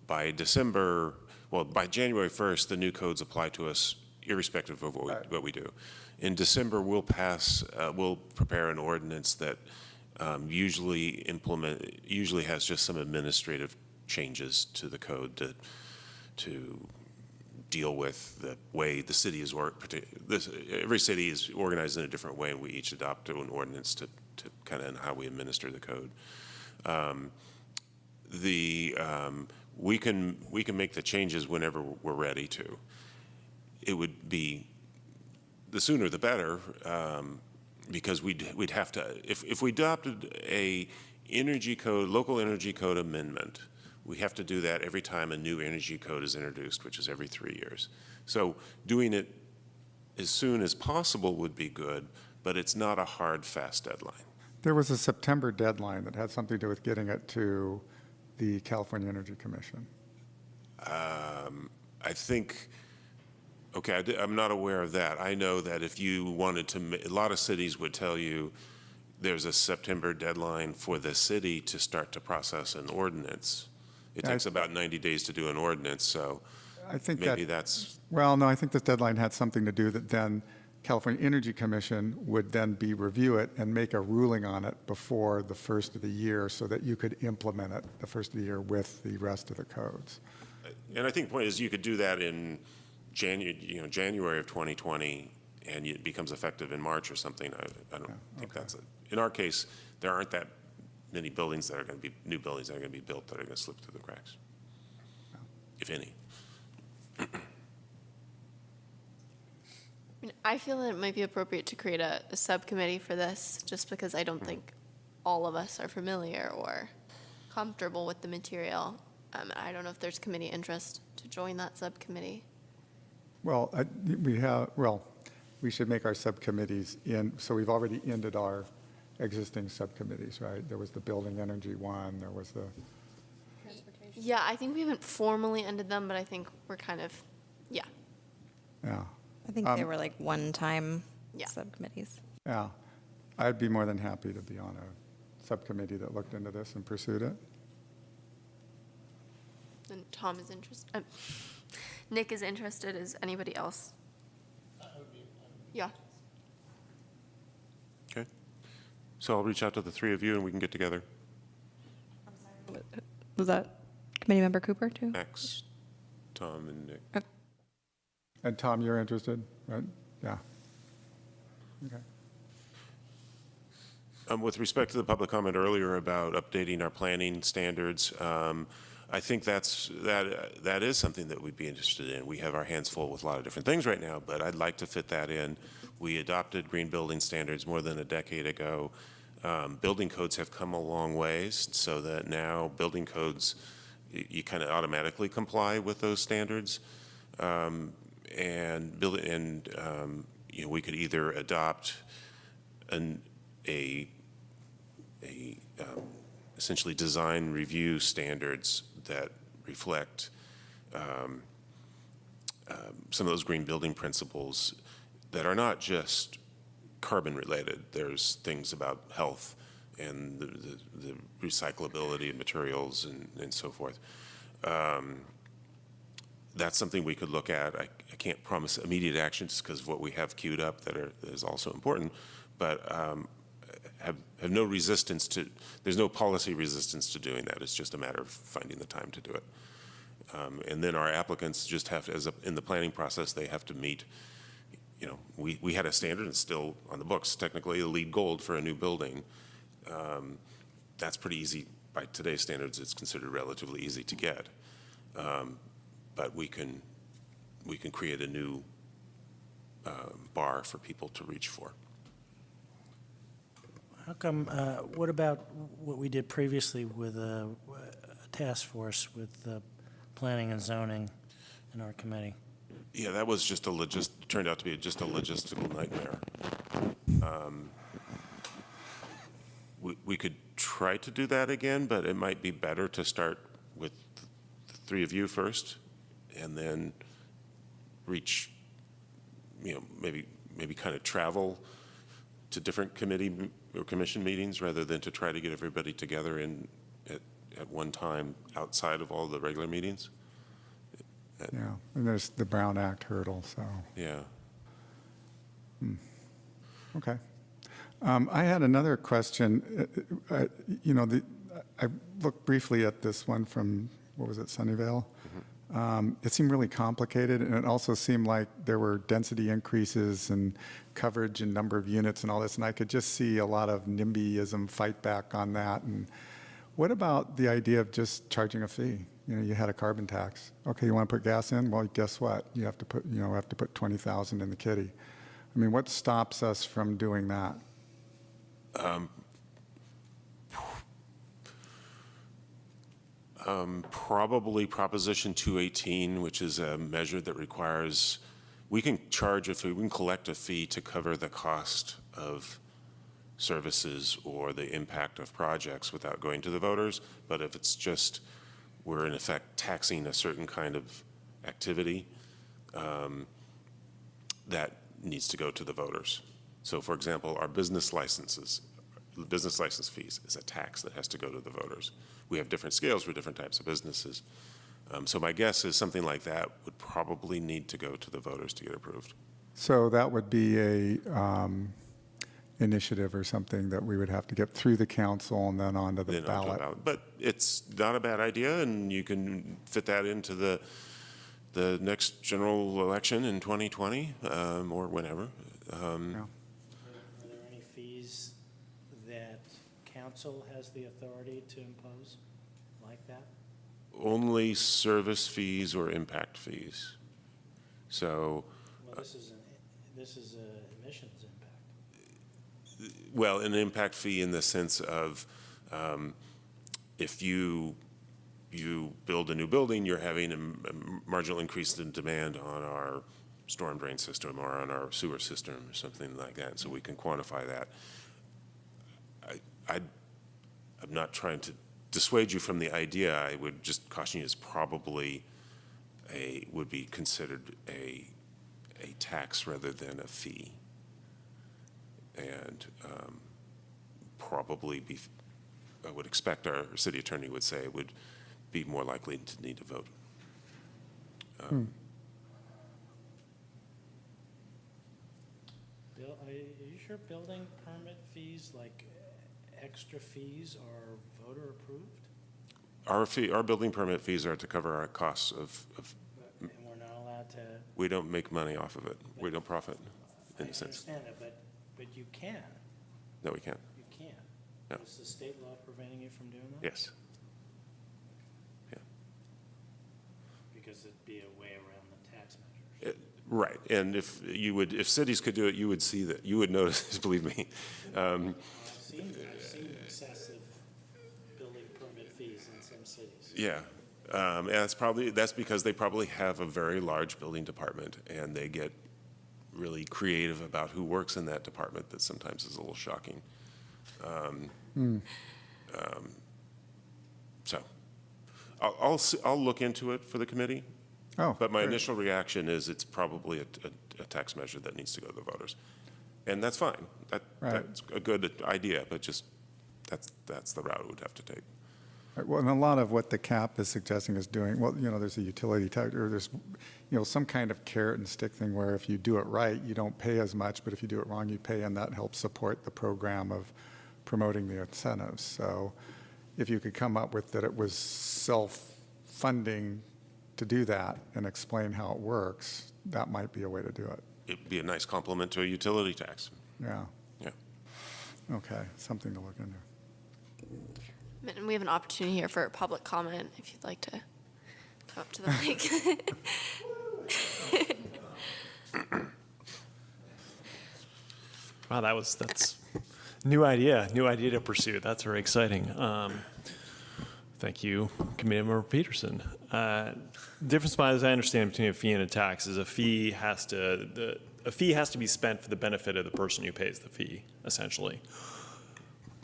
by January 1st, the new codes apply to us irrespective of what we do. In December, we'll prepare an ordinance that usually has just some administrative changes to the code to deal with the way the city is every city is organized in a different way, and we each adopt an ordinance to kind of how we administer the code. We can make the changes whenever we're ready to. It would be the sooner the better, because we'd have to, if we adopted a local energy code amendment, we have to do that every time a new energy code is introduced, which is every 3 years. So doing it as soon as possible would be good, but it's not a hard, fast deadline. There was a September deadline that had something to do with getting it to the California Energy Commission. I think, okay, I'm not aware of that. I know that if you wanted to, a lot of cities would tell you there's a September deadline for the city to start to process an ordinance. It takes about 90 days to do an ordinance, so I think maybe that's... Well, no, I think this deadline had something to do that then California Energy Commission would then review it and make a ruling on it before the first of the year so that you could implement it the first of the year with the rest of the codes. And I think the point is you could do that in January of 2020, and it becomes effective in March or something. I don't think that's it. In our case, there aren't that many buildings that are going to be, new buildings that are going to be built that are going to slip through the cracks, if any. I feel that it might be appropriate to create a subcommittee for this, just because I don't think all of us are familiar or comfortable with the material. I don't know if there's committee interest to join that subcommittee. Well, we should make our subcommittees so we've already ended our existing subcommittees, right? There was the building energy one, there was the... Yeah, I think we haven't formally ended them, but I think we're kind of, yeah. Yeah. I think they were like one-time Yeah. subcommittees. Yeah. I'd be more than happy to be on a subcommittee that looked into this and pursued it. And Tom is interested. Nick is interested. Is anybody else? Yeah. Okay. So I'll reach out to the three of you and we can get together. Was that Committee Member Cooper too? Max, Tom, and Nick. And Tom, you're interested, right? Yeah. Okay. With respect to the public comment earlier about updating our planning standards, I think that is something that we'd be interested in. We have our hands full with a lot of different things right now, but I'd like to fit that in. We adopted green building standards more than a decade ago. Building codes have come a long ways, so that now building codes, you kind of automatically comply with those standards. We could either adopt essentially design review standards that reflect some of those green building principles that are not just carbon related. There's things about health and the recyclability of materials and so forth. That's something we could look at. I can't promise immediate action just because of what we have queued up that is also important, but have no resistance to, there's no policy resistance to doing that. It's just a matter of finding the time to do it. And then our applicants just have to, in the planning process, they have to meet, we had a standard, and still on the books, technically the LEED Gold for a new building. That's pretty easy. By today's standards, it's considered relatively easy to get. But we can create a new bar for people to reach for. How come, what about what we did previously with a task force with planning and zoning in our committee? Yeah, that was just turned out to be just a logistical nightmare. We could try to do that again, but it might be better to start with the three of you first, and then reach, maybe kind of travel to different committee or commission meetings rather than to try to get everybody together at one time outside of all the regular meetings. Yeah, and there's the Brown Act hurdle, so. Yeah. Okay. I had another question. I looked briefly at this one from, what was it, Sunnyvale? It seemed really complicated, and it also seemed like there were density increases and coverage and number of units and all this, and I could just see a lot of NIMBYism fight back on that. And what about the idea of just charging a fee? You had a carbon tax. Okay, you want to put gas in? Well, guess what? You have to put 20,000 in the kitty. I mean, what stops us from doing that? Probably Proposition 218, which is a measure that requires, we can charge a fee, we can collect a fee to cover the cost of services or the impact of projects without going to the voters. But if it's just, we're in effect taxing a certain kind of activity, that needs to go to the voters. So for example, our business license fees is a tax that has to go to the voters. We have different scales for different types of businesses. So my guess is something like that would probably need to go to the voters to get approved. So that would be a initiative or something that we would have to get through the council and then onto the ballot. But it's not a bad idea, and you can fit that into the next general election in 2020 or whenever. Yeah. Are there any fees that council has the authority to impose like that? Only service fees or impact fees. So. Well, this is a emissions impact. Well, an impact fee in the sense of if you build a new building, you're having a marginal increase in demand on our storm drain system or on our sewer system or something like that, so we can quantify that. I'm not trying to dissuade you from the idea. I would just caution you, it's probably would be considered a tax rather than a fee, and probably be I would expect our city attorney would say, would be more likely to need to vote. Bill, are you sure building permit fees, like extra fees, are voter approved? Our building permit fees are to cover our costs of, And we're not allowed to, we don't make money off of it. We don't profit, I in a sense. understand it, but you can. No, we can't. You can. No. Is the state law preventing you from doing that? Yes. Yeah. Because it'd be a way around the tax measures. Right, and if cities could do it, you would see that, you would notice, believe me. I've seen excessive building permit fees in some cities. Yeah, and that's because they probably have a very large building department, and they get really creative about who works in that department. That sometimes is a little shocking. So, I'll look into it for the committee. Oh, But my great. initial reaction is it's probably a tax measure that needs to go to the voters. And that's fine. Right. That's a good idea, but just, that's the route it would have to take. Right, well, and a lot of what the CAP is suggesting is doing, well, there's a utility tax, or there's, some kind of carrot and stick thing where if you do it right, you don't pay as much, but if you do it wrong, you pay, and that helps support the program of promoting the incentives. So if you could come up with that it was self-funding to do that and explain how it works, that might be a way to do it. It'd be a nice complement to a utility tax. Yeah, Yeah. okay, something to look into. And we have an opportunity here for public comment, if you'd like to come up to the mic. Wow, that's new idea to pursue. That's very exciting. Thank you, Committee Member Peterson. The difference, as I understand, between a fee and a tax is a fee has to be spent for the benefit of the person who pays the fee, essentially,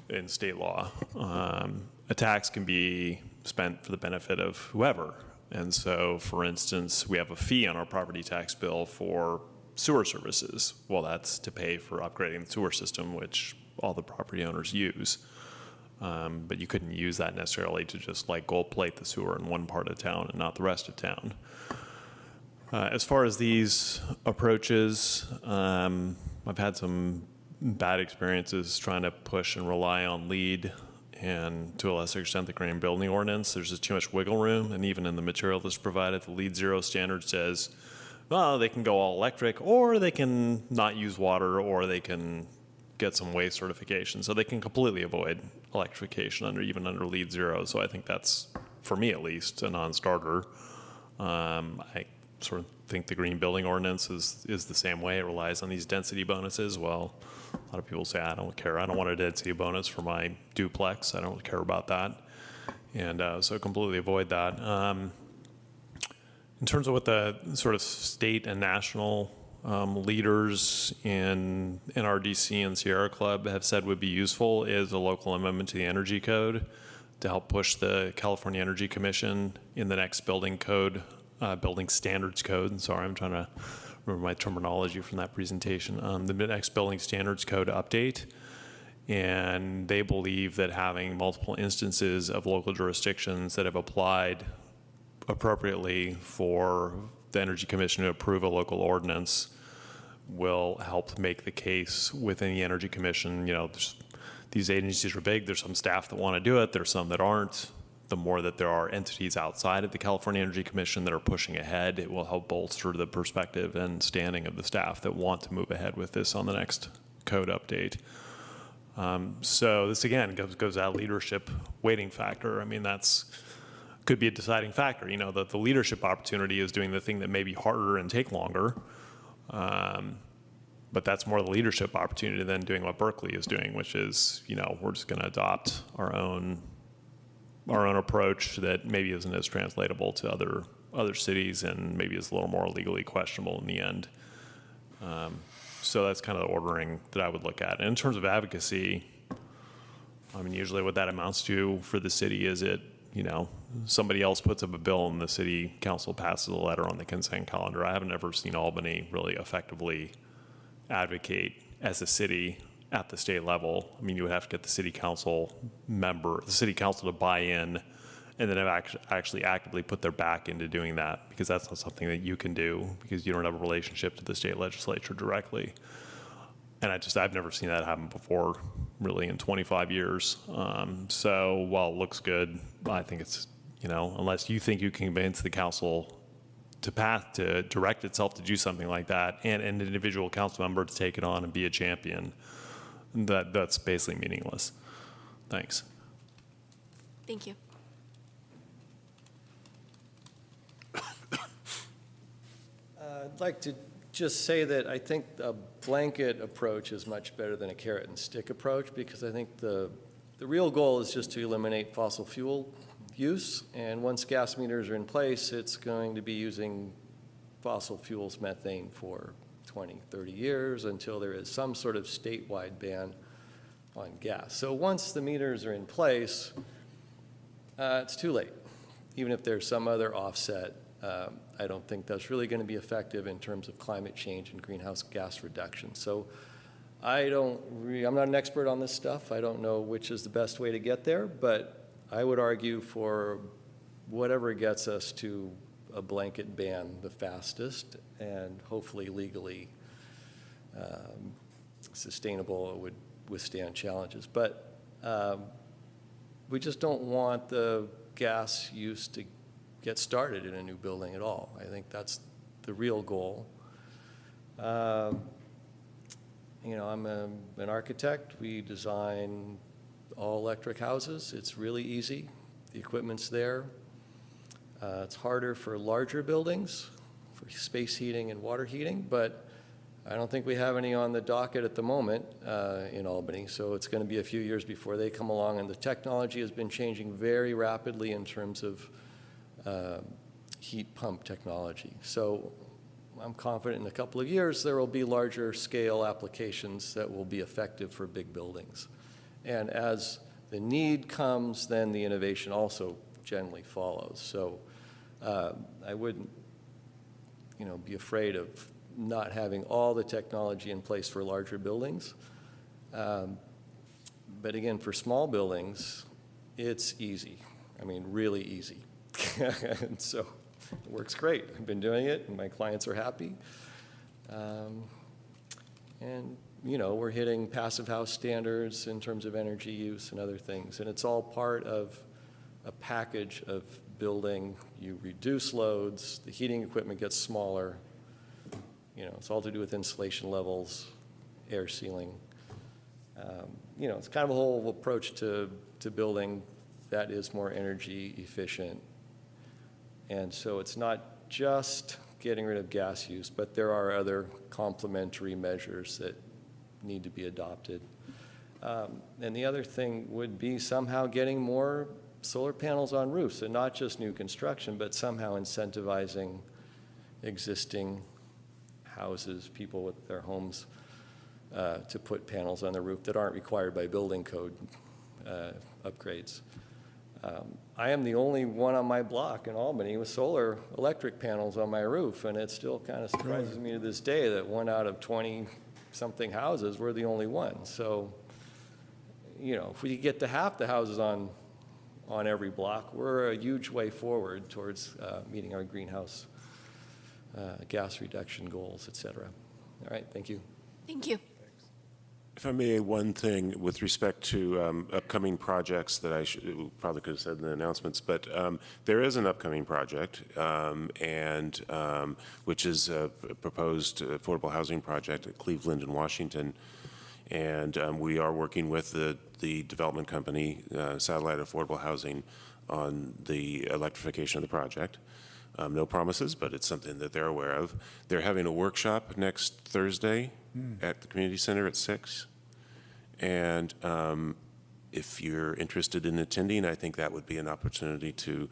in state law. A tax can be spent for the benefit of whoever. And so, for instance, we have a fee on our property tax bill for sewer services. Well, that's to pay for upgrading the sewer system, which all the property owners use. But you couldn't use that necessarily to just like gold plate the sewer in one part of town and not the rest of town. As far as these approaches, I've had some bad experiences trying to push and rely on LEED and to a lesser extent the green building ordinance. There's just too much wiggle room, and even in the material that's provided, the LEED Zero standard says, well, they can go all electric, or they can not use water, or they can get some waste certification. So they can completely avoid electrification even under LEED Zero. So I think that's, for me at least, a non-starter. I sort of think the green building ordinance is the same way. It relies on these density bonuses. Well, a lot of people say, I don't care. I don't want a density bonus for my duplex. I don't care about that. And so completely avoid that. In terms of what the sort of state and national leaders in NRDC and Sierra Club have said would be useful is a local amendment to the energy code to help push the California Energy Commission in the next building standards code. And sorry, I'm trying to remember my terminology from that presentation. The next building standards code update. And they believe that having multiple instances of local jurisdictions that have applied appropriately for the Energy Commission to approve a local ordinance will help make the case within the Energy Commission. These agencies are big. There's some staff that want to do it. There's some that aren't. The more that there are entities outside of the California Energy Commission that are pushing ahead, it will help bolster the perspective and standing of the staff that want to move ahead with this on the next code update. So this, again, goes that leadership weighting factor. I mean, could be a deciding factor. That the leadership opportunity is doing the thing that may be harder and take longer. But that's more the leadership opportunity than doing what Berkeley is doing, which is, we're just going to adopt our own approach that maybe isn't as translatable to other cities and maybe is a little more legally questionable in the end. So that's kind of the ordering that I would look at. And in terms of advocacy, I mean, usually what that amounts to for the city is somebody else puts up a bill and the city council passes a letter on the consent calendar. I haven't ever seen Albany really effectively advocate as a city at the state level. I mean, you would have to get the city council to buy in, and then have actually actively put their back into doing that, because that's not something that you can do because you don't have a relationship to the state legislature directly. And I've never seen that happen before, really, in 25 years. So while it looks good, I think it's, unless you think you can convince the council to direct itself to do something like that, and an individual council member to take it on and be a champion, that's basically meaningless. Thanks. Thank you. I'd like to just say that I think a blanket approach is much better than a carrot and stick approach, because I think the real goal is just to eliminate fossil fuel use, and once gas meters are in place, it's going to be using fossil fuels, methane, for 20, 30 years until there is some sort of statewide ban on gas. So once the meters are in place, it's too late. Even if there's some other offset, I don't think that's really going to be effective in terms of climate change and greenhouse gas reduction. So I'm not an expert on this stuff. I don't know which is the best way to get there, but I would argue for whatever gets us to a blanket ban the fastest, and hopefully legally sustainable, it would withstand challenges. But we just don't want the gas use to get started in a new building at all. I think that's the real goal. I'm an architect. We design all-electric houses. It's really easy. The equipment's there. It's harder for larger buildings, for space heating and water heating, but I don't think we have any on the docket at the moment in Albany, so it's going to be a few years before they come along, and the technology has been changing very rapidly in terms of heat pump technology. So I'm confident in a couple of years there will be larger scale applications that will be effective for big buildings. And as the need comes, then the innovation also generally follows. So I wouldn't, be afraid of not having all the technology in place for larger buildings. But again, for small buildings, it's easy. I mean, really easy. And so it works great. I've been doing it, and my clients are happy. We're hitting passive house standards in terms of energy use and other things, and it's all part of a package of building. You reduce loads, the heating equipment gets smaller. It's all to do with insulation levels, air sealing. It's kind of a whole approach to building that is more energy efficient. And so it's not just getting rid of gas use, but there are other complementary measures that need to be adopted. And the other thing would be somehow getting more solar panels on roofs, and not just new construction, but somehow incentivizing existing houses, people with their homes, to put panels on the roof that aren't required by building code upgrades. I am the only one on my block in Albany with solar electric panels on my roof, and it still kind of surprises me to this day that 1 out of 20-something houses, we're the only one. So, if we get to half the houses on every block, we're a huge way forward towards meeting our greenhouse gas reduction goals, et cetera. All right, thank you. Thank you. If I may, one thing with respect to upcoming projects that I probably could have said in the announcements, but there is an upcoming project, which is a proposed affordable housing project at Cleveland and Washington. And we are working with the development company, Satellite Affordable Housing, on the electrification of the project. No promises, but it's something that they're aware of. They're having a workshop next Thursday at the community center at 6. And if you're interested in attending, I think that would be an opportunity to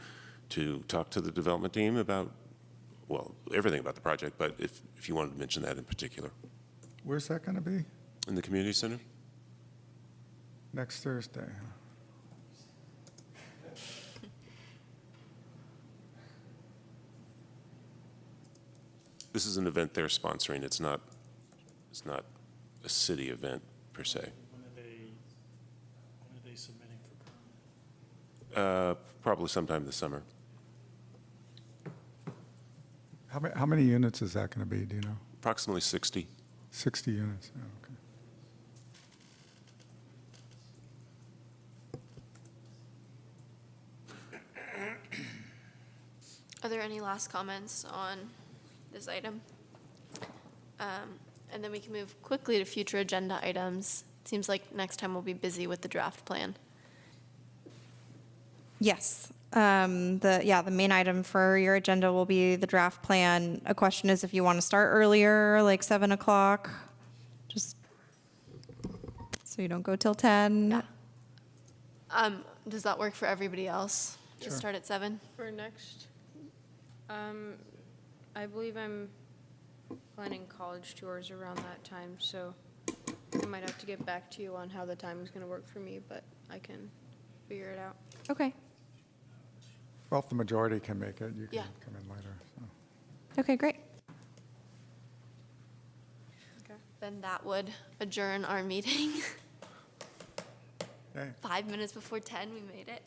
talk to the development team about, well, everything about the project, but if you wanted to mention that in particular. Where's that going to be? In the community center? Next Thursday. This is an event they're sponsoring. It's not a city event. per se. When are they submitting for comment? Probably sometime this summer. How many units is that going to be, do you know? Approximately 60. 60 units, oh, okay. Are there any last comments on this item? And then we can move quickly to future agenda items. It seems like next time we'll be busy with the draft plan. Yes. The main item for your agenda will be the draft plan. A question is if you want to start earlier, like 7 o'clock, just so you don't go till 10. Yeah. Does that work for everybody else? To Sure. start at 7? For next, I believe I'm planning college tours around that time, so I might have to get back to you on how the time is going to work for me, but I can figure it out. Okay. Well, if the majority can make it, you can Yeah. come in later. So. Okay, great. Then that would adjourn our meeting. Okay. 5 minutes before 10, we made it.